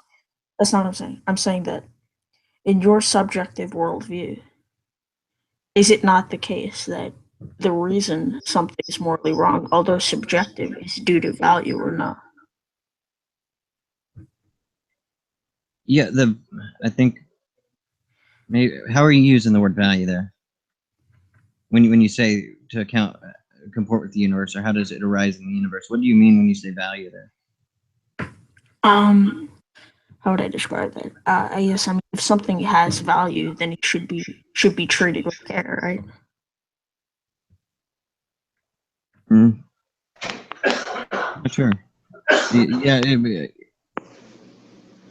Speaker 9: That's not what I'm saying. I'm saying that in your subjective worldview, is it not the case that the reason something is morally wrong, although subjective, is due to value or not?
Speaker 10: Yeah, I think maybe, how are you using the word value there? When you say to comport with the universe, or how does it arise in the universe? What do you mean when you say value there?
Speaker 9: how would I describe that? I guess if something has value, then it should be treated with care, right?
Speaker 10: Sure. Yeah.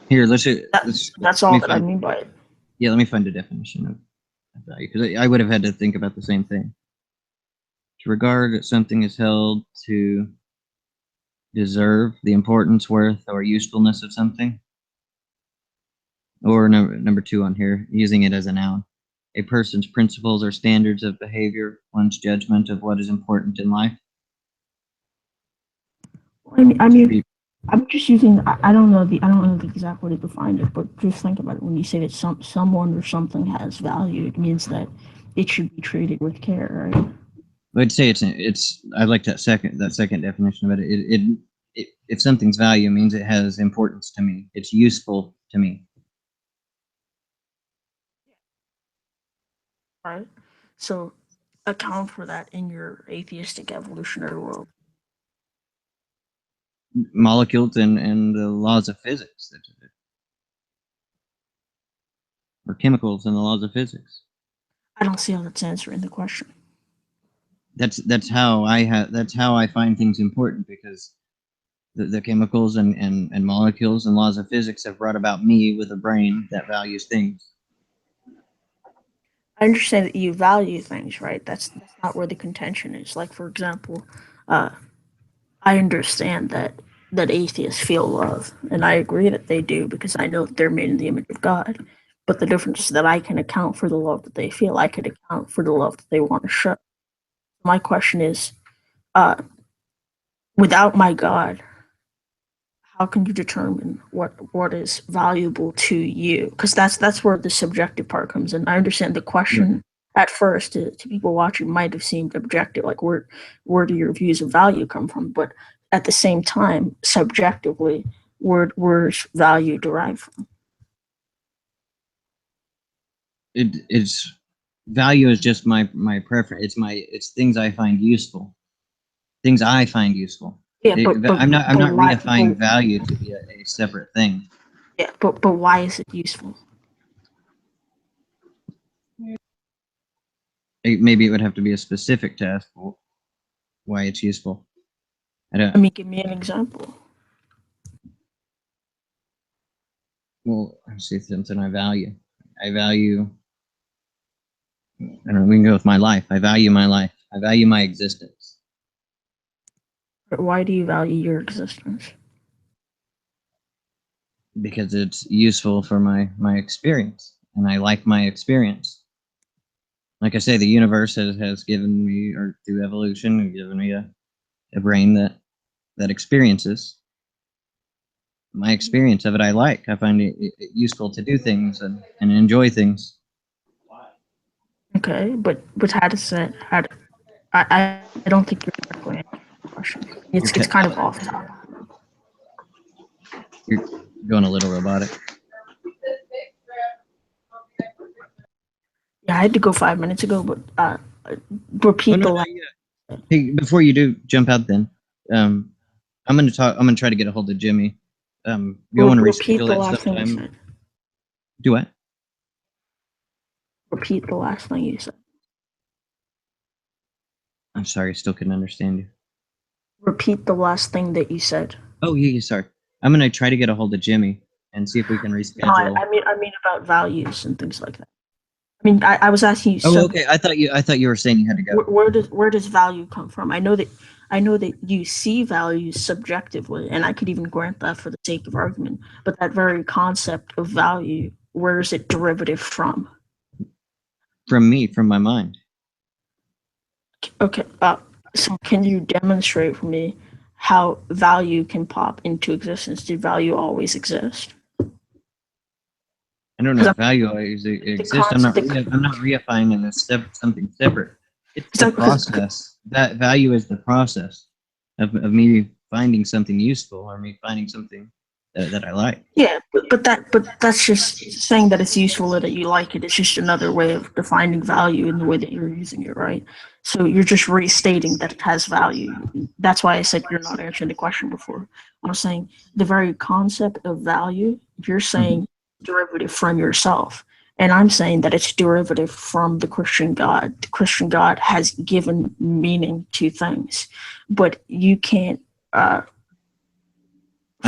Speaker 10: Here,
Speaker 9: That's all that I mean by it.
Speaker 10: Yeah, let me find a definition of value, because I would have had to think about the same thing. To regard something as held to deserve the importance, worth, or usefulness of something. Or number 2 on here, using it as a noun. A person's principles or standards of behavior, one's judgment of what is important in life.
Speaker 9: I mean, I'm just using. I don't know the exact way to define it, but just think about it. When you say that someone or something has value, it means that it should be treated with care, right?
Speaker 10: I'd say it's. I like that second definition of it. If something's value means it has importance to me, it's useful to me.
Speaker 9: Right. So account for that in your atheistic evolutionary world.
Speaker 10: Molecules and the laws of physics, or chemicals and the laws of physics.
Speaker 9: I don't see how that's answering the question.
Speaker 10: That's how I find things important, because the chemicals and molecules and laws of physics have brought about me with a brain that values things.
Speaker 9: I understand that you value things, right? That's not where the contention is. Like, for example, I understand that atheists feel love, and I agree that they do, because I know that they're made in the image of God. But the difference is that I can account for the love that they feel. I could account for the love that they want to show. My question is, without my God, how can you determine what is valuable to you? Because that's where the subjective part comes in. I understand the question at first to people watching might have seemed objective, like where do your views of value come from? But at the same time, subjectively, where's value derived from?
Speaker 10: It's value is just my preference. It's things I find useful. Things I find useful.
Speaker 9: Yeah,
Speaker 10: I'm not reifying value to be a separate thing.
Speaker 9: Yeah, but why is it useful?
Speaker 10: Maybe it would have to be a specific task why it's useful.
Speaker 9: I mean, give me an example.
Speaker 10: Well, I see something I value. I don't know, we can go with my life. I value my life. I value my existence.
Speaker 9: But why do you value your existence?
Speaker 10: Because it's useful for my experience, and I like my experience. Like I say, the universe has given me, or through evolution, given me a brain that experiences. My experience of it, I like. I find it useful to do things and enjoy things.
Speaker 9: Okay, but how does that? I don't think you're directly answering the question. It's kind of off topic.
Speaker 10: You're going a little robotic.
Speaker 9: Yeah, I had to go 5 minutes ago, but repeat the last.
Speaker 10: Hey, before you do jump out, then I'm gonna try to get a hold of Jimmy. You want to
Speaker 9: repeat
Speaker 10: reschedule
Speaker 9: the
Speaker 10: that
Speaker 9: last thing you
Speaker 10: sometime?
Speaker 9: said.
Speaker 10: Do what?
Speaker 9: Repeat the last thing you said.
Speaker 10: I'm sorry, I still couldn't understand you.
Speaker 9: Repeat the last thing that you said.
Speaker 10: Oh, yeah, sorry. I'm gonna try to get a hold of Jimmy and see if we can reschedule.
Speaker 9: No, I mean about values and things like that. I mean, I was asking you.
Speaker 10: Oh, okay. I thought you were saying you had to go.
Speaker 9: Where does value come from? I know that you see values subjectively, and I could even grant that for the sake of argument. But that very concept of value, where is it derivative from?
Speaker 10: From me, from my mind.
Speaker 9: Okay. So can you demonstrate for me how value can pop into existence? Did value always exist?
Speaker 10: I don't know if value always exists. I'm not reifying it as something separate. It's the process. That value is the process of me finding something useful, or me finding something that I like.
Speaker 9: Yeah, but that's just saying that it's useful or that you like it. It's just another way of defining value in the way that you're using it, right? So you're just restating that it has value. That's why I said you're not answering the question before. I'm saying the very concept of value You're saying derivative from yourself. And I'm saying that it's derivative from the Christian God. The Christian God has given meaning to things, but you can't.
Speaker 10: I'm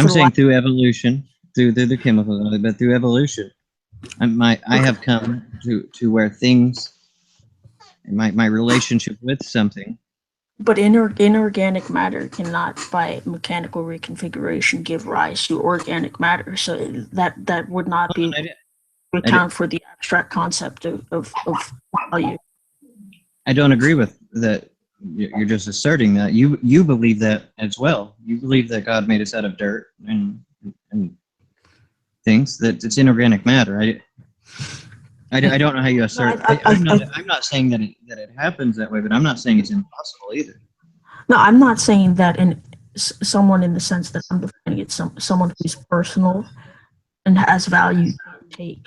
Speaker 10: saying through evolution, through the chemical, but through evolution, I have come to where things, my relationship with something.
Speaker 9: But inorganic matter cannot, by mechanical reconfiguration, give rise to organic matter. So that would not be account for the abstract concept of value.
Speaker 10: I don't agree with that. You're just asserting that you believe that as well. You believe that God made us out of dirt and things, that it's inorganic matter. I don't know how you assert. I'm not saying that it happens that way, but I'm not saying it's impossible either.
Speaker 9: No, I'm not saying that in someone in the sense that I'm defining it, someone who's personal and has value, take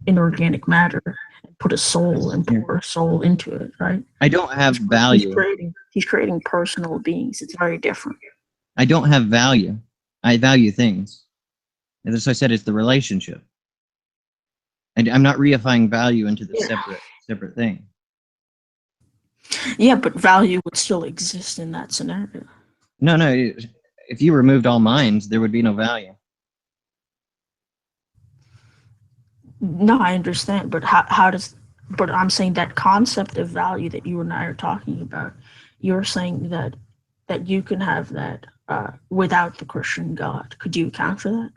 Speaker 9: inorganic matter and put a soul and pour a soul into it, right?
Speaker 10: I don't have value.
Speaker 9: He's creating personal beings. It's very different.
Speaker 10: I don't have value. I value things. And as I said, it's the relationship. And I'm not reifying value into the separate thing.
Speaker 9: Yeah, but value would still exist in that scenario.
Speaker 10: No. If you removed all minds, there would be no value.
Speaker 9: No, I understand, but how does? But I'm saying that concept of value that you and I are talking about, you're saying that you can have that without the Christian God. Could you account for that?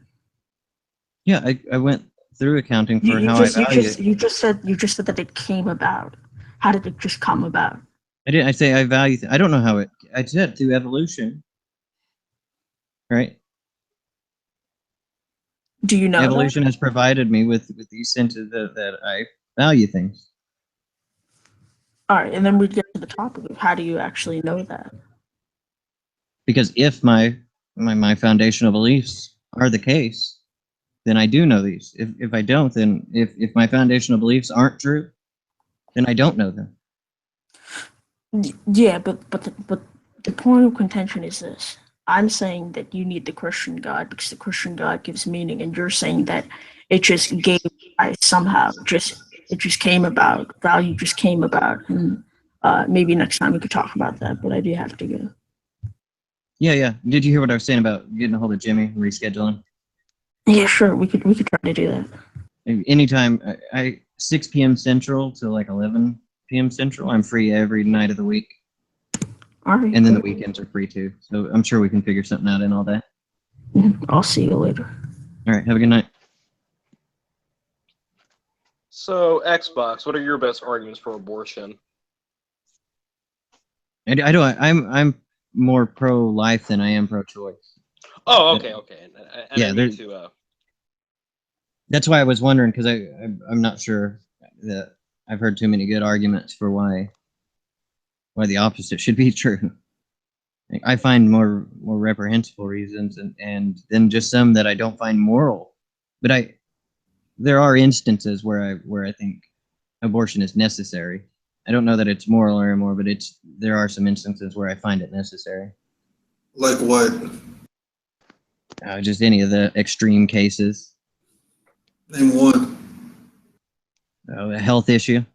Speaker 10: Yeah, I went through accounting for how I value it.
Speaker 9: You just said that it came about. How did it just come about?
Speaker 10: I didn't. I say I value. I don't know how it. I said through evolution, right?
Speaker 9: Do you know
Speaker 10: evolution has provided me with these senses that I value things.
Speaker 9: All right, and then we get to the topic of how do you actually know that?
Speaker 10: Because if my foundational beliefs are the case, then I do know these. If I don't, then if my foundational beliefs aren't true, then I don't know them.
Speaker 9: Yeah, but the point of contention is this. I'm saying that you need the Christian God because the Christian God gives meaning, and you're saying that it just gave rise somehow. It just came about. Value just came about, and maybe next time we could talk about that. But I do have to go.
Speaker 10: Yeah. Did you hear what I was saying about getting a hold of Jimmy and rescheduling?
Speaker 9: Yeah, sure. We could try to do that.
Speaker 10: Anytime. 6 p.m. Central to like 11 p.m. Central. I'm free every night of the week.
Speaker 9: All right.
Speaker 10: And then the weekends are free too. So I'm sure we can figure something out in all day.
Speaker 9: I'll see you later.
Speaker 10: All right. Have a good night.
Speaker 11: So, Xbox, what are your best arguments for abortion?
Speaker 10: I'm more pro-life than I am pro-choice.
Speaker 11: Oh, okay.
Speaker 10: That's why I was wondering, because I'm not sure that I've heard too many good arguments for why the opposite should be true. I find more reprehensible reasons, and then just some that I don't find moral. But there are instances where I think abortion is necessary. I don't know that it's moral or immoral, but there are some instances where I find it necessary.
Speaker 1: Like what?
Speaker 10: Just any of the extreme cases.
Speaker 1: Name one.
Speaker 10: A health issue.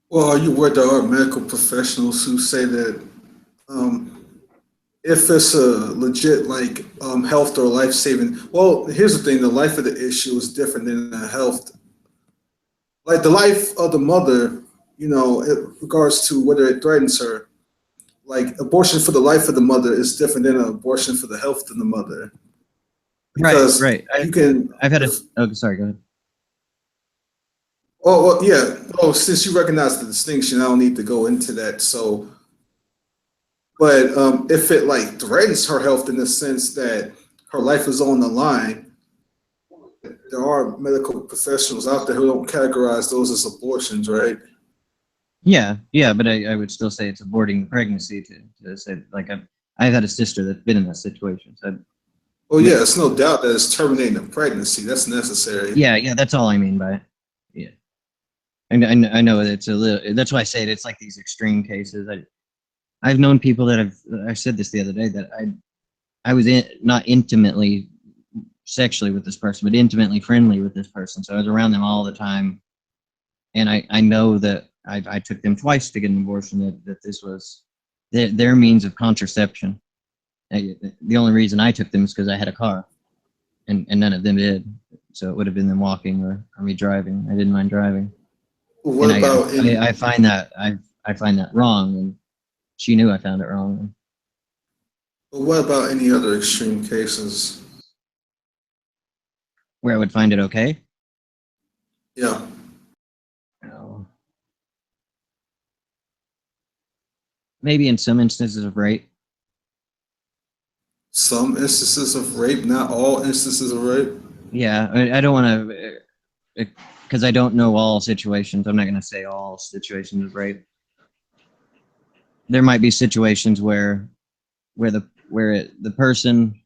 Speaker 1: Well, are you aware there are medical professionals who say that if it's a legit health or life saving, well, here's the thing: the life of the issue is different than the health. Like the life of the mother, in regards to whether it threatens her. Like abortion for the life of the mother is different than an abortion for the health of the mother. Because
Speaker 10: right.
Speaker 1: You can.
Speaker 10: I've had sorry, go ahead.
Speaker 1: Oh, well, yeah. Oh, since you recognize the distinction, I don't need to go into that. So, but if it threatens her health in the sense that her life is on the line, there are medical professionals out there who don't categorize those as abortions, right?
Speaker 10: Yeah, but I would still say it's aborting the pregnancy to say, like, I've had a sister that's been in that situation. So
Speaker 1: yeah, it's no doubt that it's terminating the pregnancy. That's necessary.
Speaker 10: Yeah, that's all I mean by it. Yeah. And I know it's a little, that's why I say it's like these extreme cases. I've known people that I said this the other day, that I was not intimately sexually with this person, but intimately friendly with this person. So I was around them all the time. And I know that I took them twice to get an abortion, that this was their means of contraception. The only reason I took them is because I had a car, and none of them did. So it would have been them walking or me driving. I didn't mind driving.
Speaker 1: What
Speaker 10: and
Speaker 1: about
Speaker 10: I find that I find that wrong, and she knew I found it wrong.
Speaker 1: what about any other extreme cases?
Speaker 10: Where I would find it okay?
Speaker 1: Yeah.
Speaker 10: No. Maybe in some instances of rape.
Speaker 1: Some instances of rape, not all instances of rape.
Speaker 10: Yeah, I don't want to, because I don't know all situations. I'm not going to say all situations of rape. There might be situations where the person.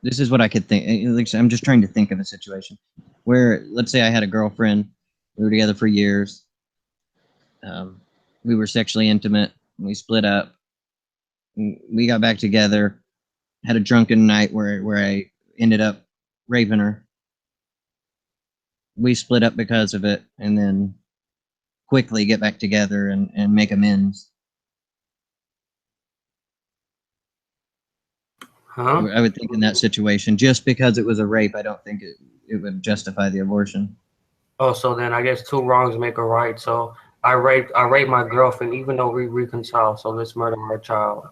Speaker 10: This is what I could think. I'm just trying to think of a situation where, let's say, I had a girlfriend. We were together for years. We were sexually intimate. We split up. We got back together. Had a drunken night where I ended up raping her. We split up because of it, and then quickly get back together and make amends.
Speaker 2: Huh?
Speaker 10: I would think in that situation, just because it was a rape, I don't think it would justify the abortion.
Speaker 2: Oh, so then I guess two wrongs make a right. So I raped my girlfriend, even though we reconciled. So let's murder our child.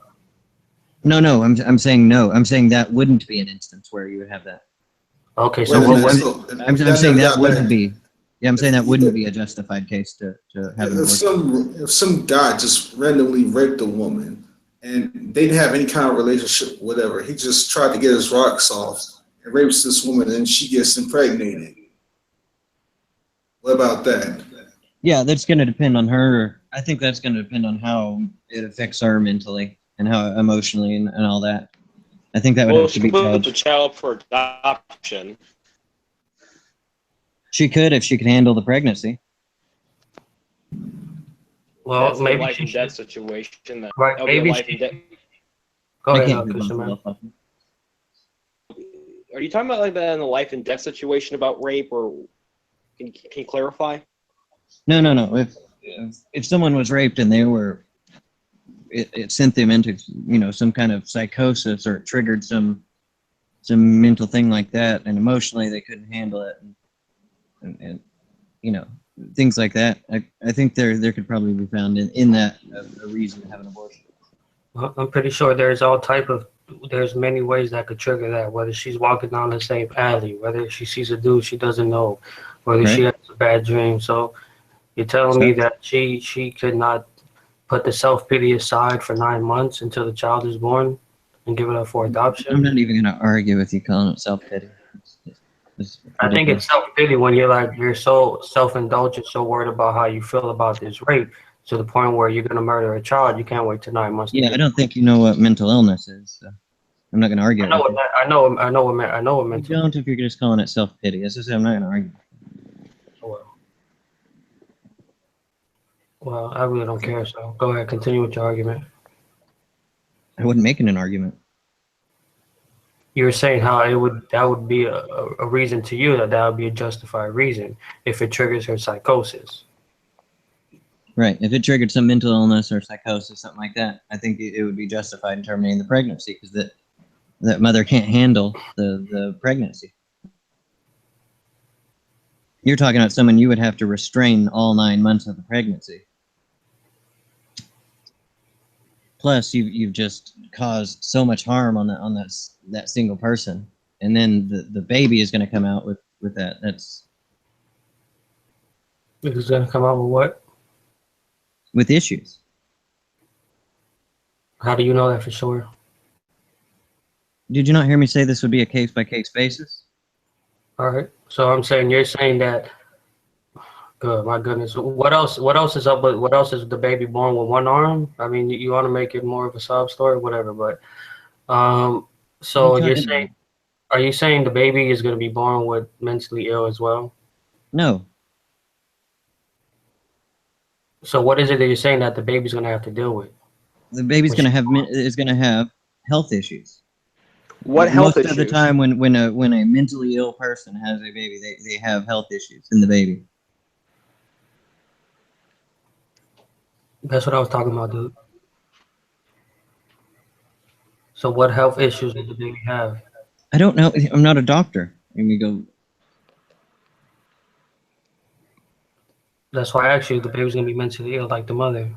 Speaker 10: No, I'm saying no. I'm saying that wouldn't be an instance where you would have that.
Speaker 2: Okay,
Speaker 1: Wait a
Speaker 2: so
Speaker 1: minute,
Speaker 10: I'm
Speaker 1: that
Speaker 10: saying
Speaker 1: never
Speaker 10: that
Speaker 1: got
Speaker 10: wouldn't
Speaker 1: back.
Speaker 10: be. Yeah, I'm saying that wouldn't be a justified case to have an abortion.
Speaker 1: If some guy just randomly raped a woman and they didn't have any kind of relationship, whatever, he just tried to get his rocks off and rapes this woman and she gets impregnated. What about that?
Speaker 10: Yeah, that's going to depend on her. I think that's going to depend on how it affects her mentally and how emotionally and all that. I think that would
Speaker 11: Well,
Speaker 10: have to
Speaker 11: she
Speaker 10: be
Speaker 11: can put the
Speaker 10: judged.
Speaker 11: child up for adoption.
Speaker 10: She could if she could handle the pregnancy.
Speaker 2: well,
Speaker 11: That's a
Speaker 2: maybe
Speaker 11: life
Speaker 2: she
Speaker 11: and death
Speaker 2: should.
Speaker 11: situation.
Speaker 2: Right?
Speaker 11: That'll be a
Speaker 2: Maybe
Speaker 11: life and death.
Speaker 2: she. Go
Speaker 10: I
Speaker 2: ahead,
Speaker 10: can't do
Speaker 2: Christian man.
Speaker 10: both.
Speaker 11: Are you talking about like that in a life and death situation about rape, or can you clarify?
Speaker 10: No. If someone was raped and they were, it sent them into some kind of psychosis, or it triggered some mental thing like that, and emotionally they couldn't handle it, and things like that. I think there could probably be found in that a reason to have an abortion.
Speaker 2: Well, I'm pretty sure there's many ways that could trigger that. Whether she's walking down the same alley, whether she sees a dude she doesn't know, whether she has a bad dream. So you're telling me that she could not put the self-pity aside for 9 months until the child is born and give it up for adoption?
Speaker 10: I'm not even going to argue with you calling it self-pity.
Speaker 2: I think it's self-pity when you're so self-indulgent, so worried about how you feel about this rape, to the point where you're going to murder a child. You can't wait till 9 months.
Speaker 10: Yeah, I don't think you know what mental illness is. So I'm not going to argue.
Speaker 2: I know what mental.
Speaker 10: You don't if you're just calling it self-pity. As I said, I'm not going to argue.
Speaker 2: Well, I really don't care. So go ahead, continue with your argument.
Speaker 10: I wasn't making an argument.
Speaker 2: You were saying how that would be a reason to you, that would be a justified reason if it triggers her psychosis.
Speaker 10: Right. If it triggered some mental illness or psychosis, something like that, I think it would be justified in terminating the pregnancy, because that mother can't handle the pregnancy. You're talking about someone you would have to restrain all 9 months of the pregnancy. Plus, you've just caused so much harm on that single person, and then the baby is going to come out with that. It's
Speaker 2: going to come out with what?
Speaker 10: With issues.
Speaker 2: How do you know that for sure?
Speaker 10: Did you not hear me say this would be a case-by-case basis?
Speaker 2: All right. So you're saying that. Good. My goodness. What else is up? What else is the baby born with one arm? I mean, you want to make it more of a sob story, whatever. But so are you saying the baby is going to be born with mentally ill as well?
Speaker 10: No.
Speaker 2: So what is it that you're saying that the baby's going to have to deal with?
Speaker 10: The baby's going to have health issues.
Speaker 11: What health
Speaker 10: Most
Speaker 11: issues?
Speaker 10: of the time, when a mentally ill person has a baby, they have health issues in the baby.
Speaker 2: That's what I was talking about, dude. So what health issues does the baby have?
Speaker 10: I don't know. I'm not a doctor. And we go,
Speaker 2: That's why I asked you, the baby's gonna be mentally ill like the mother.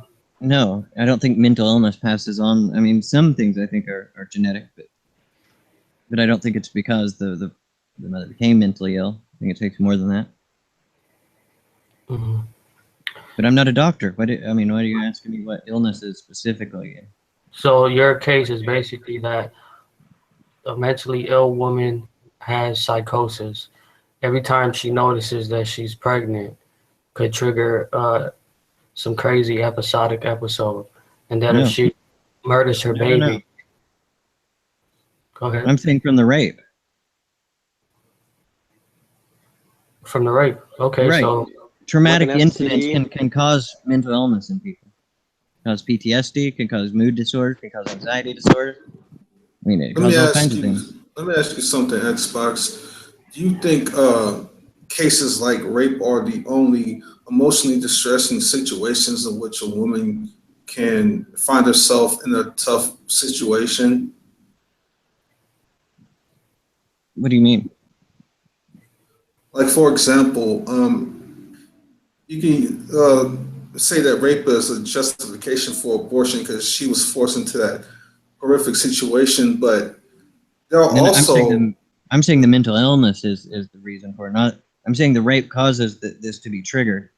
Speaker 10: no, I don't think mental illness passes on. I mean, some things I think are genetic, but I don't think it's because the mother became mentally ill. I think it takes more than that.
Speaker 2: Mm-hmm.
Speaker 10: But I'm not a doctor. Why are you asking me what illnesses specifically?
Speaker 2: So your case is basically that a mentally ill woman has psychosis. Every time she notices that she's pregnant, could trigger some crazy episodic episode, and that if she murders her baby,
Speaker 10: No.
Speaker 2: Go ahead.
Speaker 10: I'm saying from the rape.
Speaker 2: From the rape. Okay,
Speaker 10: right.
Speaker 2: so
Speaker 10: traumatic
Speaker 11: Like an
Speaker 10: incidents
Speaker 11: STD?
Speaker 10: can cause mental illness in people. Cause PTSD, can cause mood disorder, can cause anxiety disorder. I mean, it causes all kinds of things.
Speaker 1: Let me ask you something, Xbox. Do you think cases like rape are the only emotionally distressing situations in which a woman can find herself in a tough situation?
Speaker 10: What do you mean?
Speaker 1: Like, for example, you can say that rape is a justification for abortion because she was forced into that horrific situation, but there are also.
Speaker 10: I'm saying the mental illness is the reason for it. Not. I'm saying the rape causes this to be triggered,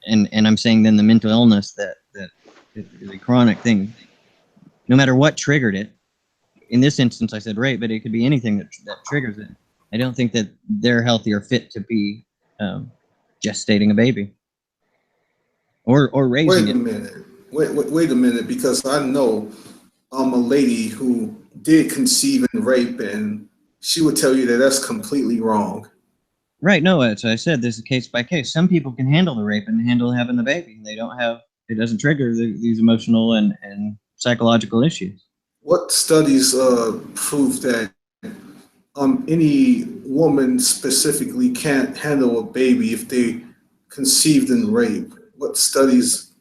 Speaker 10: and I'm saying then the mental illness that is a chronic thing. No matter what triggered it. In this instance, I said rape, but it could be anything that triggers it. I don't think that they're healthy or fit to be gestating a baby or raising it.
Speaker 1: Wait a minute, because I know a lady who did conceive and rape, and she would tell you that that's completely wrong.
Speaker 10: Right. No, as I said, this is case by case. Some people can handle the rape and handle having the baby. They don't have. It doesn't trigger these emotional and psychological issues.
Speaker 1: What studies prove that any woman specifically can't handle a baby if they conceived and rape? What studies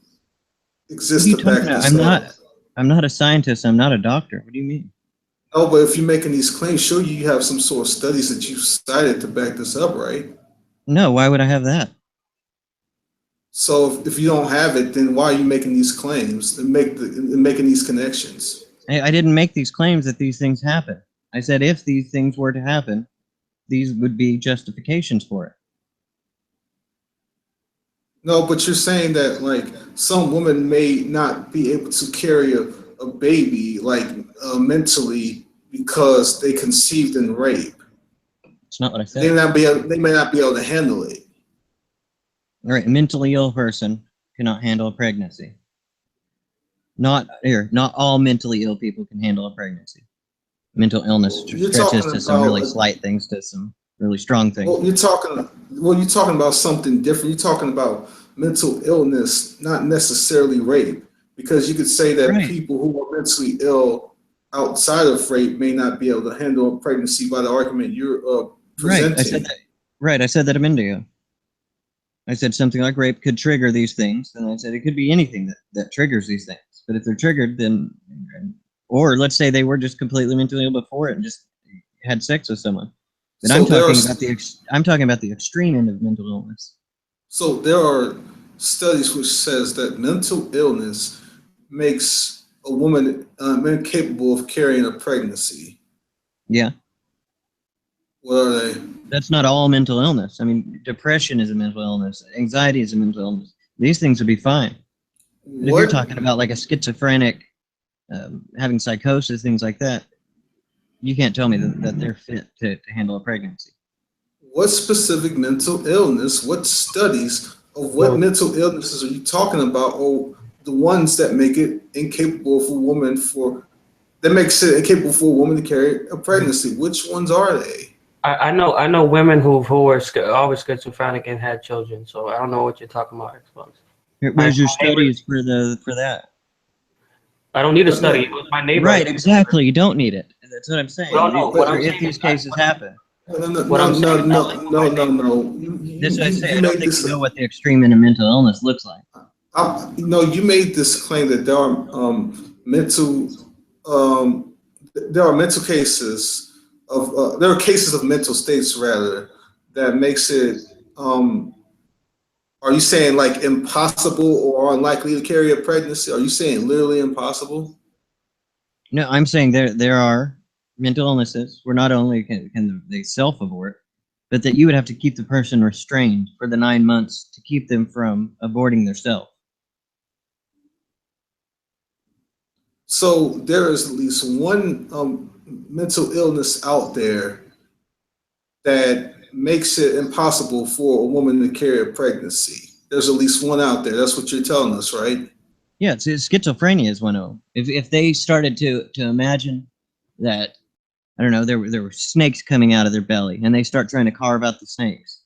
Speaker 1: exist to back this up?
Speaker 10: I'm not a scientist. I'm not a doctor. What do you mean?
Speaker 1: No, but if you're making these claims, sure you have some sort of studies that you cited to back this up, right?
Speaker 10: No, why would I have that?
Speaker 1: So if you don't have it, then why are you making these claims and making these connections?
Speaker 10: I didn't make these claims that these things happen. I said if these things were to happen, these would be justifications for it.
Speaker 1: No, but you're saying that like some women may not be able to carry a baby like mentally because they conceived in rape.
Speaker 10: It's not what I said.
Speaker 1: They may not be able to handle it.
Speaker 10: All right, a mentally ill person cannot handle a pregnancy. Not all mentally ill people can handle a pregnancy. Mental illness stretches to some really slight things to some really strong things.
Speaker 1: Well, you're talking about something different. You're talking about mental illness, not necessarily rape, because you could say that people who are mentally ill outside of rape may not be able to handle a pregnancy by the argument you're presenting.
Speaker 10: Right, I said that. Right, I said that a minute ago. I said something like rape could trigger these things, and I said it could be anything that triggers these things. But if they're triggered, then, or let's say they were just completely mentally ill before it and just had sex with someone. But I'm talking about the extreme end of mental illness.
Speaker 1: So there are studies which says that mental illness makes a woman incapable of carrying a pregnancy.
Speaker 10: Yeah.
Speaker 1: What are they?
Speaker 10: That's not all mental illness. I mean, depression is a mental illness. Anxiety is a mental illness. These things would be fine. But if you're talking about like a schizophrenic, having psychosis, things like that, you can't tell me that they're fit to handle a pregnancy.
Speaker 1: What specific mental illness, what studies of what mental illnesses are you talking about, or the ones that make it incapable for a woman to carry a pregnancy? Which ones are they?
Speaker 2: I know women who were always schizophrenic and had children, so I don't know what you're talking about, Xbox.
Speaker 10: Where's your studies for that?
Speaker 2: I don't need a study. It was my neighbor.
Speaker 10: Right, exactly. You don't need it. That's what I'm saying.
Speaker 2: No, what I'm
Speaker 10: If
Speaker 2: saying
Speaker 10: these
Speaker 2: is
Speaker 10: cases happen.
Speaker 1: No.
Speaker 10: This I say.
Speaker 1: You
Speaker 10: I don't
Speaker 1: made
Speaker 10: think
Speaker 1: this.
Speaker 10: you know what the extreme in a mental illness looks like.
Speaker 1: No, you made this claim that there are mental cases of there are cases of mental states rather that makes it. Are you saying like impossible or unlikely to carry a pregnancy? Are you saying literally impossible?
Speaker 10: No, I'm saying there are mental illnesses where not only can they self-abort, but that you would have to keep the person restrained for the 9 months to keep them from aborting themselves.
Speaker 1: So there is at least one mental illness out there that makes it impossible for a woman to carry a pregnancy. There's at least one out there. That's what you're telling us, right?
Speaker 10: Yeah, it's schizophrenia is one of them. If they started to imagine that, I don't know, there were snakes coming out of their belly, and they start trying to carve out the snakes.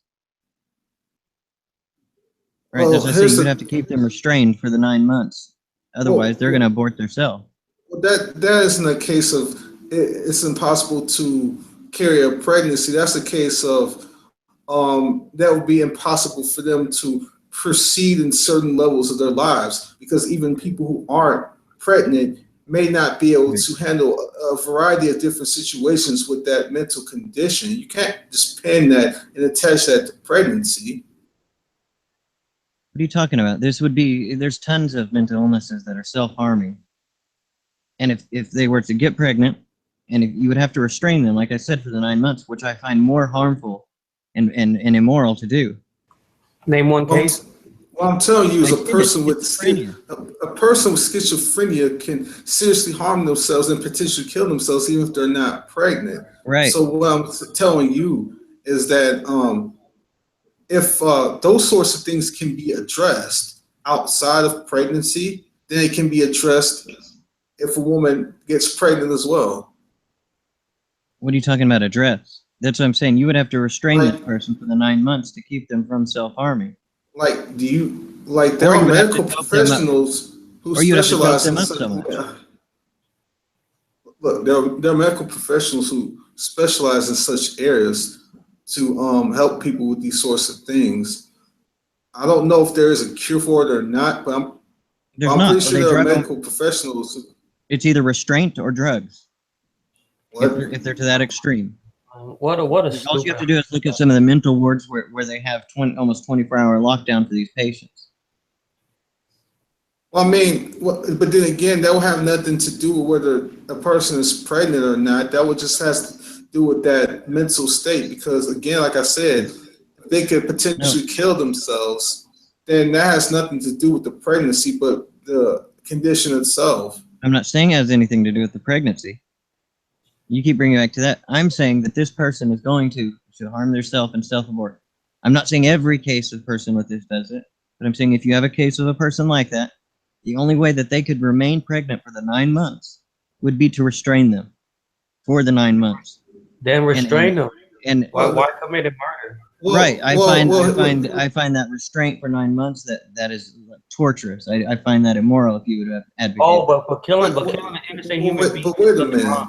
Speaker 10: Right,
Speaker 1: Well,
Speaker 10: that's what I say. You would have to keep them restrained for the 9 months. Otherwise, they're going to abort themselves.
Speaker 1: Well, that isn't a case of it's impossible to carry a pregnancy. That's a case of that would be impossible for them to proceed in certain levels of their lives because even people who aren't pregnant may not be able to handle a variety of different situations with that mental condition. You can't just pin that and attach that to pregnancy.
Speaker 10: What are you talking about? There's tons of mental illnesses that are self-harming. And if they were to get pregnant, and if you would have to restrain them, like I said, for the 9 months, which I find more harmful and immoral to do.
Speaker 2: Name one case.
Speaker 1: What I'm telling you is a person with schizophrenia can seriously harm themselves and potentially kill themselves even if they're not pregnant.
Speaker 10: Right.
Speaker 1: So what I'm telling you is that if those sorts of things can be addressed outside of pregnancy, then it can be addressed if a woman gets pregnant as well.
Speaker 10: What are you talking about address? That's what I'm saying. You would have to restrain this person for the 9 months to keep them from self-harming.
Speaker 1: Like, there are medical professionals who specialize in such. Look, there are medical professionals who specialize in such areas to help people with these sorts of things. I don't know if there is a cure for it or not, but I'm pretty sure there are medical professionals who.
Speaker 10: It's either restraint or drugs. If they're to that extreme.
Speaker 2: What a
Speaker 10: all you have to do is look at some of the mental wards where they have almost 24-hour lockdown for these patients.
Speaker 1: Well, I mean, but then again, that will have nothing to do with whether a person is pregnant or not. That would just has to do with that mental state. Because again, like I said, if they could potentially kill themselves, then that has nothing to do with the pregnancy, but the condition itself.
Speaker 10: I'm not saying it has anything to do with the pregnancy. You keep bringing it back to that. I'm saying that this person is going to harm themselves and self-abort. I'm not saying every case of person with this does it, but I'm saying if you have a case of a person like that, the only way that they could remain pregnant for the 9 months would be to restrain them for the 9 months.
Speaker 2: Then restrain them.
Speaker 10: And
Speaker 2: why commit a murder?
Speaker 10: Right. I find that restraint for 9 months that is torturous. I find that immoral if you would advocate.
Speaker 2: Oh, but killing an innocent human being.
Speaker 1: But wait a minute.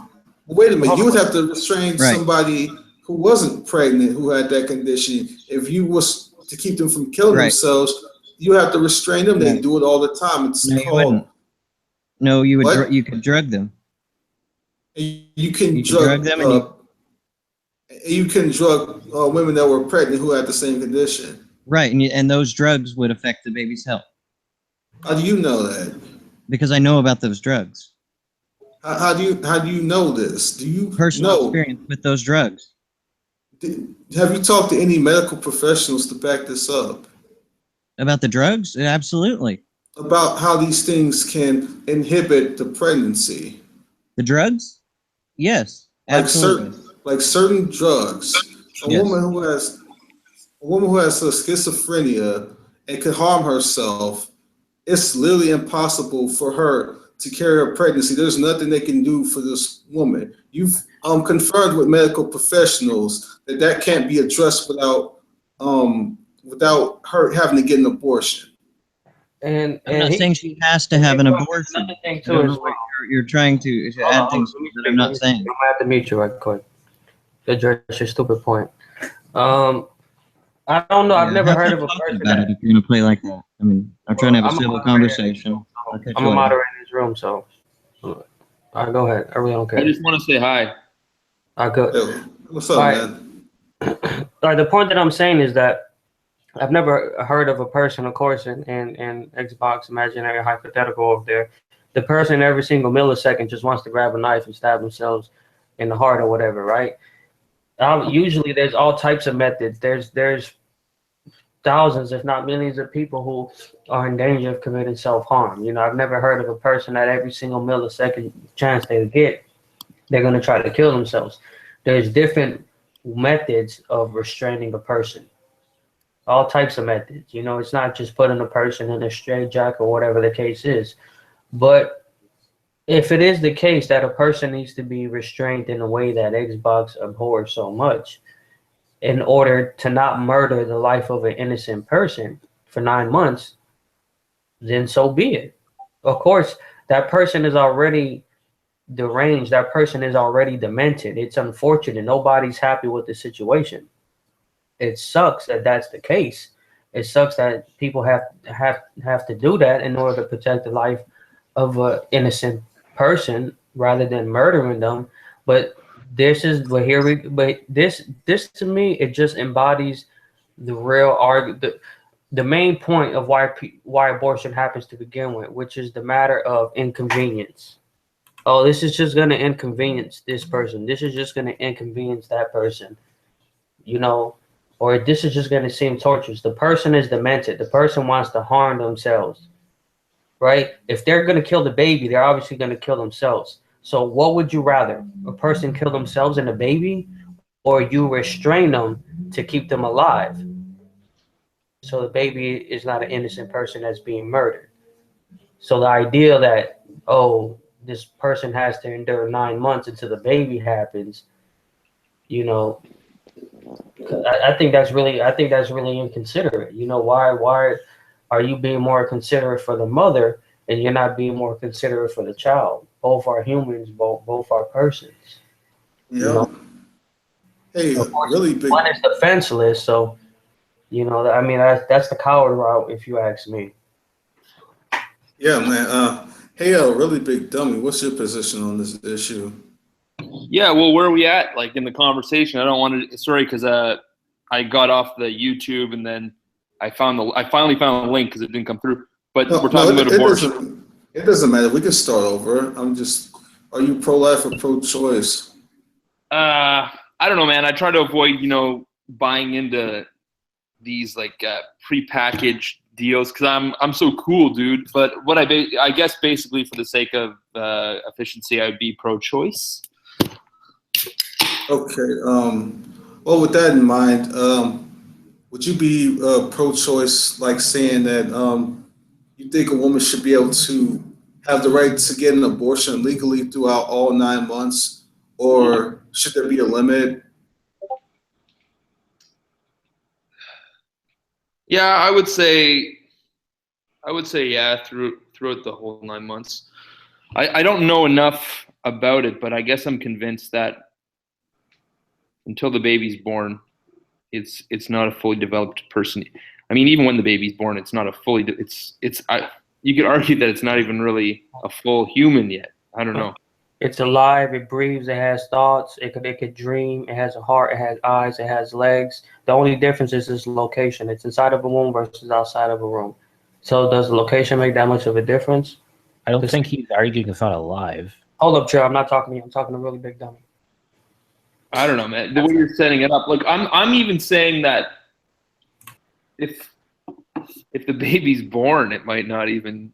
Speaker 1: Wait a minute. You would have to restrain somebody who wasn't pregnant who had that condition. If you was to keep them from killing themselves, you have to restrain them. They do it all the time. It's
Speaker 10: no, you wouldn't. No, you would. You could drug them.
Speaker 1: You can drug them, you can drug women that were pregnant who had the same condition.
Speaker 10: Right, and those drugs would affect the baby's health.
Speaker 1: How do you know that?
Speaker 10: Because I know about those drugs.
Speaker 1: How do you know this? Do you
Speaker 10: personal experience with those drugs?
Speaker 1: Have you talked to any medical professionals to back this up?
Speaker 10: About the drugs? Absolutely.
Speaker 1: About how these things can inhibit the pregnancy.
Speaker 10: The drugs? Yes, absolutely.
Speaker 1: Like certain drugs. A woman who has a schizophrenia and could harm herself, it's literally impossible for her to carry a pregnancy. There's nothing they can do for this woman. You've confirmed with medical professionals that can't be addressed without her having to get an abortion.
Speaker 10: I'm not saying she has to have an abortion.
Speaker 2: Another thing
Speaker 10: I
Speaker 2: too
Speaker 10: don't
Speaker 2: is
Speaker 10: know what you're trying to add things that I'm not saying.
Speaker 2: I'm gonna have to meet you right quick to address your stupid point. I don't know. I've never heard of a person
Speaker 10: about it if you're gonna play like that. I mean, I'm trying to have a civil conversation.
Speaker 2: I'm a moderator in this room, so all right, go ahead. I really don't care.
Speaker 12: I just want to say hi.
Speaker 2: I go.
Speaker 1: What's up, man?
Speaker 2: All right. The point that I'm saying is that I've never heard of a person, of course, in Xbox imaginary hypothetical over there. The person every single millisecond just wants to grab a knife and stab themselves in the heart or whatever, right? Usually, there's all types of methods. There's thousands, if not millions, of people who are in danger of committing self-harm. You know, I've never heard of a person that every single millisecond chance they get, they're going to try to kill themselves. There's different methods of restraining a person. All types of methods. You know, it's not just putting a person in a straitjacket or whatever the case is. But if it is the case that a person needs to be restrained in a way that Xbox abhors so much, in order to not murder the life of an innocent person for 9 months, then so be it. Of course, that person is already deranged. That person is already demented. It's unfortunate. Nobody's happy with the situation. It sucks that that's the case. It sucks that people have to do that in order to protect the life of an innocent person rather than murdering them. But this is what here we. But this to me, it just embodies the real argument, the main point of why abortion happens to begin with, which is the matter of inconvenience. Oh, this is just going to inconvenience this person. This is just going to inconvenience that person. You know, or this is just going to seem torturous. The person is demented. The person wants to harm themselves, right? If they're going to kill the baby, they're obviously going to kill themselves. So what would you rather? A person kill themselves and a baby, or you restrain them to keep them alive? So the baby is not an innocent person that's being murdered. So the idea that, oh, this person has to endure 9 months until the baby happens, you know, I think that's really inconsiderate. You know, why are you being more considerate for the mother and you're not being more considerate for the child? Both are humans, both are persons.
Speaker 1: Yeah.
Speaker 2: You know?
Speaker 1: Hey, really big.
Speaker 2: One is defenseless, so you know, I mean, that's the coward route, if you ask me.
Speaker 1: Yeah, man. Hey, really big dummy. What's your position on this issue?
Speaker 12: Yeah, well, where are we at, like, in the conversation? I don't want to. Sorry, because I got off the YouTube and then I finally found the link because it didn't come through. But we're talking about abortion.
Speaker 1: It doesn't matter. We can start over. Are you pro-life or pro-choice?
Speaker 12: I don't know, man. I try to avoid, buying into these like pre-packaged deals because I'm so cool, dude. But what I guess basically for the sake of efficiency, I'd be pro-choice.
Speaker 1: Okay. Well, with that in mind, would you be pro-choice, like saying that you think a woman should be able to have the right to get an abortion legally throughout all 9 months, or should there be a limit?
Speaker 12: Yeah, I would say yeah, throughout the whole 9 months. I don't know enough about it, but I guess I'm convinced that until the baby's born, it's not a fully developed person. I mean, even when the baby's born, it's not a fully. You could argue that it's not even really a full human yet. I don't know.
Speaker 2: It's alive. It breathes. It has thoughts. It could dream. It has a heart. It has eyes. It has legs. The only difference is its location. It's inside of a womb versus outside of a room. So does the location make that much of a difference?
Speaker 13: I don't think he's arguing it's not alive.
Speaker 2: Hold up, Joe. I'm not talking to you. I'm talking to really big dummy.
Speaker 12: I don't know, man. The way you're setting it up, like I'm even saying that if the baby's born, it might not even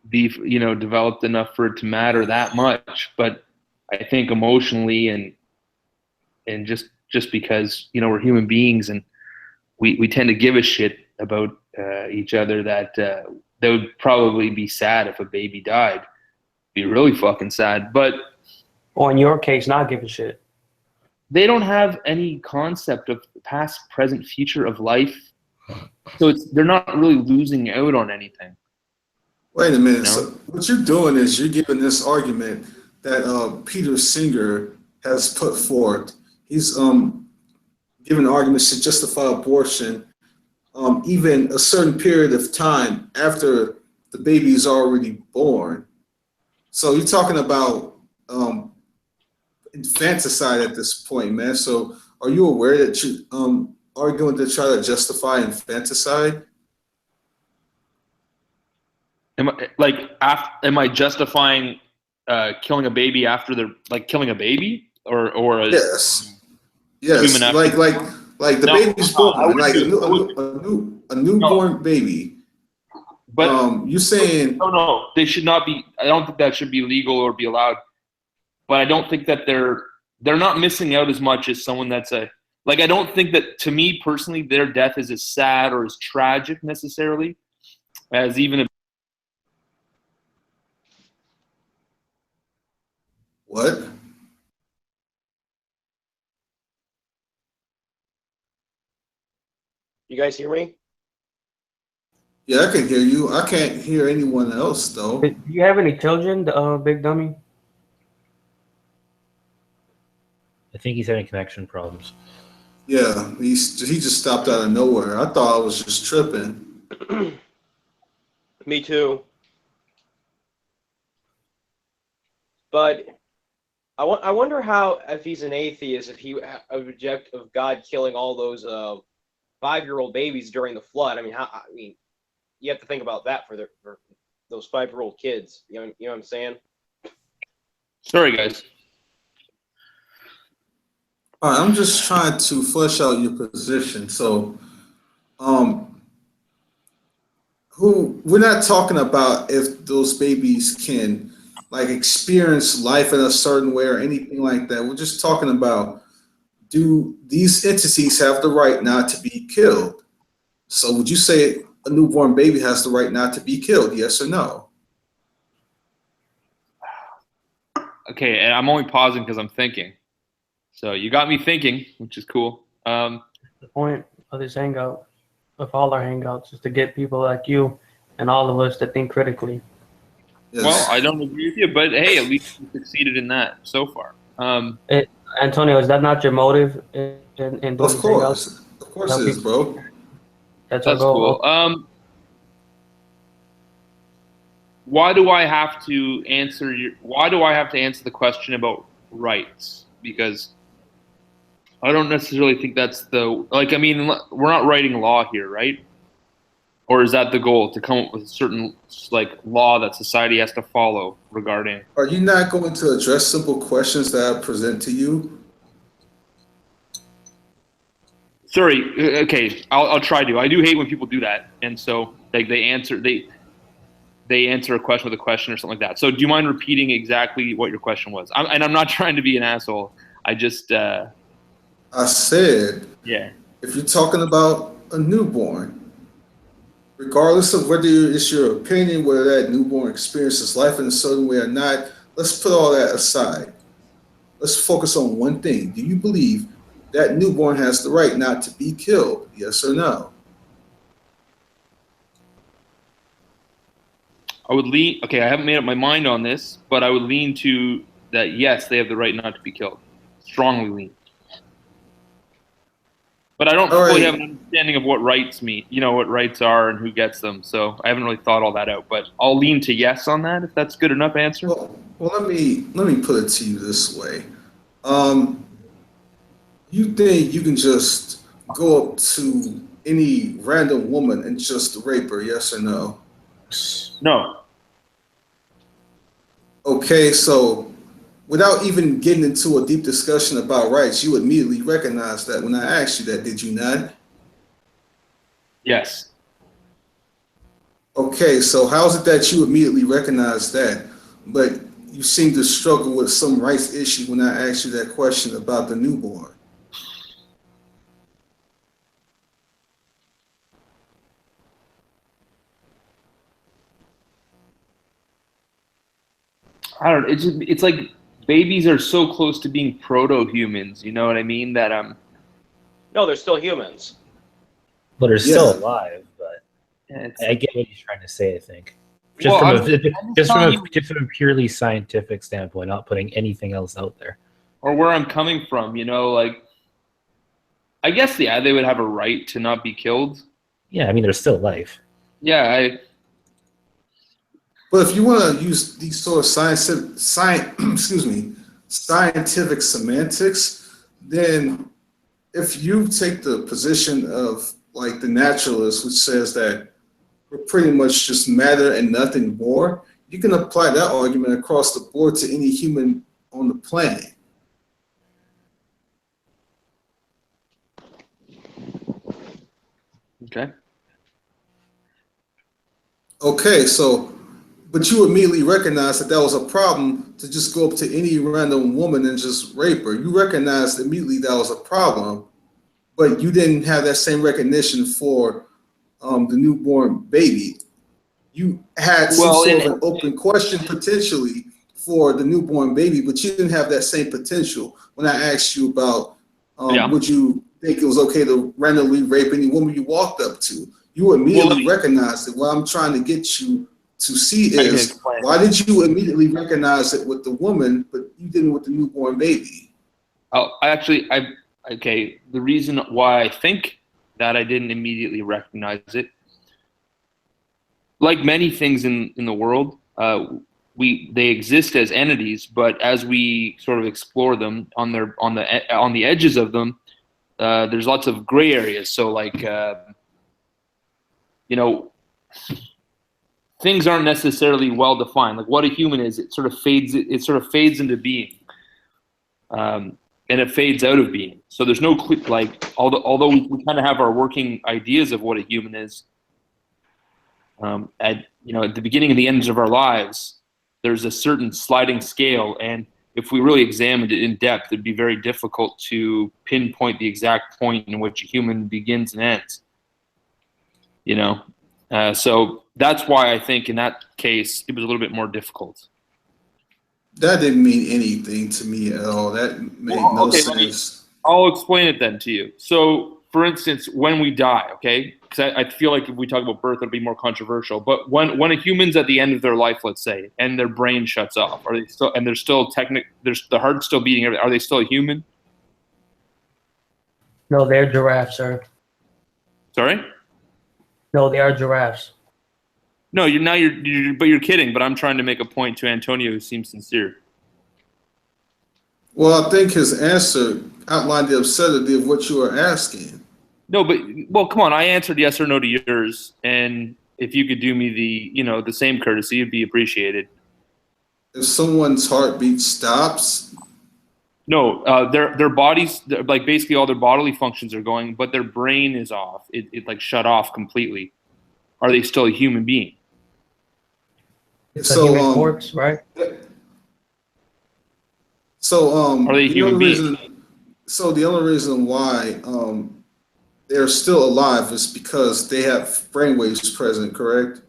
Speaker 12: be developed enough for it to matter that much. But I think emotionally and just because we're human beings and we tend to give a shit about each other, that would probably be sad if a baby died. Be really fucking sad. But
Speaker 2: or in your case, not give a shit.
Speaker 12: They don't have any concept of past, present, future of life. So they're not really losing out on anything.
Speaker 1: Wait a minute.
Speaker 12: You know?
Speaker 1: So what you're doing is you're giving this argument that Peter Singer has put forth. He's giving arguments to justify abortion, even a certain period of time after the baby is already born. So you're talking about infanticide at this point, man. So are you aware that you are going to try to justify infanticide?
Speaker 12: Am I justifying killing a baby after they're killing a baby or a
Speaker 1: Yes.
Speaker 12: human after?
Speaker 1: Like the baby's born, like a newborn baby.
Speaker 12: But
Speaker 1: you're saying
Speaker 12: no, they should not be. I don't think that should be legal or be allowed. But I don't think that they're not missing out as much as someone that's I don't think that, to me personally, their death is as sad or as tragic necessarily as even a.
Speaker 1: What?
Speaker 11: You guys hear me?
Speaker 1: Yeah, I can hear you. I can't hear anyone else though.
Speaker 2: Do you have any children, big dummy?
Speaker 13: I think he's having connection problems.
Speaker 1: Yeah, he just stopped out of nowhere. I thought I was just tripping.
Speaker 11: Me too. But I wonder how, if he's an atheist, if he object of God killing all those 5-year-old babies during the flood. I mean, you have to think about that for those 5-year-old kids. You know what I'm saying?
Speaker 12: Sorry, guys.
Speaker 1: All right, I'm just trying to flesh out your position. So, we're not talking about if those babies can experience life in a certain way or anything like that. We're just talking about, do these entities have the right not to be killed? So would you say a newborn baby has the right not to be killed? Yes or no?
Speaker 12: Okay, and I'm only pausing because I'm thinking. So you got me thinking, which is cool.
Speaker 2: The point of this hangout, of all our hangouts, is to get people like you and all of us to think critically.
Speaker 1: Yes.
Speaker 12: Well, I don't agree with you, but hey, at least you succeeded in that so far.
Speaker 2: Antonio, is that not your motive in doing
Speaker 1: Of
Speaker 2: these
Speaker 1: course.
Speaker 2: hangouts?
Speaker 1: Of course it is, bro.
Speaker 2: That's our goal.
Speaker 12: Cool. Why do I have to answer the question about rights? Because I don't necessarily think that's we're not writing law here, right? Or is that the goal, to come up with a certain law that society has to follow regarding?
Speaker 1: Are you not going to address simple questions that I present to you?
Speaker 12: Sorry. Okay, I'll try to. I do hate when people do that, and so they answer a question with a question or something like that. So do you mind repeating exactly what your question was? I'm not trying to be an asshole. I just.
Speaker 1: I said.
Speaker 12: Yeah.
Speaker 1: If you're talking about a newborn, regardless of whether it's your opinion, whether that newborn experiences life in a certain way or not, let's put all that aside. Let's focus on one thing. Do you believe that newborn has the right not to be killed? Yes or no?
Speaker 12: I would lean. Okay, I haven't made up my mind on this, but I would lean to that. Yes, they have the right not to be killed. Strongly lean. But I don't fully have an understanding of what rights mean. You know what rights are and who gets them. So I haven't really thought all that out. But I'll lean to yes on that if that's good enough answer.
Speaker 1: Well, let me put it to you this way. You think you can just go up to any random woman and just rape her? Yes or no?
Speaker 12: No.
Speaker 1: Okay, so without even getting into a deep discussion about rights, you immediately recognize that when I asked you that, did you not?
Speaker 12: Yes.
Speaker 1: Okay, so how is it that you immediately recognize that, but you seem to struggle with some rights issue when I asked you that question about the newborn?
Speaker 12: I don't know. It's like babies are so close to being proto-humans. You know what I mean? That
Speaker 11: No, they're still humans.
Speaker 13: But are
Speaker 1: Yeah.
Speaker 13: still alive. But I get what he's trying to say. I think just
Speaker 12: Well,
Speaker 13: from a purely scientific standpoint, not putting anything else out there.
Speaker 12: Or where I'm coming from, you know, like I guess yeah, they would have a right to not be killed.
Speaker 13: Yeah, I mean, there's still life.
Speaker 12: Yeah,
Speaker 1: But if you want to use these sort of scientific semantics, then if you take the position of like the naturalist, which says that we're pretty much just matter and nothing more, you can apply that argument across the board to any human on the planet.
Speaker 12: Okay.
Speaker 1: Okay, so, but you immediately recognize that that was a problem to just go up to any random woman and just rape her. You recognized immediately that was a problem, but you didn't have that same recognition for the newborn baby. You had some sort of an open question potentially for the newborn baby, but you didn't have that same potential when I asked you about would you think it was okay to randomly rape any woman you walked up to? You immediately recognized it. What I'm trying to get you to see is why did you immediately recognize it with the woman, but you didn't with the newborn baby?
Speaker 12: Oh, okay. The reason why I think that I didn't immediately recognize it, like many things in the world, they exist as entities, but as we sort of explore them on the edges of them, there's lots of gray areas. So like you know, things aren't necessarily well defined. Like what a human is, it sort of fades into being, and it fades out of being. So there's no like although we kind of have our working ideas of what a human is. At the beginning and the ends of our lives, there's a certain sliding scale, and if we really examined it in depth, it'd be very difficult to pinpoint the exact point in which a human begins and ends. So that's why I think in that case it was a little bit more difficult.
Speaker 1: That didn't mean anything to me at all. That made no sense.
Speaker 12: I'll explain it then to you. So, for instance, when we die, okay, because I feel like if we talk about birth, it'll be more controversial. But when a human's at the end of their life, let's say, and their brain shuts off, are they still? And there's still there's the heart's still beating. Are they still a human?
Speaker 2: No, they're giraffes, sir.
Speaker 12: Sorry.
Speaker 2: No, they are giraffes.
Speaker 12: No, you're kidding. But I'm trying to make a point to Antonio, who seems sincere.
Speaker 1: Well, I think his answer outlined the absurdity of what you were asking.
Speaker 12: No, but come on. I answered yes or no to yours, and if you could do me the same courtesy, it'd be appreciated.
Speaker 1: If someone's heartbeat stops.
Speaker 12: No, their bodies, like basically all their bodily functions are going, but their brain is off. It like shut off completely. Are they still a human being?
Speaker 2: It's a human corpse, right?
Speaker 1: So
Speaker 12: are they human beings?
Speaker 1: So the only reason why they're still alive is because they have brainwaves present, correct?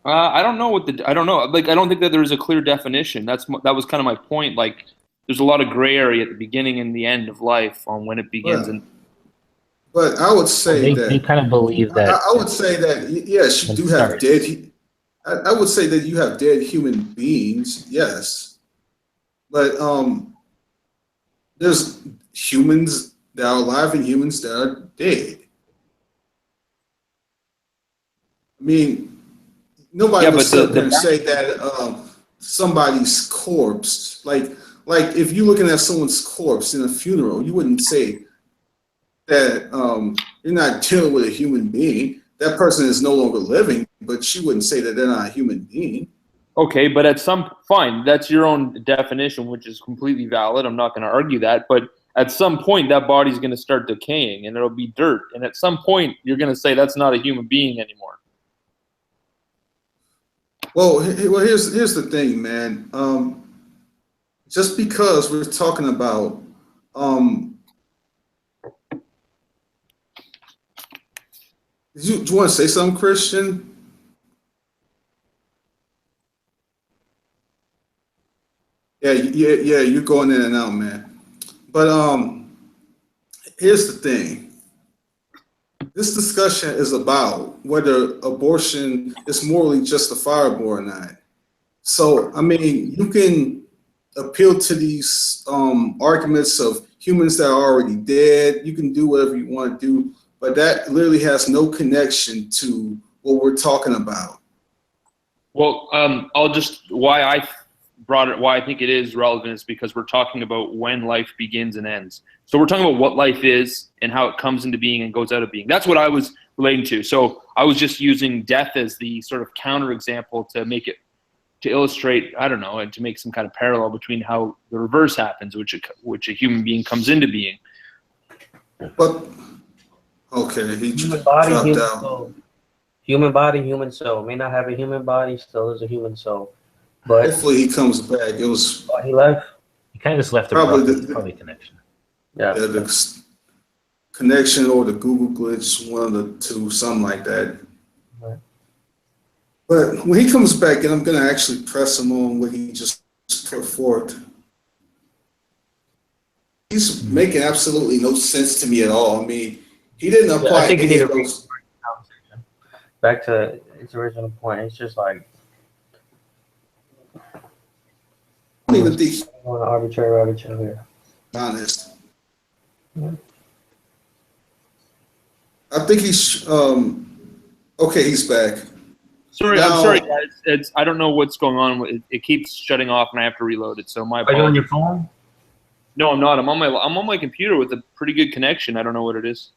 Speaker 12: I don't know I don't know. Like, I don't think that there is a clear definition. That was kind of my point. Like, there's a lot of gray area at the beginning and the end of life on when it begins.
Speaker 1: But I would say
Speaker 13: they kind of believe that.
Speaker 1: I would say that yes, you do have dead. I would say that you have dead human beings, yes, but there's humans that are alive and humans that are dead. I mean, nobody would sit there and say that somebody's corpse, like if you're looking at someone's corpse in a funeral, you wouldn't say that you're not dealing with a human being. That person is no longer living, but you wouldn't say that they're not a human being.
Speaker 12: Okay, but fine, that's your own definition, which is completely valid. I'm not going to argue that, but at some point that body's going to start decaying and there'll be dirt, and at some point you're going to say that's not a human being anymore.
Speaker 1: Well, here's the thing, man. Just because we're talking about do you want to say something, Christian? Yeah, you're going in and out, man. But here's the thing. this discussion is about whether abortion is morally justifiable or not. So, I mean, you can appeal to these arguments of humans that are already dead. You can do whatever you want to do, but that literally has no connection to what we're talking about.
Speaker 12: Well, I'll just why I brought it. Why I think it is relevant is because we're talking about when life begins and ends. So we're talking about what life is and how it comes into being and goes out of being. That's what I was relating to. So I was just using death as the sort of counter example to make it, to illustrate, I don't know, and to make some kind of parallel between how the reverse happens, which a human being comes into being.
Speaker 1: But okay, he
Speaker 2: Human body,
Speaker 1: dropped
Speaker 2: human
Speaker 1: out.
Speaker 2: soul. Human body, human soul. May not have a human body, still is a human soul. But
Speaker 1: Hopefully he comes back. It was
Speaker 2: he left.
Speaker 13: He kind of just left
Speaker 1: probably
Speaker 13: abruptly. Probably connection.
Speaker 2: Yeah.
Speaker 1: the connection or the Google glitch, one of the two, something like that.
Speaker 2: Right.
Speaker 1: But when he comes back, and I'm going to actually press him on what he just put forth. He's making absolutely no sense to me at all. I mean, he didn't apply
Speaker 2: I think you
Speaker 1: any
Speaker 2: need
Speaker 1: of
Speaker 2: to
Speaker 1: those.
Speaker 2: back to its original point. It's just like
Speaker 1: I don't even think
Speaker 2: on an arbitrary rabbit trail here.
Speaker 1: Honest.
Speaker 2: Yeah.
Speaker 1: I think he's okay. He's back.
Speaker 12: Sorry,
Speaker 1: Now-
Speaker 12: I'm sorry, guys. I don't know what's going on. It keeps shutting off, and I have to reload it. So my
Speaker 2: Are you on
Speaker 12: apologies.
Speaker 2: your phone?
Speaker 12: No, I'm not. I'm on my computer with a pretty good connection. I don't know what it is.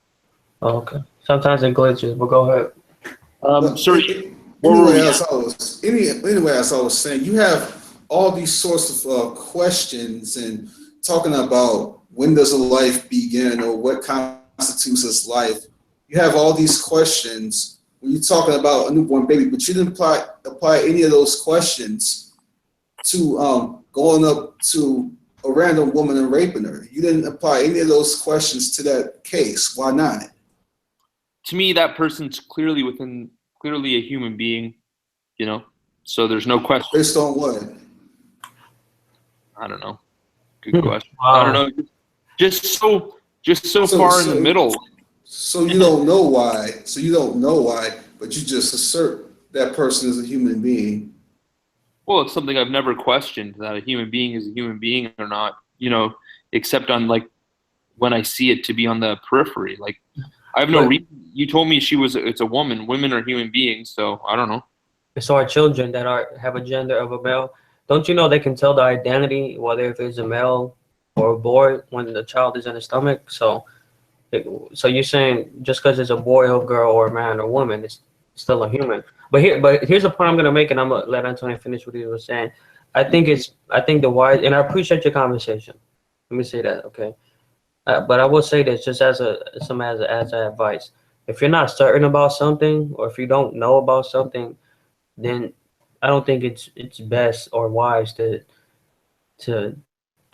Speaker 2: Oh, okay. Sometimes it glitches, but go ahead.
Speaker 12: Sorry. Where were
Speaker 1: Anyway,
Speaker 12: we
Speaker 1: as
Speaker 12: at?
Speaker 1: I was saying, you have all these sorts of questions and talking about when does a life begin or what constitutes as life. You have all these questions when you're talking about a newborn baby, but you didn't apply any of those questions to going up to a random woman and raping her. You didn't apply any of those questions to that case. Why not?
Speaker 12: To me, that person's clearly a human being, you know. So there's no question.
Speaker 1: Based on what?
Speaker 12: I don't know. Good question. I don't know. Just so far in the middle.
Speaker 1: So you don't know why. So you don't know why, but you just assert that person is a human being.
Speaker 12: Well, it's something I've never questioned, that a human being is a human being or not, you know, except on like when I see it to be on the periphery. Like I have no reason. You told me it's a woman. Women are human beings, so I don't know.
Speaker 2: So our children that have a gender of a male, don't you know they can tell the identity, whether if it's a male or a boy, when the child is in the stomach? So you're saying just because it's a boy or girl or a man or woman, it's still a human. But here's the point I'm gonna make, and I'm gonna let Antonio finish what he was saying. I think the wise, and I appreciate your conversation. Let me say that, okay? But I will say this just as advice. If you're not certain about something, or if you don't know about something, then I don't think it's best or wise to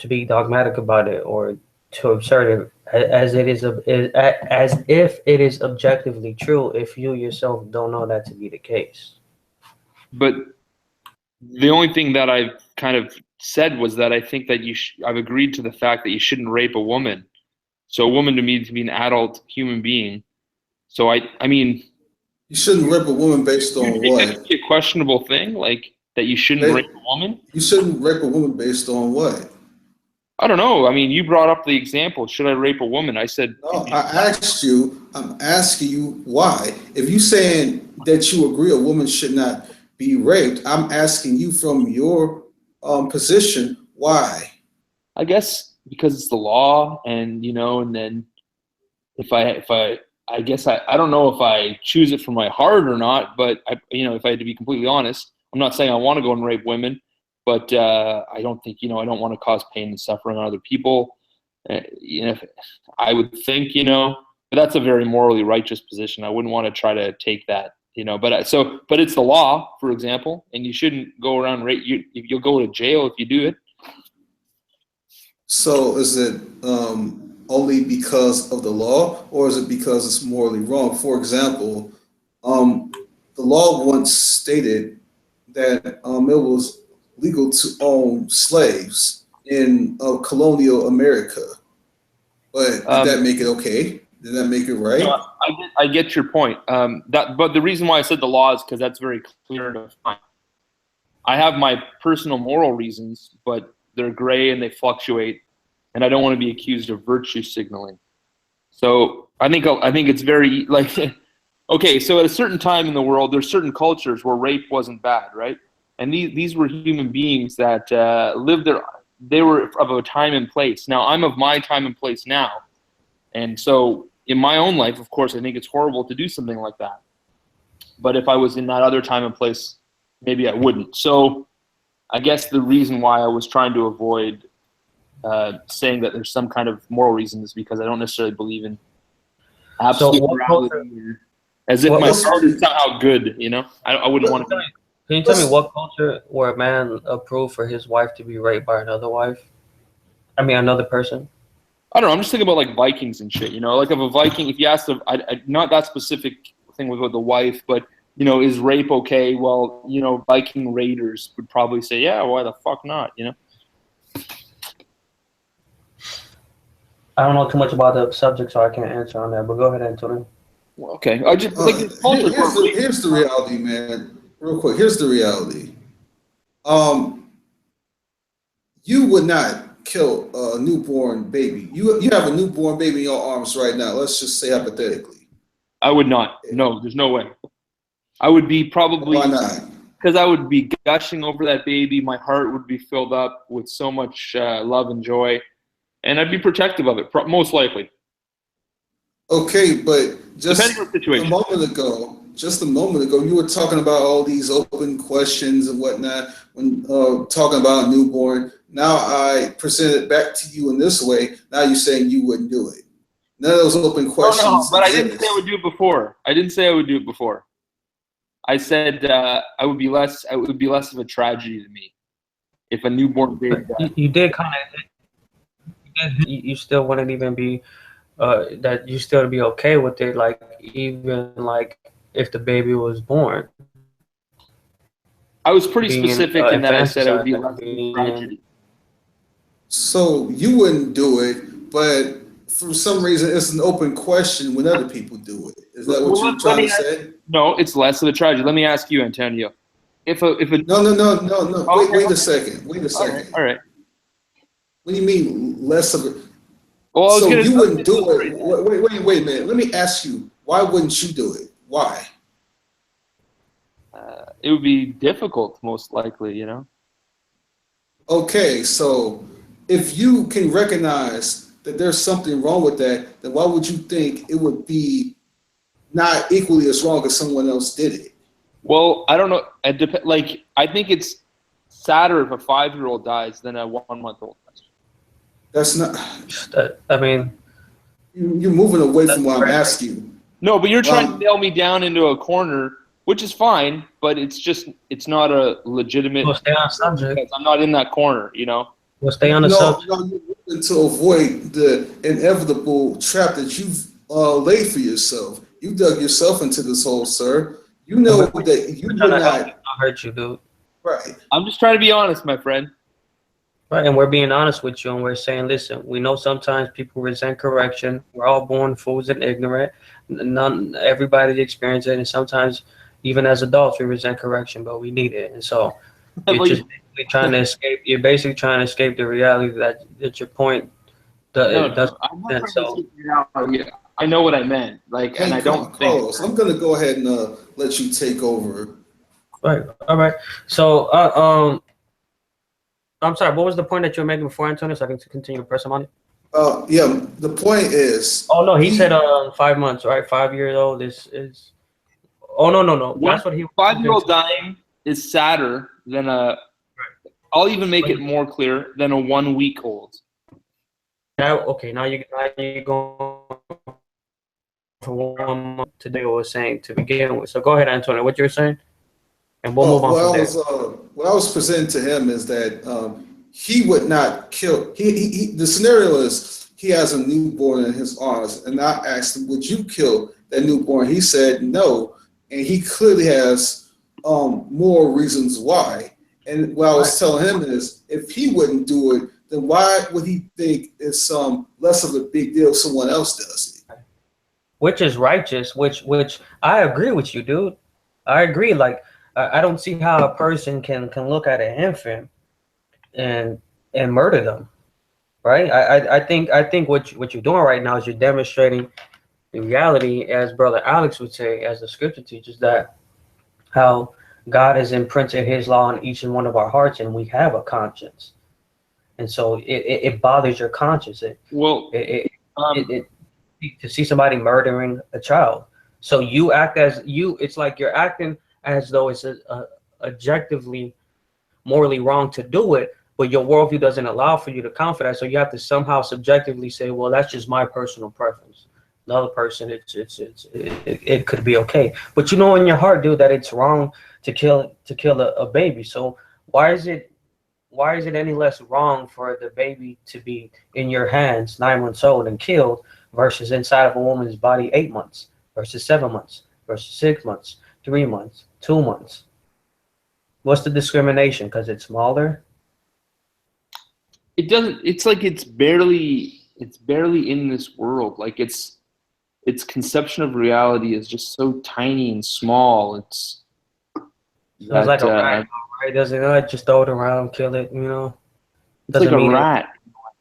Speaker 2: be dogmatic about it or to assert it as if it is objectively true if you yourself don't know that to be the case.
Speaker 12: But the only thing that I've kind of said was that I think that I've agreed to the fact that you shouldn't rape a woman. So a woman to me to be an adult human being. So I mean,
Speaker 1: you shouldn't rape a woman based on what?
Speaker 12: That be a questionable thing, like that you shouldn't rape a woman.
Speaker 1: You shouldn't rape a woman based on what?
Speaker 12: I don't know. I mean, you brought up the example. Should I rape a woman? I said.
Speaker 1: No, I asked you. I'm asking you why. If you're saying that you agree a woman should not be raped, I'm asking you from your position why.
Speaker 12: I guess because it's the law, and and then if I guess I don't know if I choose it from my heart or not, but if I had to be completely honest, I'm not saying I want to go and rape women, but I don't think I don't want to cause pain and suffering on other people. I would think but that's a very morally righteous position. I wouldn't want to try to take that, but it's the law, for example, and you shouldn't go around rape. You'll go to jail if you do it.
Speaker 1: So is it only because of the law, or is it because it's morally wrong? For example, the law once stated that it was legal to own slaves in colonial America. But did that make it okay? Did that make it right?
Speaker 12: No, I get your point. But the reason why I said the law is because that's very clear and defined. I have my personal moral reasons, but they're gray and they fluctuate, and I don't want to be accused of virtue signaling. So I think it's very like, okay, so at a certain time in the world, there's certain cultures where rape wasn't bad, right? And these were human beings that lived there. They were of a time and place. Now I'm of my time and place now, and so in my own life, of course, I think it's horrible to do something like that. But if I was in that other time and place, maybe I wouldn't. So I guess the reason why I was trying to avoid saying that there's some kind of moral reason is because I don't necessarily believe in absolute morality, as if my heart is somehow good, you know? I wouldn't want to be.
Speaker 2: Can you tell me what culture where a man approved for his wife to be raped by another wife? I mean, another person?
Speaker 12: I don't know. I'm just thinking about like Vikings and shit, you know? Like if a Viking, if you asked, not that specific thing with the wife, but, you know, is rape okay? Well, you know, Viking raiders would probably say, yeah, why the fuck not, you know?
Speaker 2: I don't know too much about the subject, so I can't answer on that, but go ahead, Antonio.
Speaker 12: Well, okay. I just like
Speaker 1: here's the reality, man. Real quick, here's the reality. You would not kill a newborn baby. You have a newborn baby in your arms right now. Let's just say hypothetically.
Speaker 12: I would not. No, there's no way. I would be probably.
Speaker 1: Why not?
Speaker 12: Because I would be gushing over that baby. My heart would be filled up with so much love and joy, and I'd be protective of it, most likely.
Speaker 1: Okay, but just
Speaker 12: depending on the situation.
Speaker 1: Just a moment ago, you were talking about all these open questions and whatnot when talking about newborn. Now I present it back to you in this way. Now you're saying you wouldn't do it. None of those open questions.
Speaker 12: No, but I didn't say I would do it before. I didn't say I would do it before. I said it would be less of a tragedy to me if a newborn baby died.
Speaker 2: You did kind of. You still wouldn't even be that you still be okay with it, like even like if the baby was born.
Speaker 12: I was pretty specific in that I said it would be less of a tragedy.
Speaker 1: So you wouldn't do it, but for some reason it's an open question when other people do it. Is that what you're trying to say?
Speaker 12: No, it's less of a tragedy. Let me ask you, Antonio. No.
Speaker 1: Okay. Wait a second.
Speaker 12: All right.
Speaker 1: What do you mean less of it?
Speaker 12: Well,
Speaker 1: so you wouldn't do it. Wait a minute. Let me ask you. Why wouldn't you do it? Why?
Speaker 12: It would be difficult, most likely, you know?
Speaker 1: Okay, so if you can recognize that there's something wrong with that, then why would you think it would be not equally as wrong as someone else did it?
Speaker 12: Well, I don't know. Like, I think it's sadder if a 5-year-old dies than a 1-month-old dies.
Speaker 1: That's not.
Speaker 2: I mean,
Speaker 1: you're moving away from what I'm asking you.
Speaker 12: No, but you're trying to nail me down into a corner, which is fine, but it's not a legitimate.
Speaker 2: We'll stay on subject.
Speaker 12: I'm not in that corner, you know.
Speaker 2: We'll stay on the subject.
Speaker 1: No, you're moving to avoid the inevitable trap that you've laid for yourself. You dug yourself into this hole, sir. You know that you would not
Speaker 2: hurt you, dude.
Speaker 1: Right.
Speaker 12: I'm just trying to be honest, my friend.
Speaker 2: Right, and we're being honest with you, and we're saying, listen, we know sometimes people resent correction. We're all born fools and ignorant. Everybody experiences it, and sometimes, even as adults, we resent correction, but we need it. And so, you're just basically trying to escape. You're basically trying to escape the reality that your point doesn't make sense. So,
Speaker 12: I know what I meant. Like, and I don't think.
Speaker 1: I'm gonna go ahead and let you take over.
Speaker 2: Right. All right. So, I'm sorry. What was the point that you were making before, Antonio? So I can continue to press him on it.
Speaker 1: Yeah. The point is.
Speaker 2: Oh no, he said 5 months, right? 5 years old is. Oh no. That's what he.
Speaker 12: 5-year-old dying is sadder than a. I'll even make it more clear than a 1-week-old.
Speaker 2: Okay. Now you're going for 1 month today. What I was saying to begin with. So go ahead, Antonio. What you were saying, and we'll move on from there.
Speaker 1: What I was presenting to him is that he would not kill. The scenario is he has a newborn in his arms, and I asked him, "Would you kill that newborn?" He said no, and he clearly has more reasons why. And what I was telling him is, if he wouldn't do it, then why would he think it's less of a big deal if someone else does it?
Speaker 2: which is righteous, which I agree with you, dude. I agree. Like I don't see how a person can look at an infant and murder them, right? I think what you're doing right now is you're demonstrating the reality, as Brother Alex would say, as the scripture teaches, that how God has imprinted His law on each and one of our hearts, and we have a conscience, and so it bothers your conscience. To see somebody murdering a child, so you act as you. It's like you're acting as though it's objectively morally wrong to do it, but your worldview doesn't allow for you to count for that. So you have to somehow subjectively say, well, that's just my personal preference. Another person, it could be okay, but you know in your heart, dude, that it's wrong to kill a baby. So why is it any less wrong for the baby to be in your hands 9 months old and killed versus inside of a woman's body 8 months versus 7 months versus 6 months, 3 months, 2 months? What's the discrimination? Because it's smaller?
Speaker 12: It doesn't. It's like it's barely in this world. Like its conception of reality is just so tiny and small. It's
Speaker 2: like a rat, right? Doesn't it? Just throw it around, kill it. You know.
Speaker 12: It's like a rat.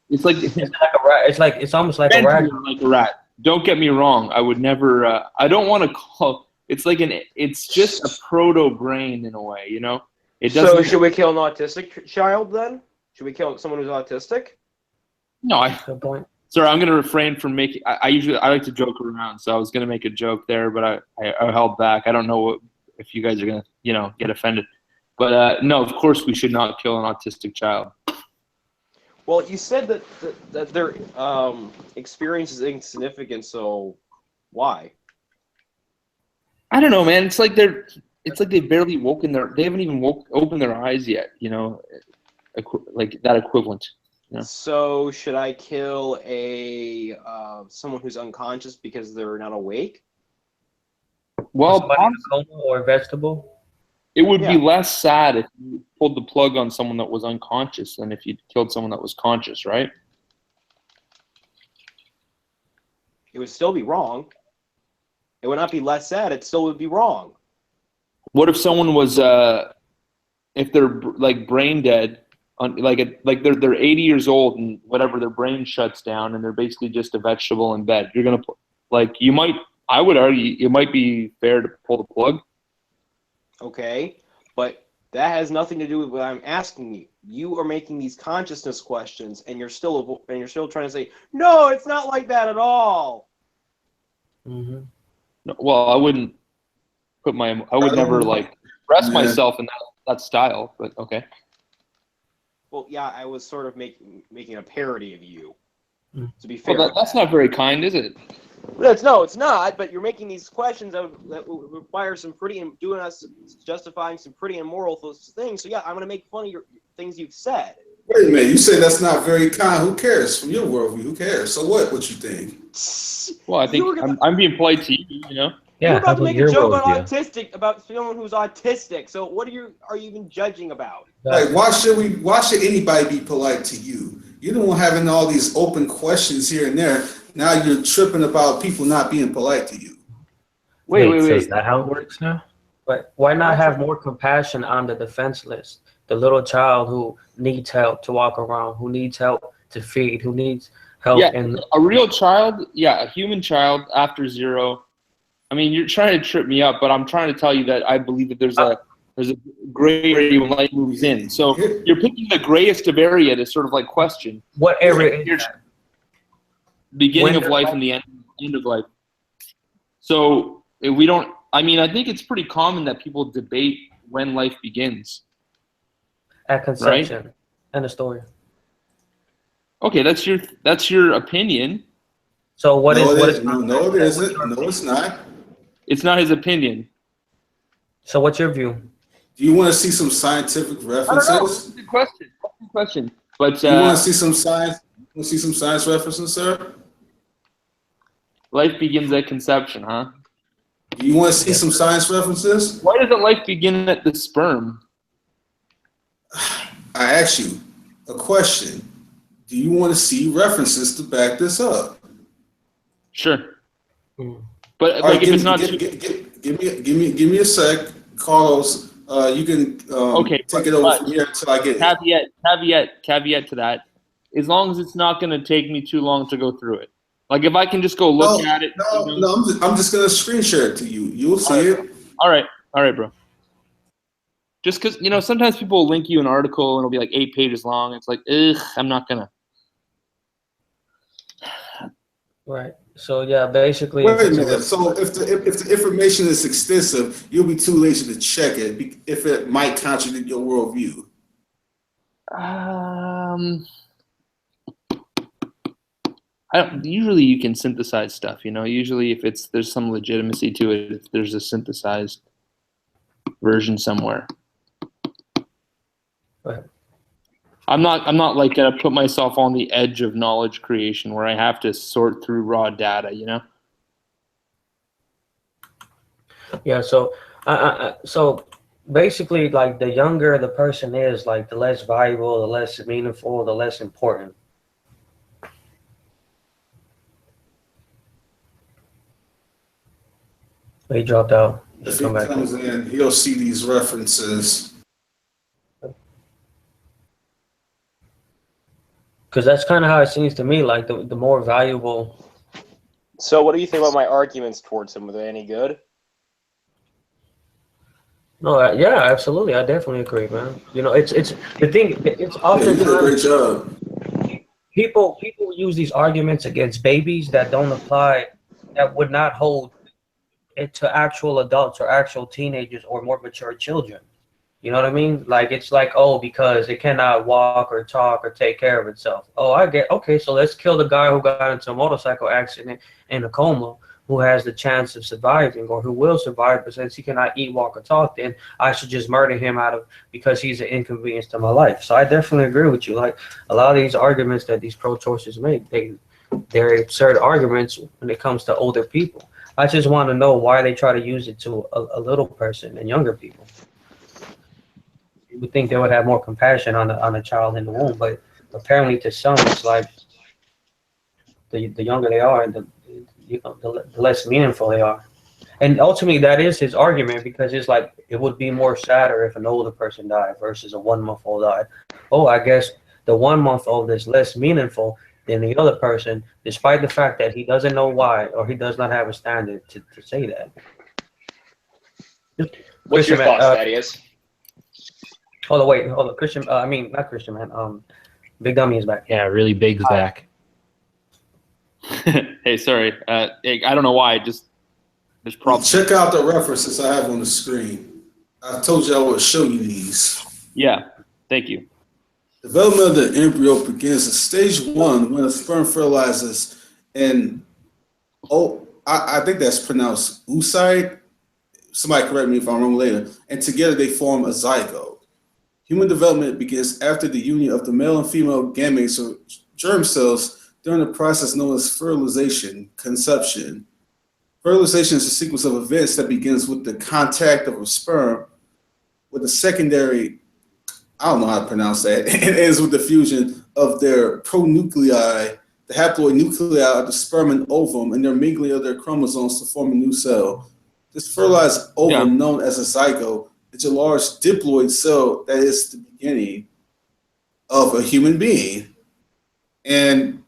Speaker 12: It's like
Speaker 2: a rat. It's almost like a rat.
Speaker 12: Like a rat. Don't get me wrong. I would never. I don't want to call. It's like It's just a proto brain in a way. You know. It doesn't.
Speaker 11: So should we kill an autistic child then? Should we kill someone who's autistic?
Speaker 12: No,
Speaker 2: Good point.
Speaker 12: Sorry, I'm going to refrain from making. I like to joke around, so I was going to make a joke there, but I held back. I don't know if you guys are going to get offended, but no, of course we should not kill an autistic child.
Speaker 11: Well, you said that their experience is insignificant, so why?
Speaker 12: I don't know, man. It's like they've barely woken they haven't even opened their eyes yet. You know, like that equivalent. Yeah.
Speaker 11: So should I kill someone who's unconscious because they're not awake?
Speaker 12: Well,
Speaker 2: or a vegetable.
Speaker 12: It would be less sad if you pulled the plug on someone that was unconscious than if you killed someone that was conscious, right?
Speaker 11: It would still be wrong. It would not be less sad. It still would be wrong.
Speaker 12: What if someone was, if they're like brain dead? Like they're 80 years old and whatever, their brain shuts down and they're basically just a vegetable in bed. You're gonna I would argue it might be fair to pull the plug.
Speaker 11: Okay, but that has nothing to do with what I'm asking you. You are making these consciousness questions, and you're still trying to say no, it's not like that at all.
Speaker 2: Mm-hmm.
Speaker 12: No, well, I wouldn't I would never like express myself in that style, but okay.
Speaker 11: Well, yeah, I was sort of making a parody of you. To be fair,
Speaker 12: well, that's not very kind, is it?
Speaker 11: No, it's not. But you're making these questions that require some pretty justifying some pretty immoral things. So yeah, I'm going to make fun of your things you've said.
Speaker 1: Wait a minute, you say that's not very kind. Who cares? From your worldview, who cares? So what you think?
Speaker 12: Well, I think I'm being polite to you, you know?
Speaker 11: Yeah, you're about to make a joke about someone who's autistic. So what are you even judging about?
Speaker 1: Like, why should anybody be polite to you? You're the one having all these open questions here and there. Now you're tripping about people not being polite to you.
Speaker 13: Wait. So is that how it works now?
Speaker 2: But why not have more compassion on the defenseless? The little child who needs help to walk around, who needs help to feed, who needs help.
Speaker 12: Yeah, a real child, a human child after 0. I mean, you're trying to trip me up, but I'm trying to tell you that I believe that there's a gray area when light moves in. So you're picking the grayest of area to sort of like question.
Speaker 2: What area is that?
Speaker 12: Beginning of life and the end of life. So if we don't, I mean, I think it's pretty common that people debate when life begins.
Speaker 2: At conception,
Speaker 12: right?
Speaker 2: End of story.
Speaker 12: Okay, that's your opinion.
Speaker 2: So
Speaker 1: No, it isn't. No, it's not.
Speaker 12: It's not his opinion.
Speaker 2: So what's your view?
Speaker 1: Do you want to see some scientific references?
Speaker 12: I don't know. That's a good question. But
Speaker 1: you want to see some science? Want to see some science references, sir?
Speaker 12: Life begins at conception, huh?
Speaker 1: Do you want to see some science references?
Speaker 12: Why doesn't life begin at the sperm?
Speaker 1: I asked you a question. Do you want to see references to back this up?
Speaker 12: Sure. But
Speaker 1: All
Speaker 12: like
Speaker 1: right,
Speaker 12: if it's not
Speaker 1: give me a sec, Carlos. You can take it over from here until I get it.
Speaker 12: caveat to that. As long as it's not going to take me too long to go through it. Like if I can just go look at it.
Speaker 1: No, I'm just gonna screen share it to you. You'll see it.
Speaker 12: All right, bro. Just because sometimes people will link you an article and it'll be like 8 pages long. It's like, ugh, I'm not gonna.
Speaker 2: Right. So yeah, basically.
Speaker 1: Wait a minute. So if the information is extensive, you'll be too lazy to check it if it might contradict your worldview.
Speaker 12: Usually you can synthesize stuff. Usually if there's some legitimacy to it, if there's a synthesized version somewhere.
Speaker 2: Right.
Speaker 12: I'm not like gonna put myself on the edge of knowledge creation where I have to sort through raw data.
Speaker 2: Yeah. So, so basically, like the younger the person is, like the less valuable, the less meaningful, the less important. He dropped out.
Speaker 1: If he comes in, he'll see these references.
Speaker 2: Because that's kind of how it seems to me. Like the more valuable.
Speaker 11: So, what do you think about my arguments towards him? Were they any good?
Speaker 2: No, yeah, absolutely. I definitely agree, man. It's the thing. It's often
Speaker 1: you did a great job.
Speaker 2: People use these arguments against babies that don't apply, that would not hold it to actual adults or actual teenagers or more mature children. You know what I mean? Like it's like, oh, because it cannot walk or talk or take care of itself. Oh, I get, okay, so let's kill the guy who got into a motorcycle accident in a coma, who has the chance of surviving or who will survive, but since he cannot eat, walk, or talk, then I should just murder him because he's an inconvenience to my life. So I definitely agree with you. Like a lot of these arguments that these pro-choicers make, they're absurd arguments when it comes to older people. I just want to know why they try to use it to a little person and younger people. You would think they would have more compassion on a child in the womb, but apparently to some, it's like the younger they are, the less meaningful they are. And ultimately, that is his argument, because it's like it would be more sadder if an older person died versus a 1-month-old died. Oh, I guess the 1-month-old is less meaningful than the other person, despite the fact that he doesn't know why or he does not have a standard to say that.
Speaker 11: What's your thoughts, Thaddeus?
Speaker 2: Hold on, Christian. Not Christian, man. Big Dummy is back.
Speaker 13: Yeah, really big's back.
Speaker 12: Hey, sorry. I don't know why. There's problems.
Speaker 1: Check out the references I have on the screen. I told you I would show you these.
Speaker 12: Yeah, thank you.
Speaker 1: Development of the embryo begins at stage 1 when a sperm fertilizes, and I think that's pronounced oocyte. Somebody correct me if I'm wrong later. And together they form a zygote. Human development begins after the union of the male and female gametes or germ cells during the process known as fertilization, conception. Fertilization is a sequence of events that begins with the contact of a sperm with a secondary, I don't know how to pronounce that, and ends with the fusion of their pronuclei, the haploid nuclei of the sperm and ovum, and their mingling of their chromosomes to form a new cell. This fertilized ovum, known as a zygote, is a large diploid cell that is the beginning of a human being. And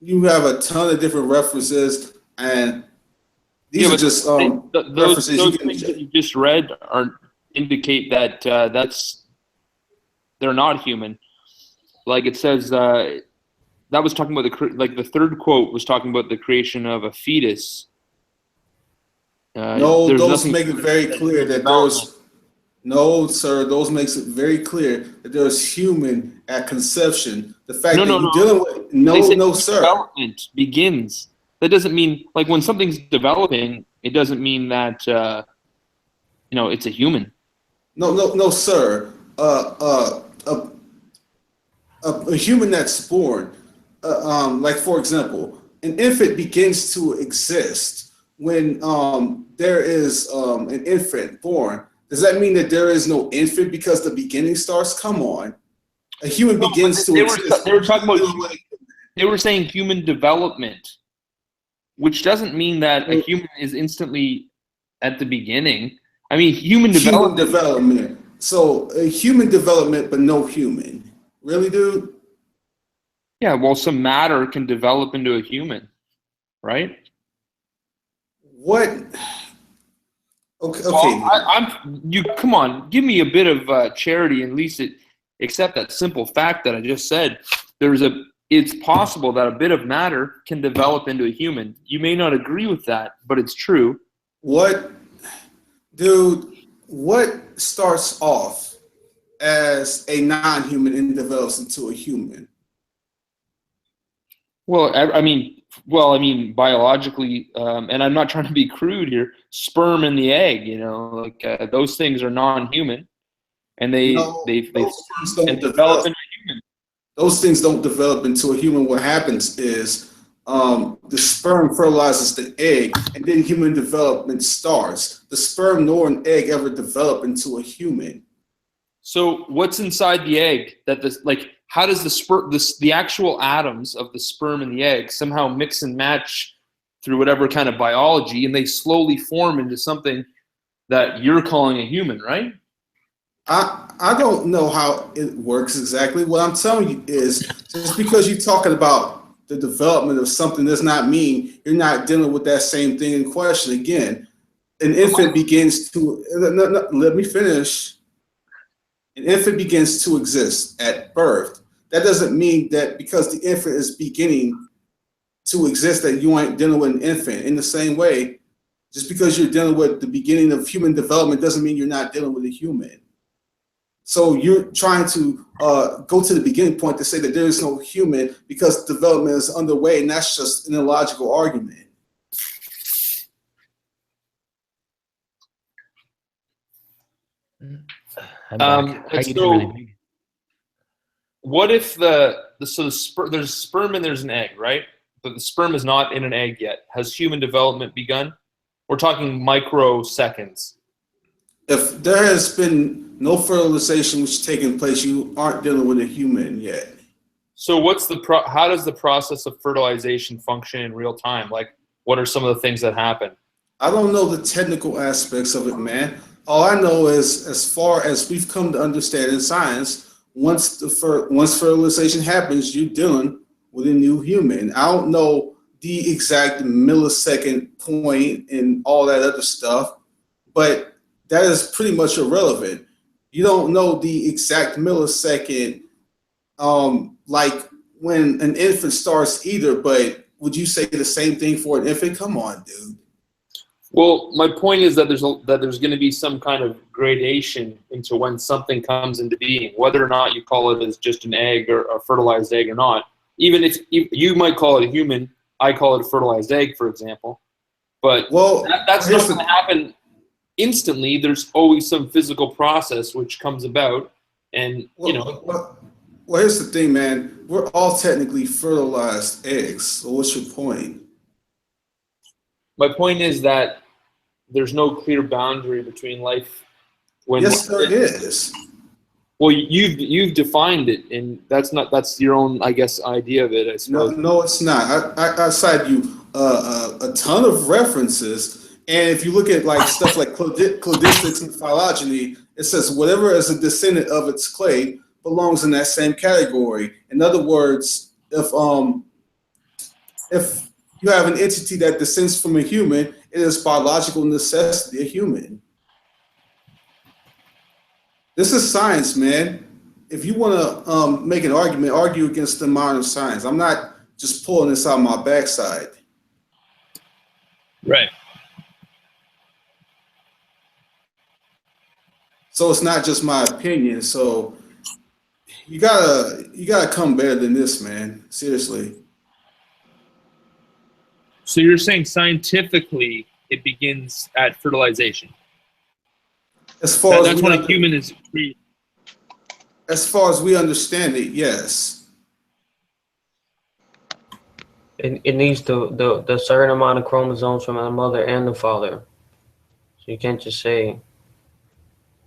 Speaker 1: you have a ton of different references, and these are just references.
Speaker 12: Those things that you just read indicate that they're not human. Like it says, that was talking about the third quote was talking about the creation of a fetus.
Speaker 1: No, those make it very clear that those. No, sir. Those makes it very clear that there's human at conception. The fact that you're dealing with no, sir.
Speaker 12: Development begins. That doesn't mean like when something's developing. It doesn't mean that it's a human.
Speaker 1: No, sir. A human that's born, like for example, an infant begins to exist when there is an infant born. Does that mean that there is no infant because the beginning starts? Come on. A human begins to exist.
Speaker 12: They were talking about, they were saying human development. which doesn't mean that a human is instantly at the beginning. I mean, human development.
Speaker 1: So human development, but no human. Really, dude?
Speaker 12: Yeah, well, some matter can develop into a human, right?
Speaker 1: What? Okay.
Speaker 12: Well, you come on, give me a bit of charity, and at least accept that simple fact that I just said. It's possible that a bit of matter can develop into a human. You may not agree with that, but it's true.
Speaker 1: What, dude? What starts off as a non-human and develops into a human?
Speaker 12: Well, I mean, biologically, and I'm not trying to be crude here. Sperm and the egg, like those things are non-human, and they develop into a human.
Speaker 1: Those things don't develop into a human. What happens is the sperm fertilizes the egg, and then human development starts. The sperm nor an egg ever develop into a human.
Speaker 12: So what's inside the egg? How does the actual atoms of the sperm and the egg somehow mix and match through whatever kind of biology, and they slowly form into something that you're calling a human, right?
Speaker 1: I don't know how it works exactly. What I'm telling you is just because you're talking about the development of something does not mean you're not dealing with that same thing in question. Again, an infant begins to, let me finish. An infant begins to exist at birth. That doesn't mean that because the infant is beginning to exist that you ain't dealing with an infant. In the same way, just because you're dealing with the beginning of human development doesn't mean you're not dealing with a human. So you're trying to go to the beginning point to say that there is no human because development is underway, and that's just an illogical argument.
Speaker 12: What if there's sperm and there's an egg, right? But the sperm is not in an egg yet. Has human development begun? We're talking microseconds.
Speaker 1: If there has been no fertilization which is taking place, you aren't dealing with a human yet.
Speaker 12: So how does the process of fertilization function in real time? Like, what are some of the things that happen?
Speaker 1: I don't know the technical aspects of it, man. All I know is, as far as we've come to understand in science, once fertilization happens, you're dealing with a new human. I don't know the exact millisecond point and all that other stuff, but that is pretty much irrelevant. You don't know the exact millisecond, like when an infant starts either, but would you say the same thing for an infant? Come on, dude.
Speaker 12: Well, my point is that there's going to be some kind of gradation into when something comes into being, whether or not you call it as just an egg or a fertilized egg or not. Even if you might call it a human, I call it a fertilized egg, for example. But that's not going to happen instantly. There's always some physical process which comes about, and
Speaker 1: Well, here's the thing, man. We're all technically fertilized eggs. So what's your point?
Speaker 12: My point is that there's no clear boundary between life.
Speaker 1: Yes, there is.
Speaker 12: Well, you've defined it, and that's your own, I guess, idea of it, I suppose.
Speaker 1: No, it's not. I cite you a ton of references, and if you look at like stuff like cladistics and phylogeny, it says whatever is a descendant of its clade belongs in that same category. In other words, if you have an entity that descends from a human, it is biological necessity a human. This is science, man. If you want to make an argument, argue against the mind of science. I'm not just pulling this out of my backside.
Speaker 12: Right.
Speaker 1: So it's not just my opinion. So you gotta come better than this, man. Seriously.
Speaker 12: So you're saying scientifically it begins at fertilization.
Speaker 1: As far as
Speaker 12: that's when a human is created.
Speaker 1: As far as we understand it, yes.
Speaker 2: It needs the certain amount of chromosomes from the mother and the father. So you can't just say a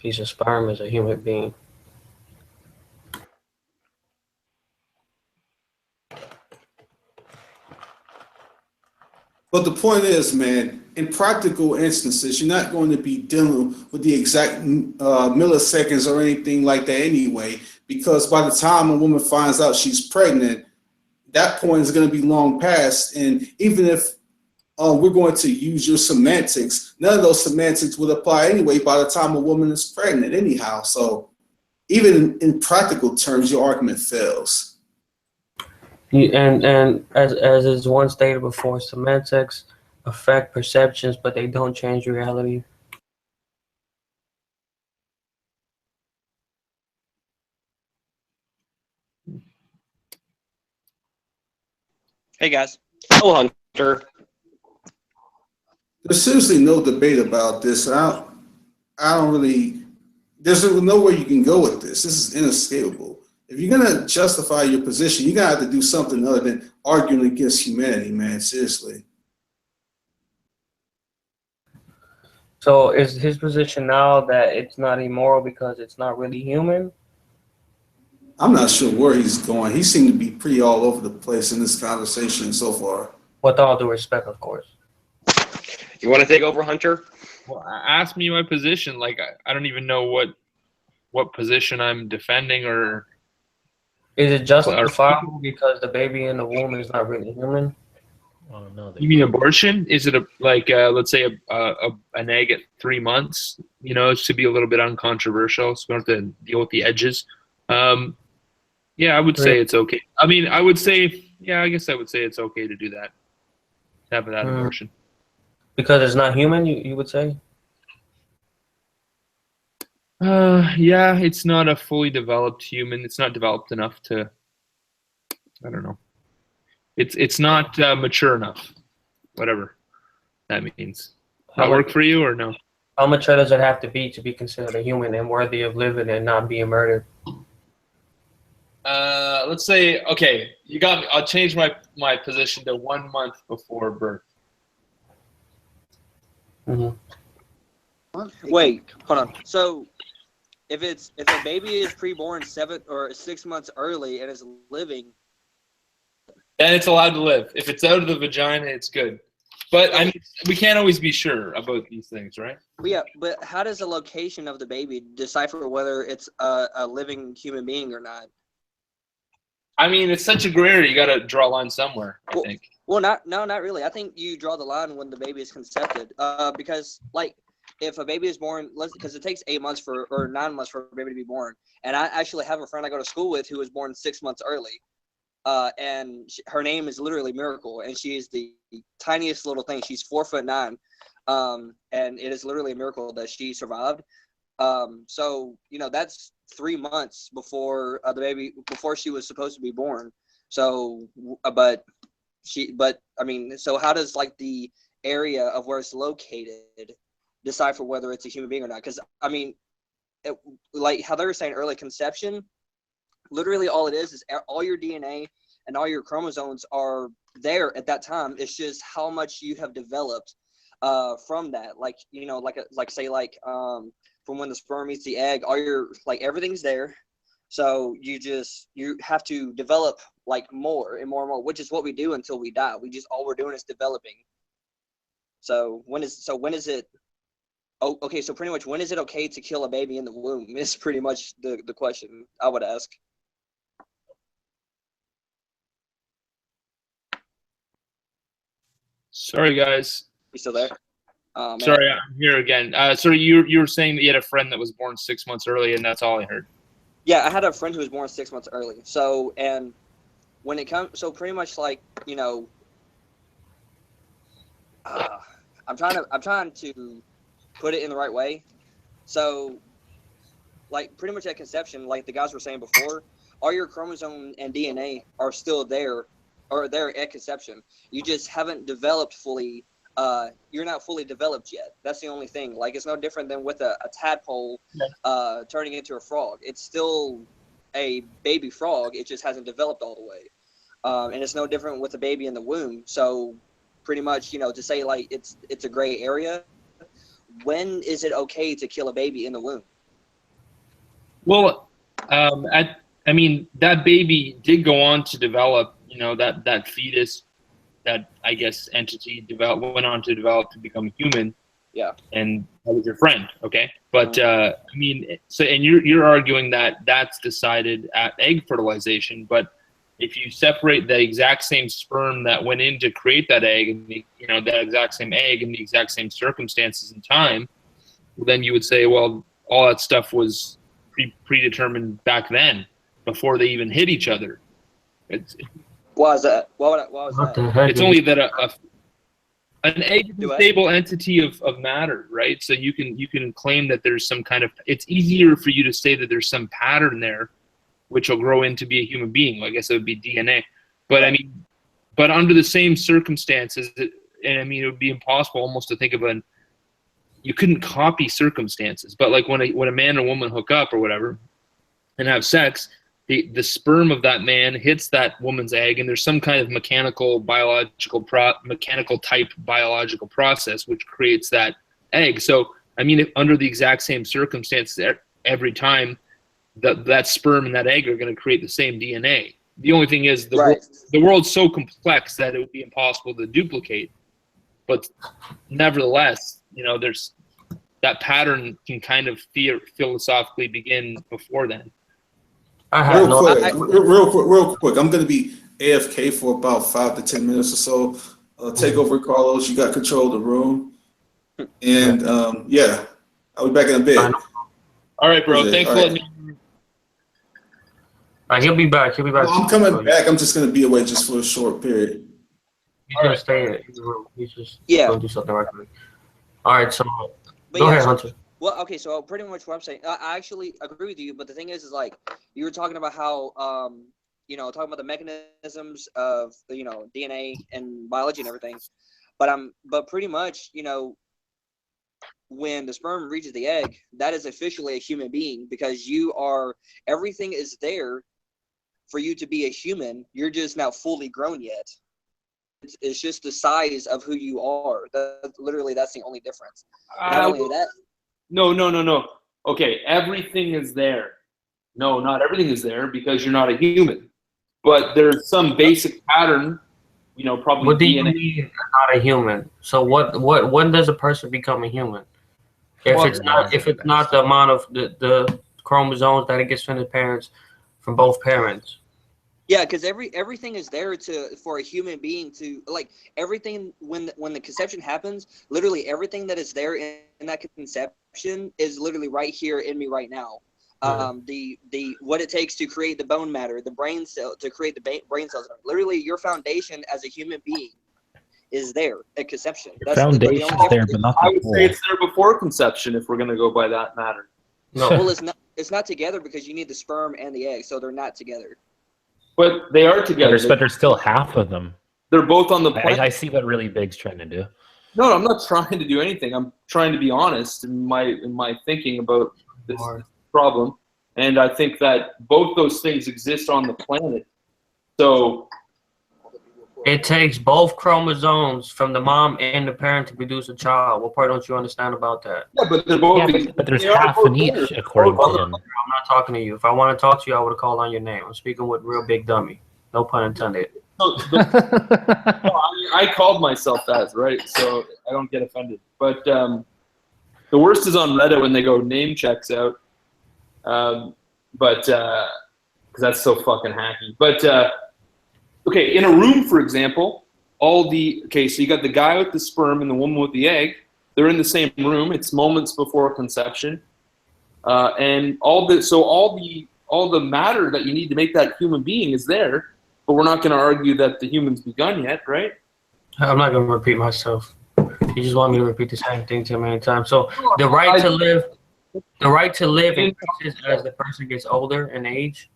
Speaker 2: piece of sperm is a human being.
Speaker 1: But the point is, man, in practical instances, you're not going to be dealing with the exact milliseconds or anything like that anyway, because by the time a woman finds out she's pregnant, that point is going to be long past. And even if we're going to use your semantics, none of those semantics would apply anyway by the time a woman is pregnant anyhow. So even in practical terms, your argument fails.
Speaker 2: And as is one stated before, semantics affect perceptions, but they don't change reality.
Speaker 11: Hey guys. Hello, Hunter.
Speaker 1: There's seriously no debate about this. I don't really. There's nowhere you can go with this. This is inescapable. If you're gonna justify your position, you're gonna have to do something other than arguing against humanity, man. Seriously.
Speaker 2: So is his position now that it's not immoral because it's not really human?
Speaker 1: I'm not sure where he's going. He seemed to be pretty all over the place in this conversation so far.
Speaker 2: With all due respect, of course.
Speaker 11: You want to take over, Hunter?
Speaker 12: Well, ask me my position. Like, I don't even know what position I'm defending or.
Speaker 2: Is it justifiable because the baby in the womb is not really human?
Speaker 13: Oh, no,
Speaker 12: You mean abortion? Is it let's say an egg at 3 months? You know, it should be a little bit uncontroversial, so we don't have to deal with the edges. Yeah, I would say it's okay. I mean, I would say, yeah, I guess I would say it's okay to do that. Have that abortion.
Speaker 2: Because it's not human, you would say?
Speaker 12: Yeah, it's not a fully developed human. It's not developed enough to, I don't know. It's not mature enough. Whatever that means. That work for you or no?
Speaker 2: How mature does it have to be considered a human and worthy of living and not being murdered?
Speaker 12: Let's say, okay, you got me. I'll change my position to 1 month before birth.
Speaker 14: Wait, hold on. So, if a baby is preborn 7 or 6 months early and is living,
Speaker 12: then it's allowed to live. If it's out of the vagina, it's good. But I mean, we can't always be sure about these things, right?
Speaker 14: Yeah, but how does the location of the baby decipher whether it's a living human being or not?
Speaker 12: I mean, it's such a gray area. You got to draw a line somewhere, I think.
Speaker 14: Well, not really. I think you draw the line when the baby is conceived. Because like, if a baby is born, because it takes 8 months or 9 months for a baby to be born, and I actually have a friend I go to school with who was born 6 months early, and her name is literally Miracle, and she is the tiniest little thing. She's 4'9", and it is literally a miracle that she survived. So you know that's 3 months before before she was supposed to be born. So, but I mean, so how does like the area of where it's located decipher whether it's a human being or not? Because I mean, like how they were saying early conception, literally all it is all your DNA and all your chromosomes are there at that time. It's just how much you have developed from that. Like, you know, from when the sperm meets the egg, all your, like, everything's there. So you have to develop like more and more and more, which is what we do until we die. All we're doing is developing. So when is it? Oh, okay. So pretty much, when is it okay to kill a baby in the womb? Is pretty much the question I would ask.
Speaker 12: Sorry, guys.
Speaker 14: You still there?
Speaker 12: Sorry, I'm here again. So you were saying that you had a friend that was born 6 months early, and that's all I heard.
Speaker 14: Yeah, I had a friend who was born 6 months early. So, and when it comes, so pretty much like, you know, I'm trying to put it in the right way. So, like, pretty much at conception, like the guys were saying before, all your chromosome and DNA are still there, or there at conception. You just haven't developed fully. You're not fully developed yet. That's the only thing. Like, it's no different than with a tadpole turning into a frog. It's still a baby frog. It just hasn't developed all the way. And it's no different with a baby in the womb. So pretty much, you know, to say like it's a gray area. When is it okay to kill a baby in the womb?
Speaker 12: Well, I mean, that baby did go on to develop, you know, that fetus, I guess entity went on to develop to become human.
Speaker 14: Yeah.
Speaker 12: And that was your friend, okay? But I mean, so and you're arguing that that's decided at egg fertilization, but if you separate the exact same sperm that went in to create that egg, and that exact same egg in the exact same circumstances and time, then you would say, well, all that stuff was predetermined back then, before they even hit each other.
Speaker 14: Why is that? Why was that?
Speaker 12: It's only that an egg is a stable entity of matter, right? So you can claim that there's some kind of. It's easier for you to say that there's some pattern there, which will grow into be a human being. I guess it would be DNA. But I mean, but under the same circumstances, and I mean, it would be impossible almost to think of you couldn't copy circumstances. But like when a man and a woman hook up or whatever and have sex, the sperm of that man hits that woman's egg, and there's some kind of mechanical type biological process which creates that egg. So I mean, if under the exact same circumstances every time, that sperm and that egg are going to create the same DNA. The only thing is the world's so complex that it would be impossible to duplicate. But nevertheless, there's that pattern can kind of philosophically begin before then.
Speaker 1: Real quick. I'm going to be AFK for about 5 to 10 minutes or so. Take over, Carlos. You got control of the room. And I'll be back in a bit.
Speaker 12: All right, bro. Thanks for letting me.
Speaker 2: He'll be back.
Speaker 1: I'm coming back. I'm just going to be away just for a short period.
Speaker 2: He's going to stay in the room. He's just going to do something right quick. All right, so go ahead, Hunter.
Speaker 14: Well, okay, so pretty much what I'm saying, I actually agree with you, but the thing is like, you were talking about how, talking about the mechanisms of, DNA and biology and everything, but pretty much, when the sperm reaches the egg, that is officially a human being, because everything is there for you to be a human. You're just not fully grown yet. It's just the size of who you are. Literally, that's the only difference. Not only that.
Speaker 12: No. Okay, everything is there. No, not everything is there because you're not a human. But there's some basic pattern, probably.
Speaker 2: What do you mean not a human? So when does a person become a human? If it's not the amount of the chromosomes that it gets from the parents, from both parents.
Speaker 14: Yeah, because everything is there for a human being to, like, everything when the conception happens, literally everything that is there in that conception is literally right here in me right now. The what it takes to create the bone matter, the brain cell, to create the brain cells, literally your foundation as a human being is there at conception. That's
Speaker 13: foundation is there, but not the
Speaker 12: I would say it's there before conception if we're going to go by that matter.
Speaker 2: No.
Speaker 14: Well, it's not together because you need the sperm and the egg, so they're not together.
Speaker 12: But they are together.
Speaker 13: But there's still half of them.
Speaker 12: They're both on the planet.
Speaker 13: I see what Really Big's trying to do.
Speaker 12: No, I'm not trying to do anything. I'm trying to be honest in my thinking about this problem. And I think that both those things exist on the planet. So
Speaker 2: it takes both chromosomes from the mom and the parent to produce a child. What part don't you understand about that?
Speaker 12: Yeah, but they're both.
Speaker 13: Yeah, but there's half in each, according to him.
Speaker 2: I'm not talking to you. If I want to talk to you, I would have called on your name. I'm speaking with Real Big Dummy. No pun intended.
Speaker 12: I called myself that, right? So I don't get offended. But the worst is on Reddit when they go name checks out. Because that's so fucking hacky. But okay, in a room, for example, so you got the guy with the sperm and the woman with the egg. They're in the same room. It's moments before conception, and all the matter that you need to make that human being is there. But we're not going to argue that the human's begun yet, right?
Speaker 2: I'm not going to repeat myself. You just want me to repeat the same thing too many times. So the right to live increases as the person gets older in age.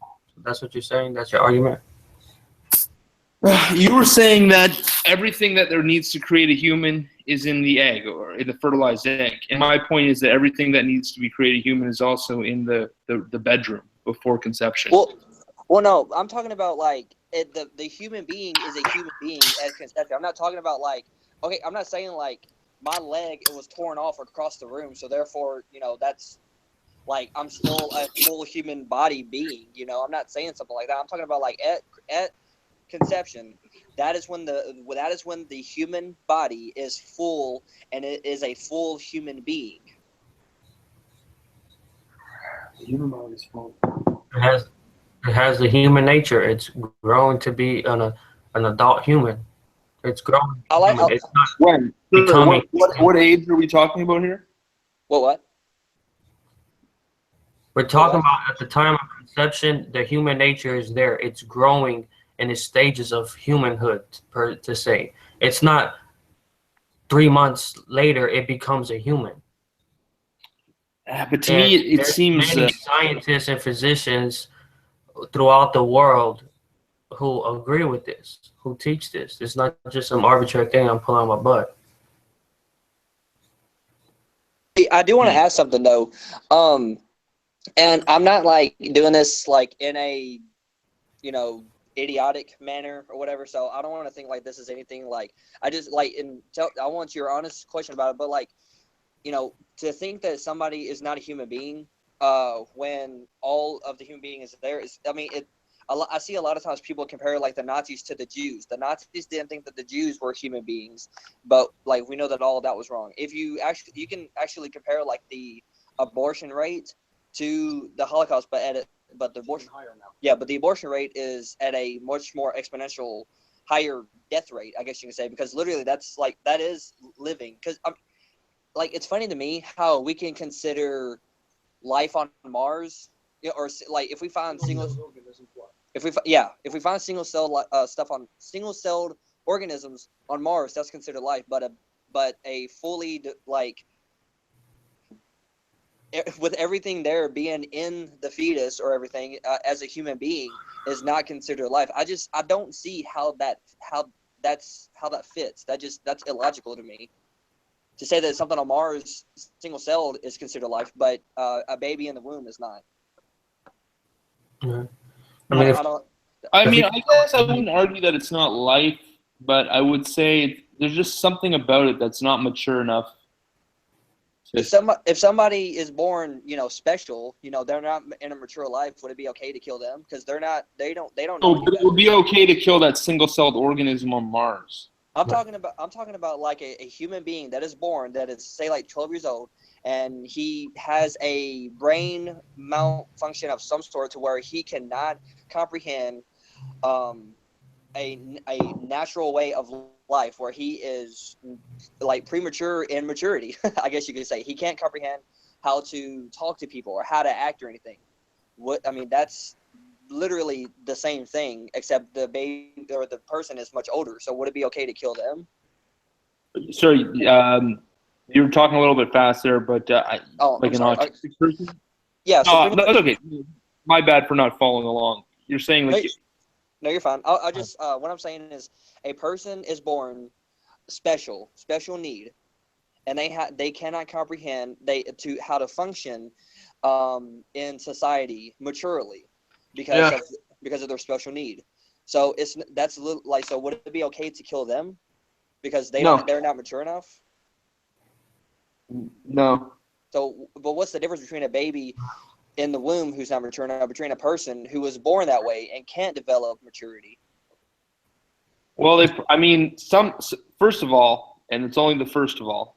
Speaker 2: That's what you're saying. That's your argument.
Speaker 12: You were saying that everything that there needs to create a human is in the egg or in the fertilized egg. And my point is that everything that needs to be created human is also in the bedroom before conception.
Speaker 14: Well, no, I'm talking about like the human being is a human being at conception. I'm not talking about like, okay, I'm not saying like my leg was torn off across the room, so therefore, that's like I'm still a full human body being. I'm not saying something like that. I'm talking about like at conception, that is when the human body is full and it is a full human being.
Speaker 12: The human body is full.
Speaker 2: It has the human nature. It's growing to be an adult human. It's growing. It's not
Speaker 12: when?
Speaker 2: becoming.
Speaker 12: What age are we talking about here?
Speaker 14: What?
Speaker 2: We're talking about at the time of conception, the human nature is there. It's growing in its stages of humanhood, to say. It's not 3 months later it becomes a human.
Speaker 12: But to me, it seems
Speaker 2: many scientists and physicians throughout the world who agree with this, who teach this. It's not just some arbitrary thing I'm pulling my butt.
Speaker 14: I do want to ask something though, and I'm not like doing this like in a, idiotic manner or whatever. So I don't want to think like this is anything like I just like I want your honest question about it, but like, to think that somebody is not a human being when all of the human being is there is, I mean, I see a lot of times people compare like the Nazis to the Jews. The Nazis didn't think that the Jews were human beings, but like we know that all of that was wrong. If you can actually compare like the abortion rate to the Holocaust, but the abortion but the abortion rate is at a much more exponential higher death rate, I guess you can say, because literally that is living. Because like it's funny to me how we can consider life on Mars, or like if we find if we find single celled organisms on Mars, that's considered life. But a fully like with everything there being in the fetus or everything as a human being is not considered life. I don't see how that fits. That's illogical to me. To say that something on Mars single celled is considered life, but a baby in the womb is not.
Speaker 2: Yeah.
Speaker 12: I guess I wouldn't argue that it's not life, but I would say there's just something about it that's not mature enough.
Speaker 14: If somebody is born, special, they're not in a mature life, would it be okay to kill them? Because they don't know.
Speaker 12: Oh, but it would be okay to kill that single-celled organism on Mars.
Speaker 14: I'm talking about like a human being that is born, that is say like 12 years old, and he has a brain malfunction of some sort to where he cannot comprehend a natural way of life, where he is like premature in maturity. I guess you could say he can't comprehend how to talk to people or how to act or anything. That's literally the same thing, except the baby or the person is much older. So would it be okay to kill them?
Speaker 12: Sorry, you were talking a little bit fast there, but like an autistic person?
Speaker 14: Yeah. So
Speaker 12: that's okay. My bad for not following along. You're saying like...
Speaker 14: No, you're fine. I'll just what I'm saying is a person is born special need, and they cannot comprehend how to function in society maturely because of their special need. So that's a little like, so would it be okay to kill them because they're not mature enough?
Speaker 12: No.
Speaker 14: So, but what's the difference between a baby in the womb who's not mature enough, between a person who was born that way and can't develop maturity?
Speaker 12: Well, first of all, and it's only the first of all,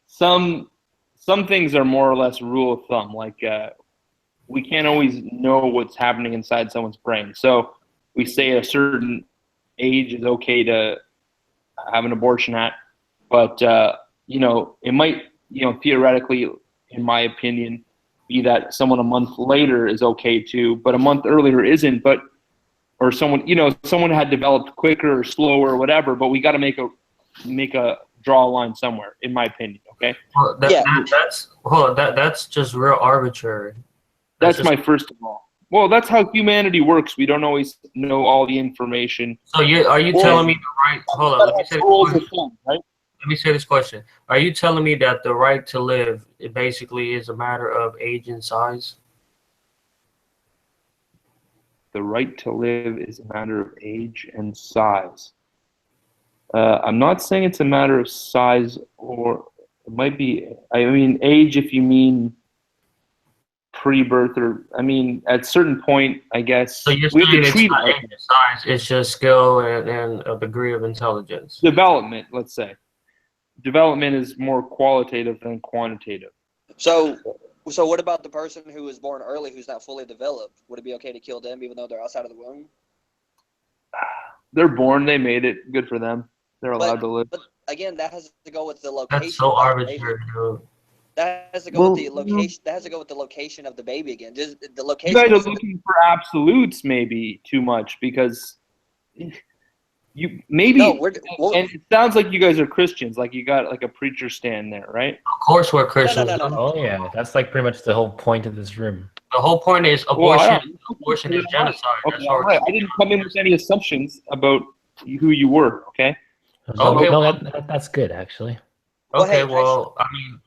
Speaker 12: some things are more or less rule of thumb. Like we can't always know what's happening inside someone's brain. So we say a certain age is okay to have an abortion at, but it might, theoretically, in my opinion, be that someone a month later is okay too, but a month earlier isn't. Or someone had developed quicker or slower or whatever. But we got to make a draw a line somewhere, in my opinion. Okay.
Speaker 2: Well, that's just real arbitrary.
Speaker 12: That's my first of all. Well, that's how humanity works. We don't always know all the information.
Speaker 2: So are you telling me the right? Hold on. Let me say this question. Are you telling me that the right to live, it basically is a matter of age and size?
Speaker 12: The right to live is a matter of age and size. I'm not saying it's a matter of size, or it might be, age if you mean pre-birth, or I mean, at a certain point, I guess
Speaker 2: So you're
Speaker 12: we have
Speaker 2: saying
Speaker 12: to
Speaker 2: it's
Speaker 12: treat it
Speaker 2: not
Speaker 12: like
Speaker 2: science, it's just skill and a degree of intelligence.
Speaker 12: development. Let's say development is more qualitative than quantitative.
Speaker 14: So what about the person who was born early who's not fully developed? Would it be okay to kill them even though they're outside of the womb?
Speaker 12: They're born, they made it. Good for them. They're allowed to live.
Speaker 14: But again, that has to go with the location.
Speaker 2: That's so
Speaker 14: of the
Speaker 2: arbitrary,
Speaker 14: baby.
Speaker 2: dude.
Speaker 14: That has to go with the location. That has to go with the location of the baby again. Just the
Speaker 12: You
Speaker 14: location.
Speaker 12: guys are looking for absolutes, maybe too much, because you maybe.
Speaker 14: No,
Speaker 12: and it sounds like you guys are Christians. Like you got like a preacher stand there, right?
Speaker 2: Of course, we're Christians.
Speaker 14: No.
Speaker 13: Oh yeah, that's like pretty much the whole point of this room.
Speaker 2: The whole point is abortion. Abortion is genocide.
Speaker 12: Okay, all right. I didn't come in with any assumptions about who you were. Okay.
Speaker 2: Okay,
Speaker 13: No, that's good actually.
Speaker 2: Okay, well, I mean,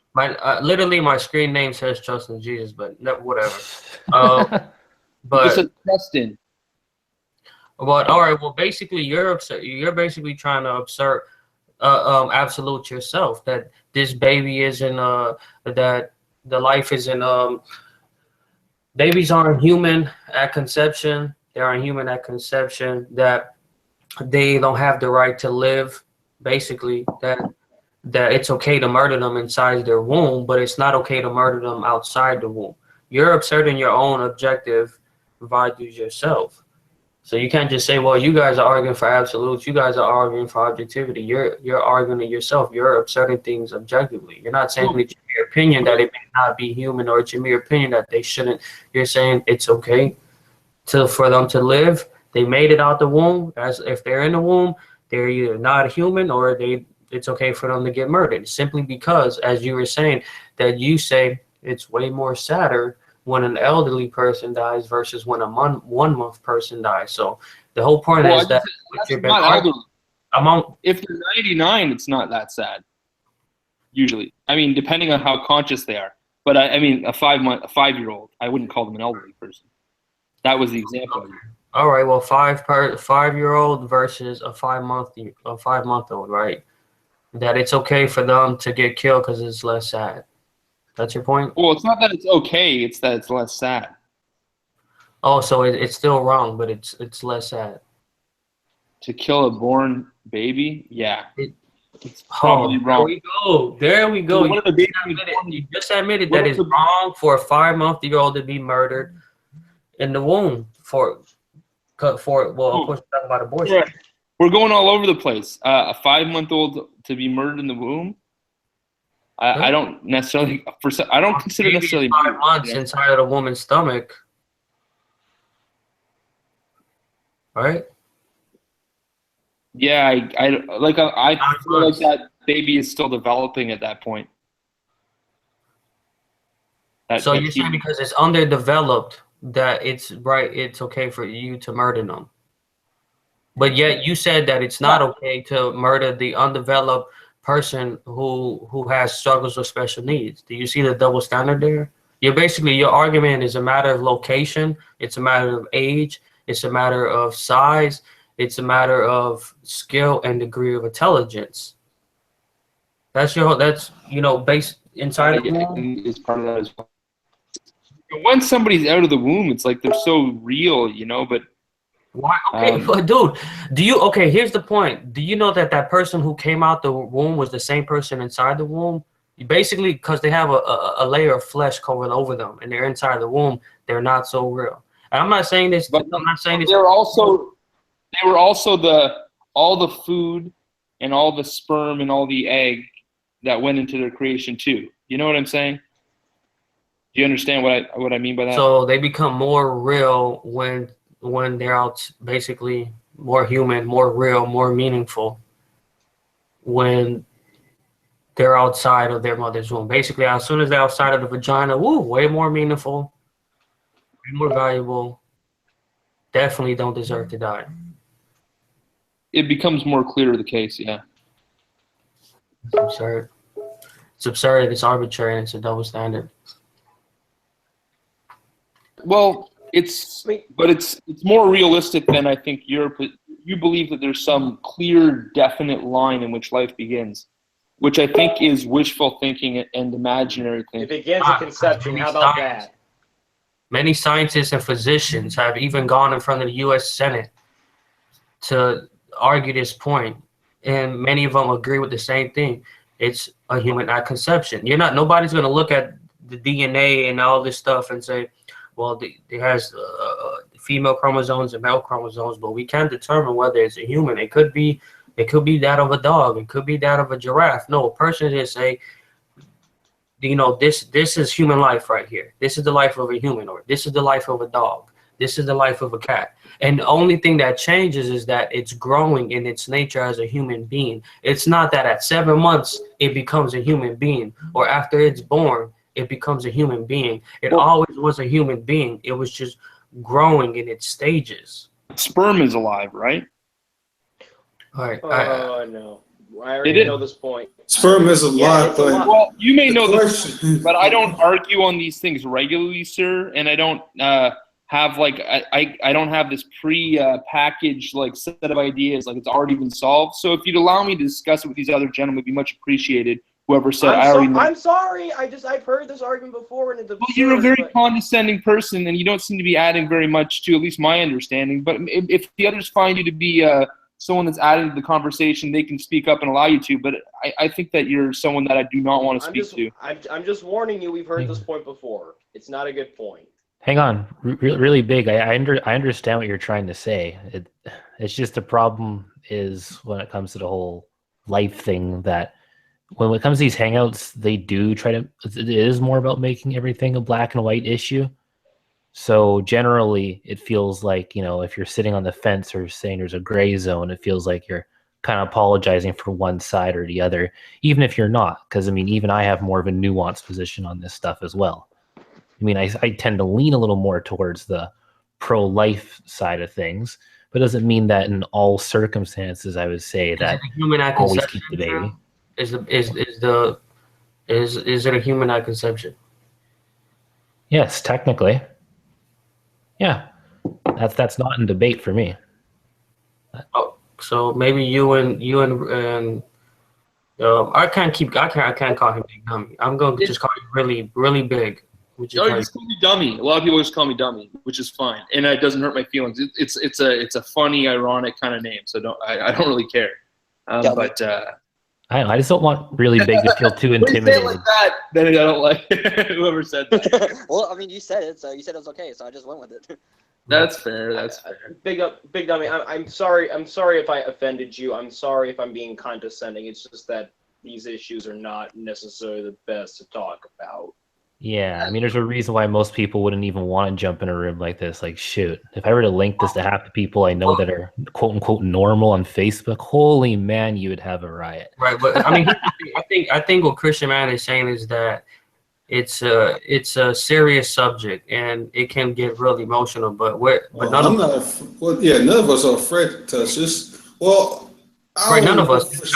Speaker 2: literally my screen name says Trust in Jesus, but whatever.
Speaker 12: Just a Justin.
Speaker 2: But all right, well, basically, you're basically trying to assert absolute yourself that this baby isn't that the life isn't babies aren't human at conception. They aren't human at conception. That they don't have the right to live. Basically, that it's okay to murder them inside their womb, but it's not okay to murder them outside the womb. You're asserting your own objective values yourself. So you can't just say, well, you guys are arguing for absolutes. You guys are arguing for objectivity. You're arguing it yourself. You're asserting things objectively. You're not saying it's your opinion that it may not be human, or it's your mere opinion that they shouldn't. You're saying it's okay for them to live. They made it out the womb. As if they're in the womb, they're either not human or it's okay for them to get murdered. Simply because, as you were saying, that you say it's way more sadder when an elderly person dies versus when a 1 month person dies. So the whole point is that
Speaker 12: if they're 99, it's not that sad. Usually, I mean, depending on how conscious they are. But I mean, a 5-year-old, I wouldn't call them an elderly person. That was the example.
Speaker 2: All right. Well, 5-year-old versus a 5-month-old, right? That it's okay for them to get killed because it's less sad. That's your point?
Speaker 12: Well, it's not that it's okay, it's that it's less sad.
Speaker 2: Oh, so it's still wrong, but it's less sad.
Speaker 12: To kill a born baby? Yeah. It's probably wrong.
Speaker 2: There we go. You just admitted that it's wrong for a 5-month-old to be murdered in the womb well, of course, we're talking about abortion.
Speaker 12: Yeah. We're going all over the place. A 5-month-old to be murdered in the womb? I don't necessarily. I don't consider necessarily
Speaker 2: 5 months inside of the woman's stomach, right?
Speaker 12: Yeah, I feel like that baby is still developing at that point.
Speaker 2: So you're saying because it's underdeveloped that it's okay for you to murder them, but yet you said that it's not okay to murder the undeveloped person who has struggles with special needs. Do you see the double standard there? Your argument is a matter of location, it's a matter of age, it's a matter of size, it's a matter of skill and degree of intelligence. That's based inside of the womb.
Speaker 12: Is part of that as well. Once somebody's out of the womb, it's like they're so real, but
Speaker 2: why? Okay, but dude, here's the point. Do you know that person who came out the womb was the same person inside the womb? Basically, because they have a layer of flesh covered over them, and they're inside the womb, they're not so real. And I'm not saying this.
Speaker 12: But I'm not saying this. They were also all the food and all the sperm and all the egg that went into their creation too. You know what I'm saying? Do you understand what I mean by that?
Speaker 2: So they become more real when they're out, basically more human, more real, more meaningful when they're outside of their mother's womb. Basically, as soon as they're outside of the vagina, way more meaningful, way more valuable, definitely don't deserve to die.
Speaker 12: It becomes more clear the case, yeah.
Speaker 2: It's absurd. It's absurd, it's arbitrary, and it's a double standard.
Speaker 12: Well, it's more realistic than I think you believe that there's some clear, definite line in which life begins, which I think is wishful thinking and imaginary thinking.
Speaker 11: It begins at conception. How about that?
Speaker 2: Many scientists and physicians have even gone in front of the U.S. Senate to argue this point, and many of them agree with the same thing. It's a human at conception. Nobody's going to look at the DNA and all this stuff and say, well, it has female chromosomes and male chromosomes, but we can't determine whether it's a human. It could be that of a dog. It could be that of a giraffe. No, a person just say, this is human life right here. This is the life of a human, or this is the life of a dog. This is the life of a cat. And the only thing that changes is that it's growing in its nature as a human being. It's not that at 7 months it becomes a human being, or after it's born it becomes a human being. It always was a human being. It was just growing in its stages.
Speaker 12: Sperm is alive, right?
Speaker 2: All right.
Speaker 11: Oh no, I already know this point.
Speaker 1: Sperm is alive, but
Speaker 12: well, you may know this, but I don't argue on these things regularly, sir, and I don't have like I don't have this pre-packaged like set of ideas like it's already been solved. So if you'd allow me to discuss it with these other gentlemen, it'd be much appreciated. Whoever said I already know.
Speaker 11: I'm sorry. I've heard this argument before, and
Speaker 12: well, you're a very condescending person, and you don't seem to be adding very much to at least my understanding. But if the others find you to be someone that's adding to the conversation, they can speak up and allow you to. But I think that you're someone that I do not want to speak to.
Speaker 11: I'm just warning you. We've heard this point before. It's not a good point.
Speaker 13: Hang on, really big. I understand what you're trying to say. It's just the problem is when it comes to the whole life thing that when it comes to these hangouts, they do try to. It is more about making everything a black and white issue. So generally, it feels like if you're sitting on the fence or saying there's a gray zone, it feels like you're kind of apologizing for one side or the other, even if you're not. Because even I have more of a nuanced position on this stuff as well. I tend to lean a little more towards the pro-life side of things, but it doesn't mean that in all circumstances I would say that always keep the baby.
Speaker 2: Is it a human at conception?
Speaker 13: Yes, technically. Yeah, that's not in debate for me.
Speaker 2: Oh, so maybe you and I can't call him Big Dummy. I'm going to just call him really, really big.
Speaker 12: No, you just call me Dummy. A lot of people just call me Dummy, which is fine, and it doesn't hurt my feelings. It's a funny, ironic kind of name, so I don't really care. But
Speaker 13: I just don't want really big to feel too intimidated.
Speaker 12: Like that, then I don't like whoever said that.
Speaker 14: Well, you said it, so you said it was okay, so I just went with it.
Speaker 12: That's fair. That's fair.
Speaker 11: Big Dummy. I'm sorry. I'm sorry if I offended you. I'm sorry if I'm being condescending. It's just that these issues are not necessarily the best to talk about.
Speaker 13: Yeah, there's a reason why most people wouldn't even want to jump in a room like this. Like, shoot, if I were to link this to half the people I know that are quote unquote normal on Facebook, holy man, you would have a riot.
Speaker 2: Right, but I think what Christian Man is saying is that it's a serious subject and it can get really emotional. But none
Speaker 1: of us are afraid to touch this. Well,
Speaker 2: none of us.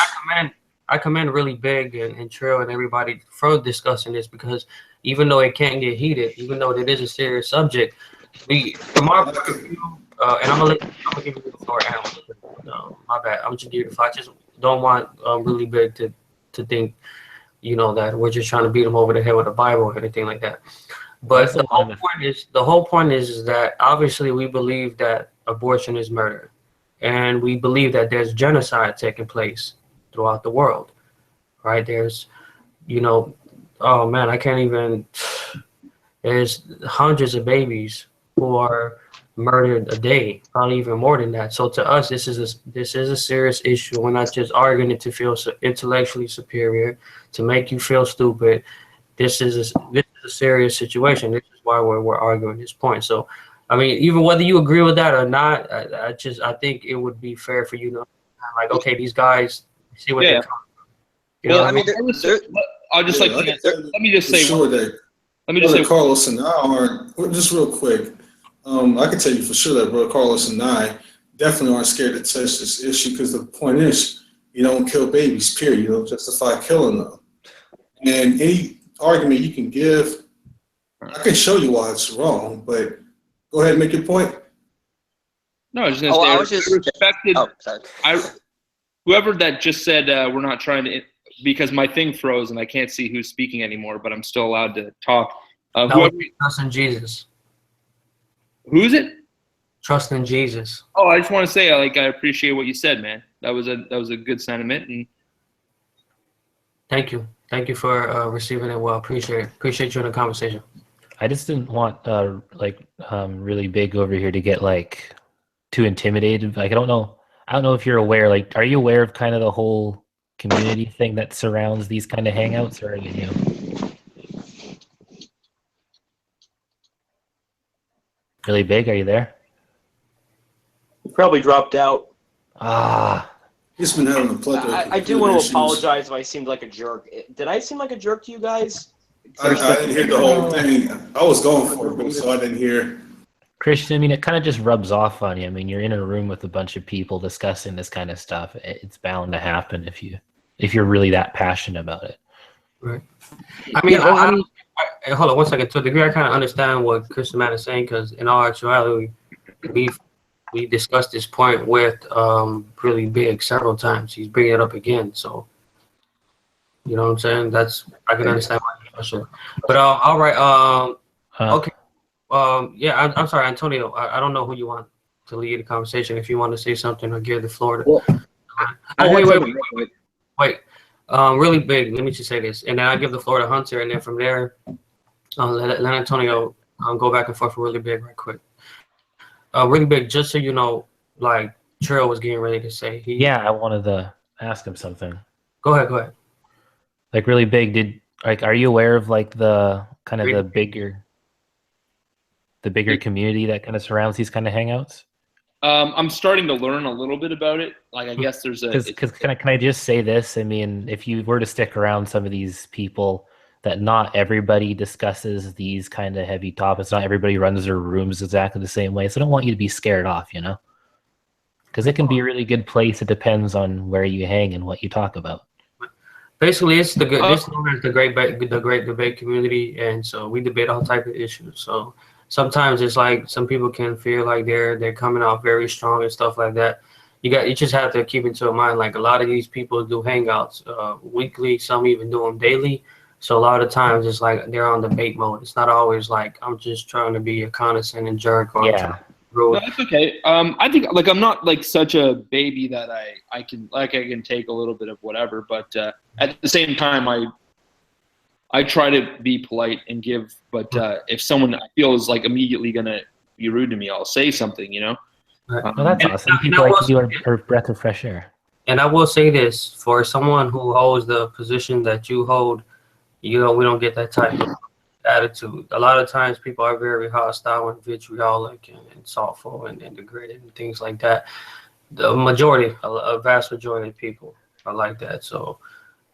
Speaker 2: I commend really big and Trill and everybody for discussing this because even though it can't get heated, even though it is a serious subject, from our point of view, and I'm gonna give you the floor, Alan. My bad. I'm just giving you the floor. I just don't want really big to think, that we're just trying to beat them over the head with a Bible or anything like that. But the whole point is that obviously we believe that abortion is murder, and we believe that there's genocide taking place throughout the world, right? There's, oh man, I can't even. There's hundreds of babies who are murdered a day, probably even more than that. So to us, this is a serious issue. We're not just arguing it to feel intellectually superior, to make you feel stupid. This is a serious situation. This is why we're arguing this point. So, even whether you agree with that or not, I think it would be fair for you to like, okay, these guys see what they're talking about.
Speaker 12: I'll just let me just say
Speaker 1: Carlos and I aren't, just real quick. I can tell you for sure that Brother Carlos and I definitely aren't scared to touch this issue because the point is, you don't kill babies, period. You don't justify killing them. And any argument you can give, I can show you why it's wrong, but go ahead and make your point.
Speaker 12: No, I was just going to say, whoever that just said we're not trying to, because my thing froze and I can't see who's speaking anymore, but I'm still allowed to talk.
Speaker 2: Whoever trust in Jesus.
Speaker 12: Who's it?
Speaker 2: Trust in Jesus.
Speaker 12: Oh, I just want to say, I appreciate what you said, man. That was a good sentiment, and
Speaker 2: thank you for receiving it well. Appreciate you in the conversation.
Speaker 13: I just didn't want really big over here to get like too intimidated. Like I don't know if you're aware. Like, are you aware of kind of the whole community thing that surrounds these kind of hangouts, or are you new? Really big? Are you there?
Speaker 11: You probably dropped out.
Speaker 13: Ah.
Speaker 1: He's been having a plethora.
Speaker 11: I do want to apologize if I seemed like a jerk. Did I seem like a jerk to you guys?
Speaker 1: I didn't hear the whole thing. I was going for it, so I didn't hear.
Speaker 13: Christian, I mean, it kind of just rubs off on you. I mean, you're in a room with a bunch of people discussing this kind of stuff. It's bound to happen if you're really that passionate about it.
Speaker 2: Right. I mean, I hold on one second. To a degree, I kind of understand what Christian Matt is saying, because in all actuality, we discussed this point with Really Big several times. He's bringing it up again, so you know what I'm saying. I can understand why you're frustrated. But all right. Okay. Yeah, I'm sorry, Antonio. I don't know who you want to lead the conversation. If you want to say something or give the floor to. Wait. Really Big. Let me just say this, and then I give the floor to Hunter, and then from there, let Antonio go back and forth for Really Big right quick. Really Big. Just so you know, like Trill was getting ready to say.
Speaker 13: Yeah, I wanted to ask him something.
Speaker 2: Go ahead.
Speaker 13: Like Really Big. Are you aware of like the kind of the bigger community that kind of surrounds these kind of hangouts?
Speaker 12: I'm starting to learn a little bit about it. Like, I guess there's
Speaker 13: because can I just say this? I mean, if you were to stick around some of these people, that not everybody discusses these kind of heavy topics. Not everybody runs their rooms exactly the same way. So I don't want you to be scared off, you know, because it can be a really good place. It depends on where you hang and what you talk about.
Speaker 2: Basically, it's the great debate community, and so we debate all type of issues. So sometimes it's like some people can feel like they're coming out very strong and stuff like that. You just have to keep into mind, like a lot of these people do hangouts weekly, some even do them daily. So a lot of times it's like they're on debate mode. It's not always like I'm just trying to be a condescending jerk or
Speaker 12: No, that's okay. I think like I'm not like such a baby that I can take a little bit of whatever, but at the same time I try to be polite and give. But if someone I feel is like immediately gonna be rude to me, I'll say something, you know.
Speaker 13: Well, that's awesome. People like to do a breath of fresh air.
Speaker 2: And I will say this, for someone who holds the position that you hold, you know, we don't get that type of attitude. A lot of times people are very hostile and vitriolic and insultful and degraded and things like that. The majority, a vast majority of people are like that. So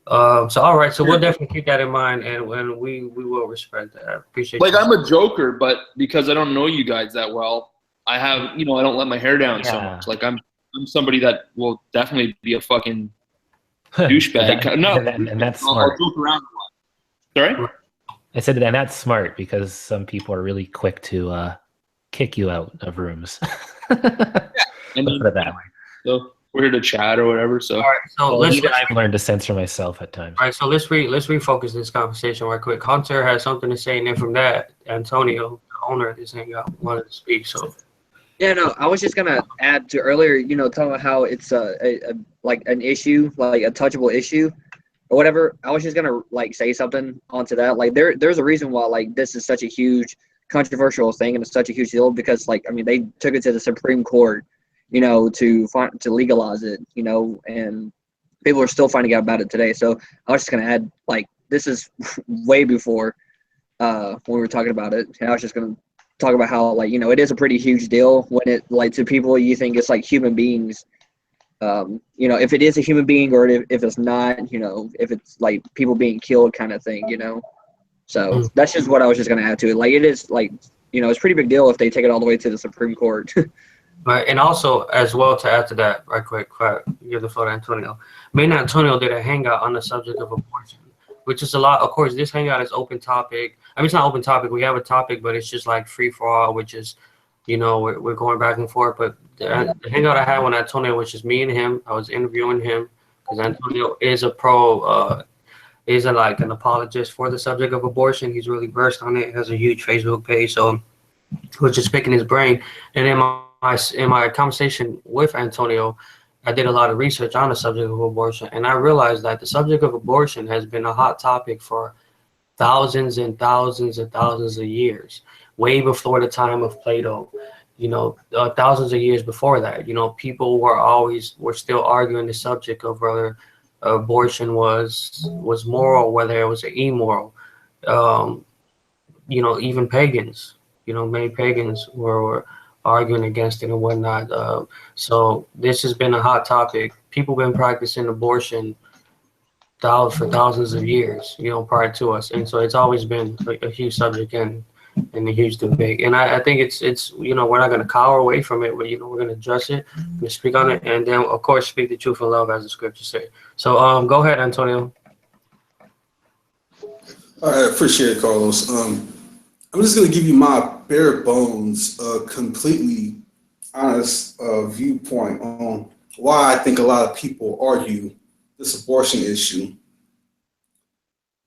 Speaker 2: all right, so we'll definitely keep that in mind, and we will respect that. I appreciate
Speaker 12: like I'm a joker, but because I don't know you guys that well, I have, I don't let my hair down so much. Like I'm somebody that will definitely be a fucking douchebag.
Speaker 13: and that's smart.
Speaker 12: I'll joke around a lot. Sorry?
Speaker 13: I said, and that's smart because some people are really quick to kick you out of rooms.
Speaker 12: Put it that way. So we're here to chat or whatever. So,
Speaker 2: all right, so
Speaker 13: I've learned to censor myself at times.
Speaker 2: All right, so let's refocus this conversation right quick. Hunter has something to say, and then from that, Antonio, the owner of this hangout, wanted to speak. So.
Speaker 14: Yeah, no, I was just gonna add to earlier, talking about how it's like an issue, like a touchable issue, or whatever. I was just gonna say something onto that. Like there's a reason why this is such a huge controversial thing and it's such a huge deal because they took it to the Supreme Court, to legalize it, and people are still finding out about it today. So I was just gonna add this is way before when we were talking about it. And I was just gonna talk about how it is a pretty huge deal when it to people you think it's like human beings. If it is a human being or if it's not, if it's like people being killed kind of thing, So that's just what I was just going to add to it. It is it's a pretty big deal if they take it all the way to the Supreme Court.
Speaker 2: Right, and also as well to add to that, right quick, give the floor to Antonio. Me and Antonio did a hangout on the subject of abortion, which is a lot. Of course, this hangout is open topic. I mean, it's not open topic. We have a topic, but it's just like free for all, which is, we're going back and forth. But the hangout I had with Antonio, which is me and him, I was interviewing him because Antonio is a an apologist for the subject of abortion. He's really versed on it. Has a huge Facebook page. So was just picking his brain. And in my conversation with Antonio, I did a lot of research on the subject of abortion, and I realized that the subject of abortion has been a hot topic for thousands and thousands and thousands of years, way before the time of Plato. Thousands of years before that, people were still arguing the subject of whether abortion was moral, whether it was immoral. Even pagans, many pagans were arguing against it and whatnot. So this has been a hot topic. People been practicing abortion for thousands of years, prior to us, and so it's always been a huge subject and a huge debate. And I think it's we're not going to cower away from it, but we're going to address it, we speak on it, and then of course speak the truth in love, as the scriptures say. So go ahead, Antonio.
Speaker 1: I appreciate it, Carlos. I'm just going to give you my bare bones, completely honest viewpoint on why I think a lot of people argue this abortion issue.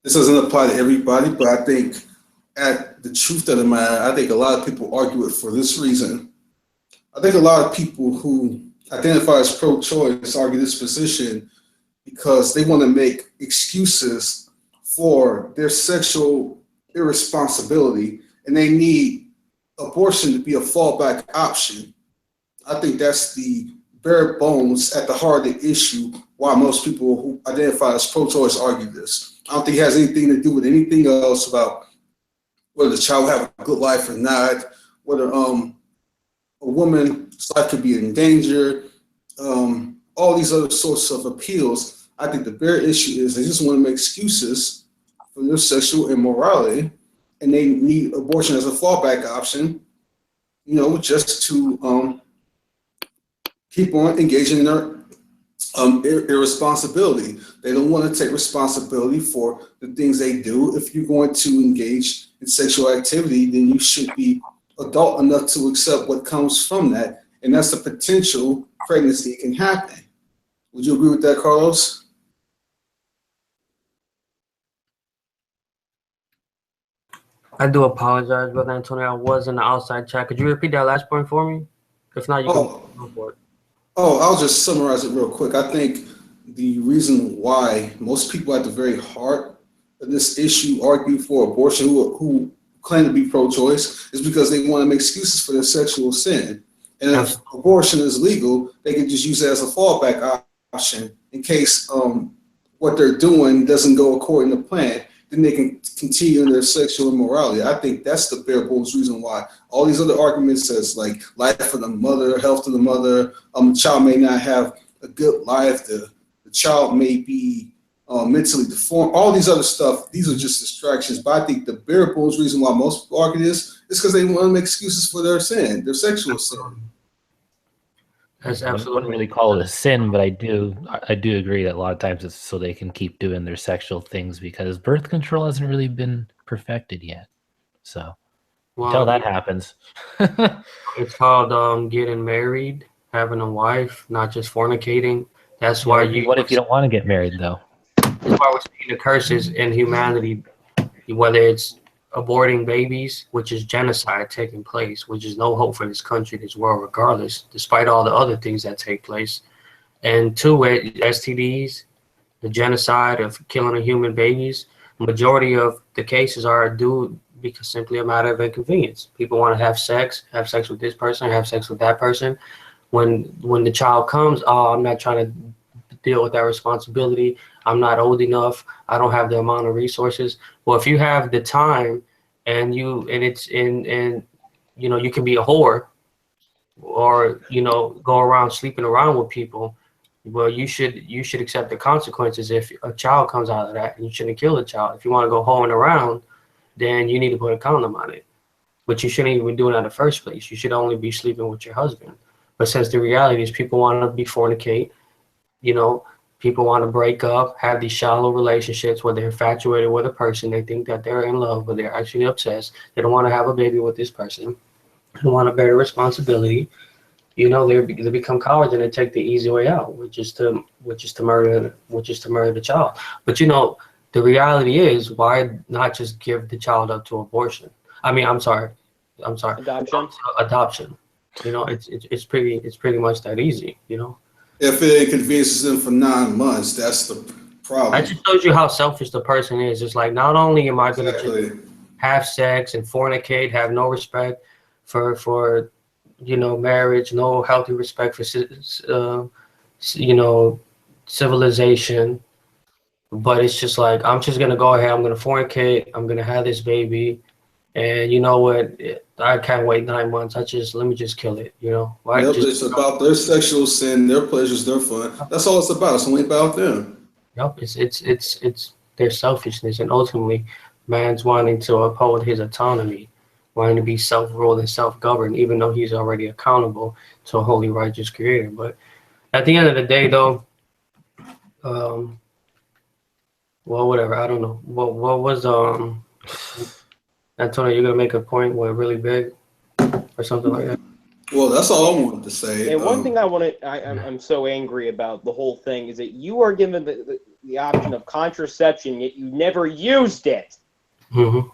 Speaker 1: This doesn't apply to everybody, but I think at the truth of the matter, I think a lot of people argue it for this reason. I think a lot of people who identify as pro-choice argue this position because they want to make excuses for their sexual irresponsibility, and they need abortion to be a fallback option. I think that's the bare bones at the heart of the issue why most people who identify as pro-choice argue this. I don't think it has anything to do with anything else about whether the child will have a good life or not, whether a woman's life could be in danger, all these other sorts of appeals. I think the bare issue is they just want to make excuses for their sexual immorality, and they need abortion as a fallback option, just to keep on engaging in their irresponsibility. They don't want to take responsibility for the things they do. If you're going to engage in sexual activity, then you should be adult enough to accept what comes from that, and that's the potential pregnancy can happen. Would you agree with that, Carlos?
Speaker 2: I do apologize, Brother Antonio. I was in the outside chat. Could you repeat that last point for me? If not, you can go for it.
Speaker 1: I'll just summarize it real quick. I think the reason why most people at the very heart of this issue argue for abortion, who claim to be pro-choice, is because they want to make excuses for their sexual sin. And if abortion is legal, they can just use it as a fallback option in case what they're doing doesn't go according to plan. Then they can continue in their sexual immorality. I think that's the bare bones reason why all these other arguments as like life for the mother, health of the mother, the child may not have a good life, the child may be mentally deformed, all these other stuff, these are just distractions. But I think the bare bones reason why most people argue this is because they want to make excuses for their sin, their sexual sin.
Speaker 2: That's
Speaker 13: I wouldn't really call it a sin, but I do agree that a lot of times it's so they can keep doing their sexual things because birth control hasn't really been perfected yet. So until that happens.
Speaker 2: It's called getting married, having a wife, not just fornicating. That's why
Speaker 13: What if you don't want to get married though?
Speaker 2: That's why we're seeing the curses in humanity, whether it's aborting babies, which is genocide taking place, which is no hope for this country, this world, regardless, despite all the other things that take place. And two, STDs, the genocide of killing a human babies. Majority of the cases are due because simply a matter of inconvenience. People want to have sex with this person, have sex with that person. When the child comes, I'm not trying to deal with that responsibility. I'm not old enough. I don't have the amount of resources. Well, if you have the time and you can be a whore or go around sleeping around with people, well, you should accept the consequences if a child comes out of that, and you shouldn't kill the child. If you want to go hoeing around, then you need to put a condom on it. But you shouldn't even be doing that in the first place. You should only be sleeping with your husband. But since the reality is people want to be fornicate, people want to break up, have these shallow relationships where they're infatuated with a person. They think that they're in love, but they're actually obsessed. They don't want to have a baby with this person. They don't want to bear the responsibility. They become cowards and they take the easy way out, which is to murder the child. But the reality is, why not just give the child up to abortion? I'm sorry, I'm sorry,
Speaker 11: Adoption.
Speaker 2: Adoption. You know, it's pretty much that easy. You know.
Speaker 1: If it inconveniences them for 9 months, that's the problem.
Speaker 2: That just shows you how selfish the person is. It's like, not only am I going to just have sex and fornicate, have no respect for you know, marriage, no healthy respect for you know, civilization, but it's just like, I'm just going to go ahead, I'm going to fornicate, I'm going to have this baby, and you know what, I can't wait 9 months. Let me just kill it, you know. Right?
Speaker 1: Yep, it's about their sexual sin, their pleasures, their fun. That's all it's about. It's only about them.
Speaker 2: Yep, it's their selfishness, and ultimately, man's wanting to uphold his autonomy, wanting to be self-ruled and self-governed, even though he's already accountable to a holy, righteous creator. But at the end of the day, though, well, whatever. I don't know. What was Antonio? You're gonna make a point, what, really big, or something like that?
Speaker 1: Well, that's all I wanted to say.
Speaker 11: And one thing I'm so angry about the whole thing is that you are given the option of contraception, yet you never used it.
Speaker 2: Mm-hmm.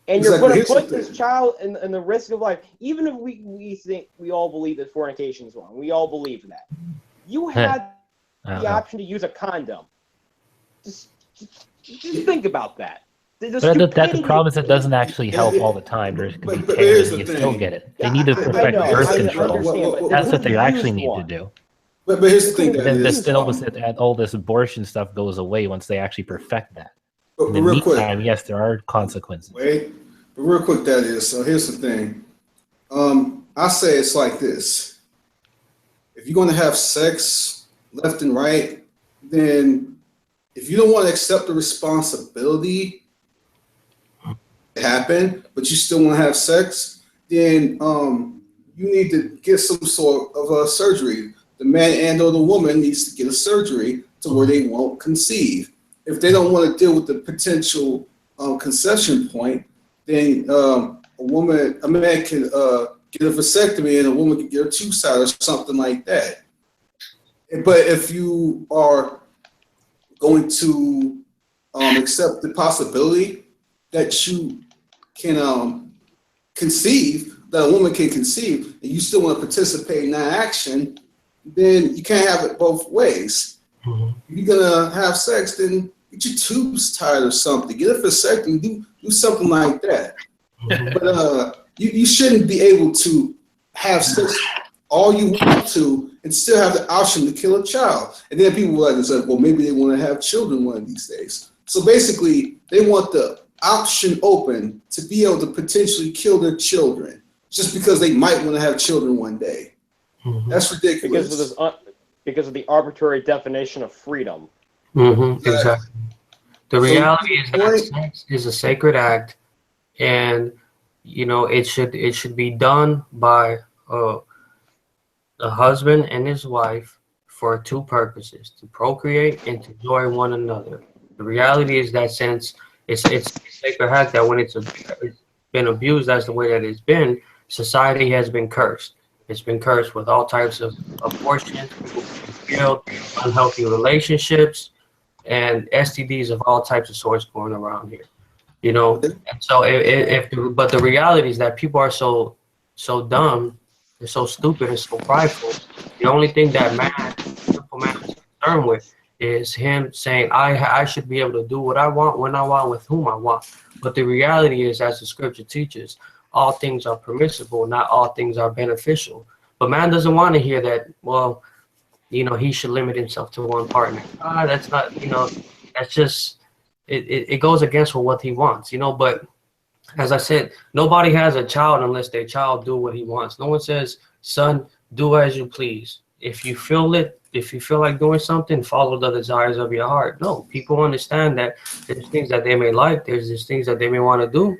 Speaker 11: And you're going to put this child in the risk of life. Even if we think, we all believe that fornication is wrong. We all believe that. You had the option to use a condom. Just think about that.
Speaker 13: But the problem is, it doesn't actually help all the time. There's going to be pain, and you still get it. They need to perfect birth control. That's what they actually need to do.
Speaker 1: But here's the thing.
Speaker 13: Then all this abortion stuff goes away once they actually perfect that. In the meantime, yes, there are consequences.
Speaker 1: Wait, but real quick, that is. So here's the thing. I say it's like this. If you're going to have sex left and right, then if you don't want to accept the responsibility happen, but you still want to have sex, then you need to get some sort of a surgery. The man and or the woman needs to get a surgery to where they won't conceive. If they don't want to deal with the potential conception point, then a man can get a vasectomy and a woman can get a tube-side or something like that. But if you are going to accept the possibility that you can conceive, that a woman can conceive, and you still want to participate in that action, then you can't have it both ways.
Speaker 2: Mm-hmm.
Speaker 1: If you're gonna have sex, then get your tubes tied or something. Get a vasectomy, do something like that.
Speaker 2: Mm-hmm.
Speaker 1: But you shouldn't be able to have sex all you want to and still have the option to kill a child. And then people like to say, well, maybe they want to have children one of these days. So basically, they want the option open to be able to potentially kill their children just because they might want to have children one day.
Speaker 2: Mm-hmm.
Speaker 1: That's ridiculous.
Speaker 11: Because of the arbitrary definition of freedom.
Speaker 2: Mm-hmm. Exactly. The reality is that sex is a sacred act, and you know, it should be done by a husband and his wife for two purposes: to procreate and to enjoy one another. The reality is that since it's a sacred act, that when it's been abused as the way that it's been, society has been cursed. It's been cursed with all types of abortions, people being killed, unhealthy relationships, and STDs of all types of sorts going around here. You know, and so but the reality is that people are so dumb, they're so stupid and so prideful. The only thing that simple man is concerned with is him saying, I should be able to do what I want, when I want, with whom I want. But the reality is, as the scripture teaches, all things are permissible, not all things are beneficial. But man doesn't want to hear that, well, you know, he should limit himself to one partner. That's not, you know, that's just, it goes against what he wants, you know. But as I said, nobody has a child unless their child do what he wants. No one says, son, do as you please. If you feel like doing something, follow the desires of your heart. No, people understand that there's things that they may like, there's just things that they may want to do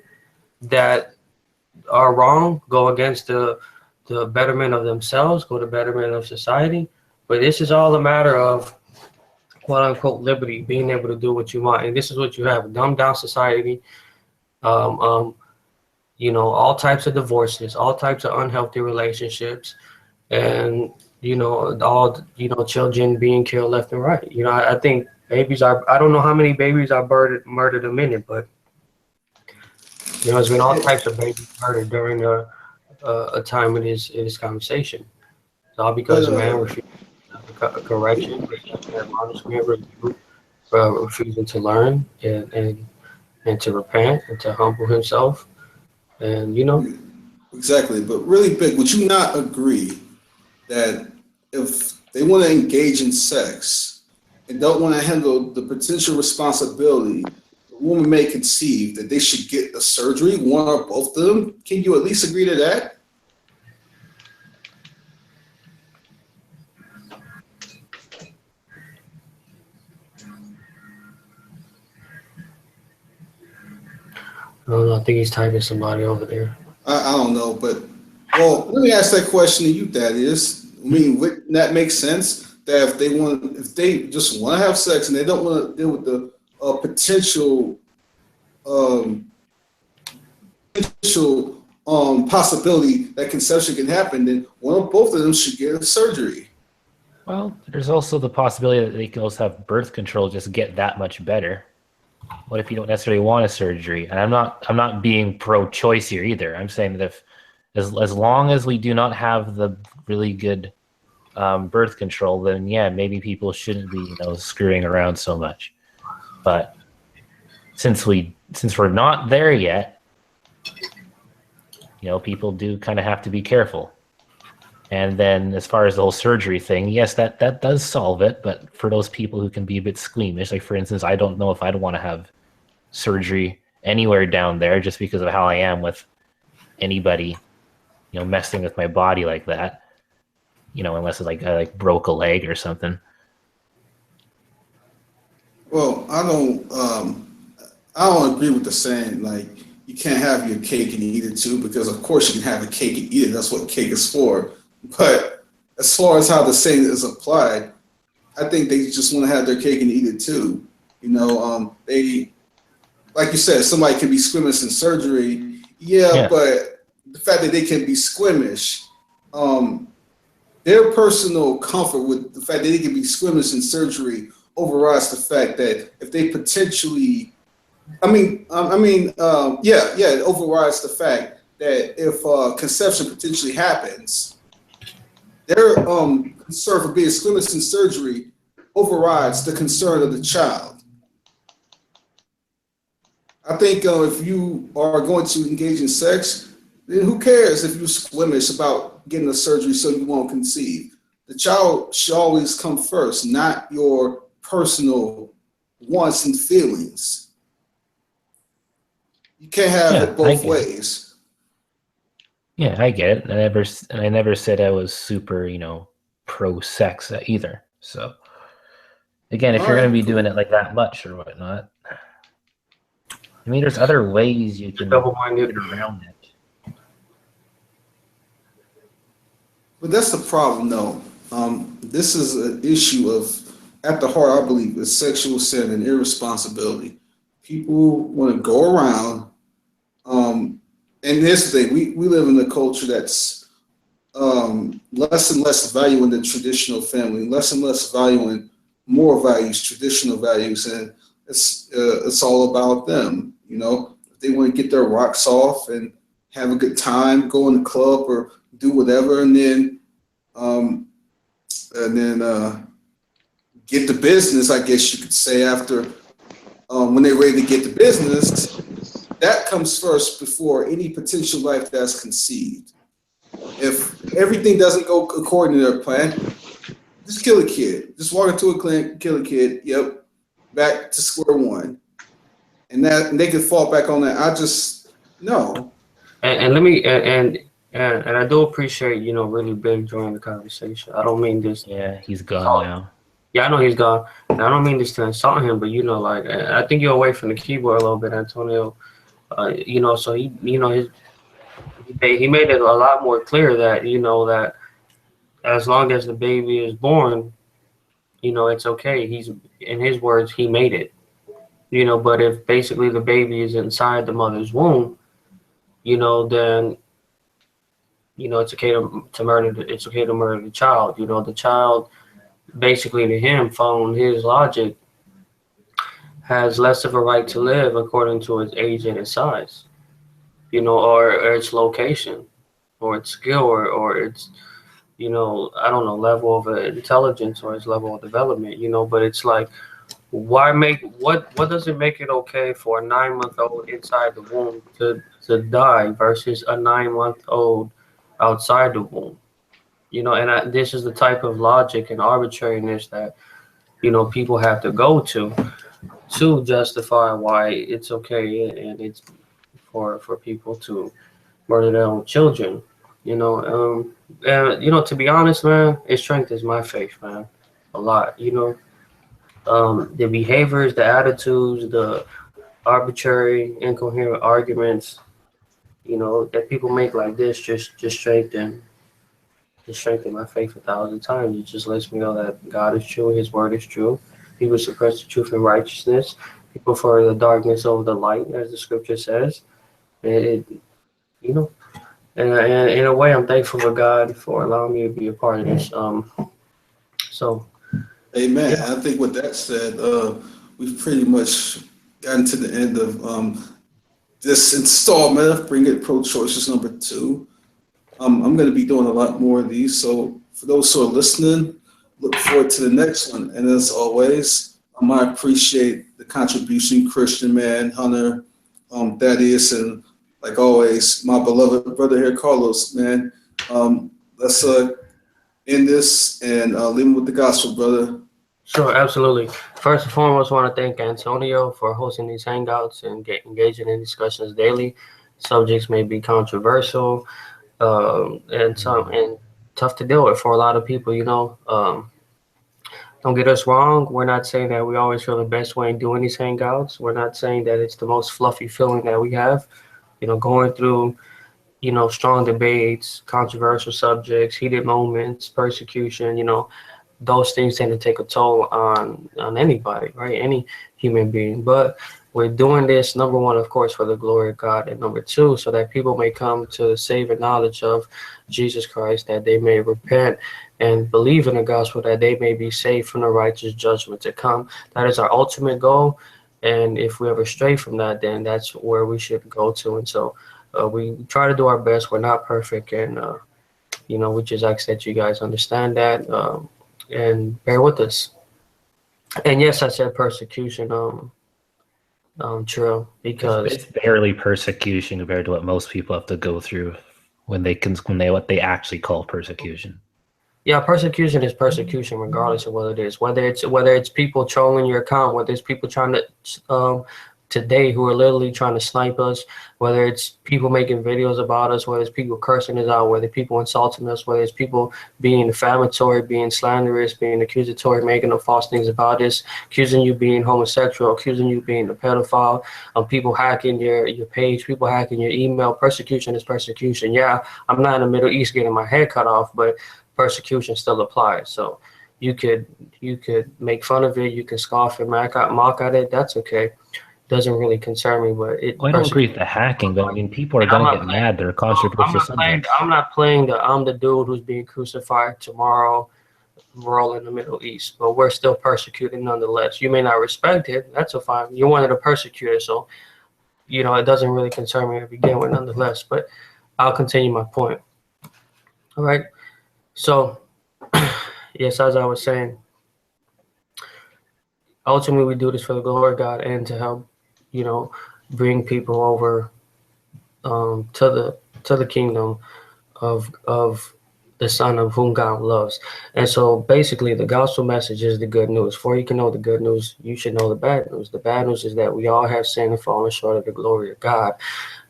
Speaker 2: that are wrong, go against the betterment of themselves, go to betterment of society. But this is all a matter of quote unquote liberty, being able to do what you want. And this is what you have: a dumbed down society, you know, all types of divorces, all types of unhealthy relationships, and you know, all, you know, children being killed left and right. You know, I think babies are, I don't know how many babies are murdered a minute, but You know, there's been all types of babies murdered during a time in his conversation. It's all because a man refused a correction, admonishment, rebuke, refusing to learn and to repent and to humble himself. And, you know,
Speaker 1: Exactly. But really big, would you not agree that if they want to engage in sex and don't want to handle the potential responsibility the woman may conceive, that they should get a surgery, one or both of them? Can you at least agree to that?
Speaker 2: I don't know, I think he's typing somebody over there.
Speaker 1: I don't know, but well, let me ask that question to you, Thaddeus. I mean, wouldn't that make sense that if they just want to have sex and they don't want to deal with the potential um, possibility that conception can happen, then one or both of them should get a surgery.
Speaker 13: Well, there's also the possibility that they can also have birth control just get that much better. What if you don't necessarily want a surgery? And I'm not being pro-choice here either. I'm saying that if as long as we do not have the really good birth control, then yeah, maybe people shouldn't be screwing around so much. But since we're not there yet, people do kind of have to be careful. And then as far as the whole surgery thing, yes, that does solve it. But for those people who can be a bit squeamish, like for instance, I don't know if I'd want to have surgery anywhere down there just because of how I am with anybody, messing with my body like that, unless it's like I broke a leg or something.
Speaker 1: Well, I don't agree with the saying like you can't have your cake and eat it too, because of course you can have a cake and eat it. That's what cake is for. But as far as how the saying is applied, I think they just want to have their cake and eat it too. They, like you said, somebody can be squeamish in surgery. Yeah, but the fact that they can be squeamish, their personal comfort with the fact that they can be squeamish in surgery overrides the fact that if they potentially, it overrides the fact that if conception potentially happens, their concern for being squeamish in surgery overrides the concern of the child. I think if you are going to engage in sex, then who cares if you're squeamish about getting a surgery so you won't conceive? The child should always come first, not your personal wants and feelings. You can't have it both ways.
Speaker 13: Yeah, I get it. I never said I was super, pro-sex either. So, again, if you're going to be doing it like that much or whatnot, I mean, there's other ways you can get around it.
Speaker 1: But that's the problem, though. This is an issue of, at the heart, I believe, is sexual sin and irresponsibility. People want to go around, and here's the thing, we live in a culture that's less and less valuing the traditional family, less and less valuing moral values, traditional values, and it's all about them. If they want to get their rocks off and have a good time, go in the club or do whatever, and then get the business, I guess you could say, after when they're ready to get the business, that comes first before any potential life that's conceived. If everything doesn't go according to their plan, just kill a kid. Just walk into a clinic, kill a kid. Yep, back to square one, and they could fall back on that. I just no.
Speaker 2: And let me and I do appreciate really big joining the conversation. I don't mean this.
Speaker 13: Yeah, he's gone now.
Speaker 2: Yeah, I know he's gone. And I don't mean this to insult him, but I think you're away from the keyboard a little bit, Antonio. So he made it a lot more clear that that as long as the baby is born, it's okay. He's, in his words, he made it. But if basically the baby is inside the mother's womb, then it's okay to murder. It's okay to murder the child. The child, basically to him, following his logic, has less of a right to live according to its age and its size. or its location, or its skill, or its, I don't know, level of intelligence or its level of development, but it's like, what does it make it okay for a 9-month-old inside the womb to die versus a 9-month-old outside the womb? And this is the type of logic and arbitrariness that, people have to go to justify why it's okay and it's for people to murder their own children. To be honest, man, it strengthens my faith, man, a lot. The behaviors, the attitudes, the arbitrary, incoherent arguments, that people make like this just strengthen my faith 1,000 times. It just lets me know that God is true, His word is true. He will suppress the truth and righteousness. He prefer the darkness over the light, as the scripture says. And and in a way, I'm thankful for God for allowing me to be a part of this. So,
Speaker 1: Amen.
Speaker 2: yeah.
Speaker 1: I think with that said, we've pretty much gotten to the end of this installment of Bring It Pro Choices number 2. I'm going to be doing a lot more of these. So for those who are listening, look forward to the next one. And as always, I appreciate the contribution, Christian Man, Hunter, Thaddeus, and like always, my beloved brother here, Carlos, man. Let's end this and leave him with the gospel, brother.
Speaker 2: Sure, absolutely. First and foremost, I want to thank Antonio for hosting these hangouts and engaging in discussions daily. Subjects may be controversial and tough to deal with for a lot of people. Don't get us wrong. We're not saying that we always feel the best way in doing these hangouts. We're not saying that it's the most fluffy feeling that we have. Going through, strong debates, controversial subjects, heated moments, persecution, those things tend to take a toll on anybody, right? Any human being. But we're doing this, number one, of course, for the glory of God, and number two, so that people may come to the saving knowledge of Jesus Christ, that they may repent and believe in the gospel, that they may be saved from the righteous judgment to come. That is our ultimate goal. And if we ever stray from that, then that's where we should go to. And so we try to do our best. We're not perfect. And, we just ask that you guys understand that and bear with us. And yes, I said persecution, true, because
Speaker 13: it's barely persecution compared to what most people have to go through when they what they actually call persecution.
Speaker 2: Yeah, persecution is persecution, regardless of what it is. Whether it's people trolling your account, whether it's people trying to today who are literally trying to snipe us, whether it's people making videos about us, whether it's people cursing us out, whether people insulting us, whether it's people being defamatory, being slanderous, being accusatory, making up false things about us, accusing you being homosexual, accusing you being a pedophile, people hacking your page, people hacking your email. Persecution is persecution. Yeah, I'm not in the Middle East getting my head cut off, but persecution still applies. So you could make fun of it, you can scoff and mock at it. That's okay. Doesn't really concern me, but
Speaker 13: I don't agree with the hacking, but I mean, people are going to get mad. They're controversial subjects.
Speaker 2: I'm not playing I'm the dude who's being crucified tomorrow. We're all in the Middle East, but we're still persecuted nonetheless. You may not respect it. That's fine. You're one of the persecutors, so it doesn't really concern me to begin with, nonetheless. But I'll continue my point. All right. So, yes, as I was saying, ultimately we do this for the glory of God and to help, bring people over to the kingdom of the Son of whom God loves. And so basically the gospel message is the good news. Before you can know the good news, you should know the bad news. The bad news is that we all have sinned and fallen short of the glory of God.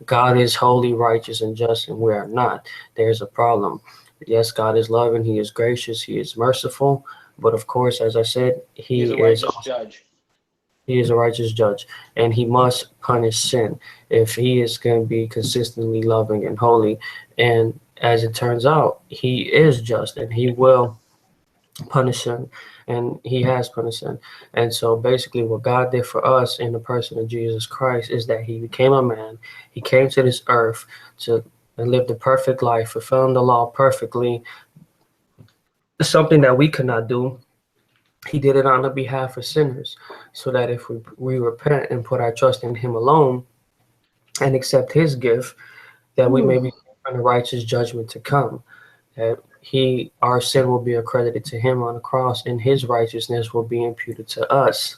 Speaker 2: God is holy, righteous, and just, and we are not. There's a problem. Yes, God is loving, He is gracious, He is merciful, but of course, as I said, He is a righteous
Speaker 11: judge.
Speaker 2: He is a righteous judge, and He must punish sin if He is going to be consistently loving and holy. And as it turns out, He is just, and He will punish sin, and He has punished sin. And so basically what God did for us in the person of Jesus Christ is that He became a man. He came to this earth to live the perfect life, fulfilling the law perfectly, something that we could not do. He did it on the behalf of sinners, so that if we repent and put our trust in Him alone, and accept his gift, that we may be on the righteous judgment to come. That our sin will be accredited to him on the cross, and his righteousness will be imputed to us.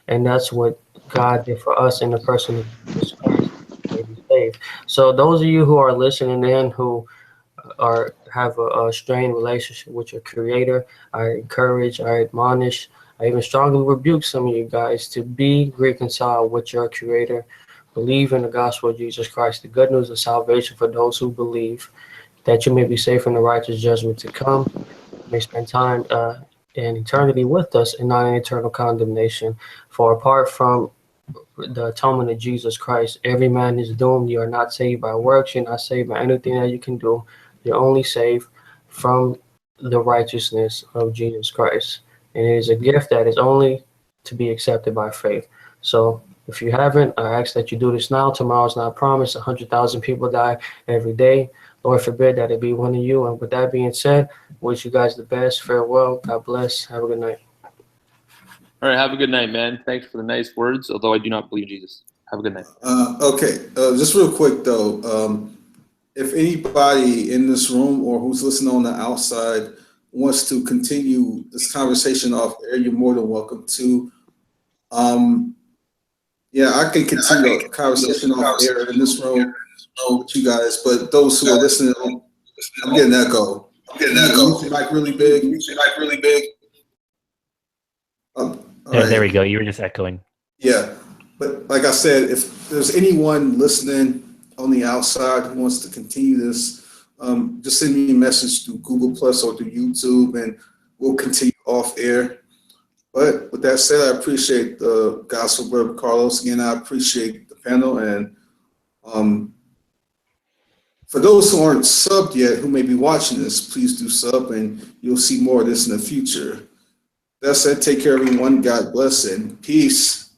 Speaker 2: And that's what God did for us in the person of Jesus Christ, may be saved. So those of you who are listening in, who have a strained relationship with your Creator, I encourage, I admonish, I even strongly rebuke some of you guys to be reconciled with your Creator. Believe in the gospel of Jesus Christ, the good news of salvation for those who believe, that you may be safe from the righteous judgment to come. You may spend time in eternity with us and not in eternal condemnation. For apart from the atonement of Jesus Christ, every man is doomed. You are not saved by works. You're not saved by anything that you can do. You're only saved from the righteousness of Jesus Christ. And it is a gift that is only to be accepted by faith. So if you haven't, I ask that you do this now. Tomorrow's not promised. 100,000 people die every day. Lord forbid that it be one of you. And with that being said, wish you guys the best. Farewell. God bless. Have a good night.
Speaker 12: All right, have a good night, man. Thanks for the nice words, although I do not believe Jesus. Have a good night.
Speaker 1: Okay, just real quick though, if anybody in this room or who's listening on the outside wants to continue this conversation off air, you're more than welcome to. Yeah, I can continue the conversation off air in this room with you guys, but those who are listening, I'm getting that echo. Music like really big.
Speaker 13: There we go. You were just echoing.
Speaker 1: Yeah, but like I said, if there's anyone listening on the outside who wants to continue this, just send me a message through Google Plus or through YouTube, and we'll continue off air. But with that said, I appreciate the Gospel Brother Carlos. Again, I appreciate the panel, and for those who aren't subbed yet, who may be watching this, please do sub, and you'll see more of this in the future. That said, take care, everyone. God bless and peace.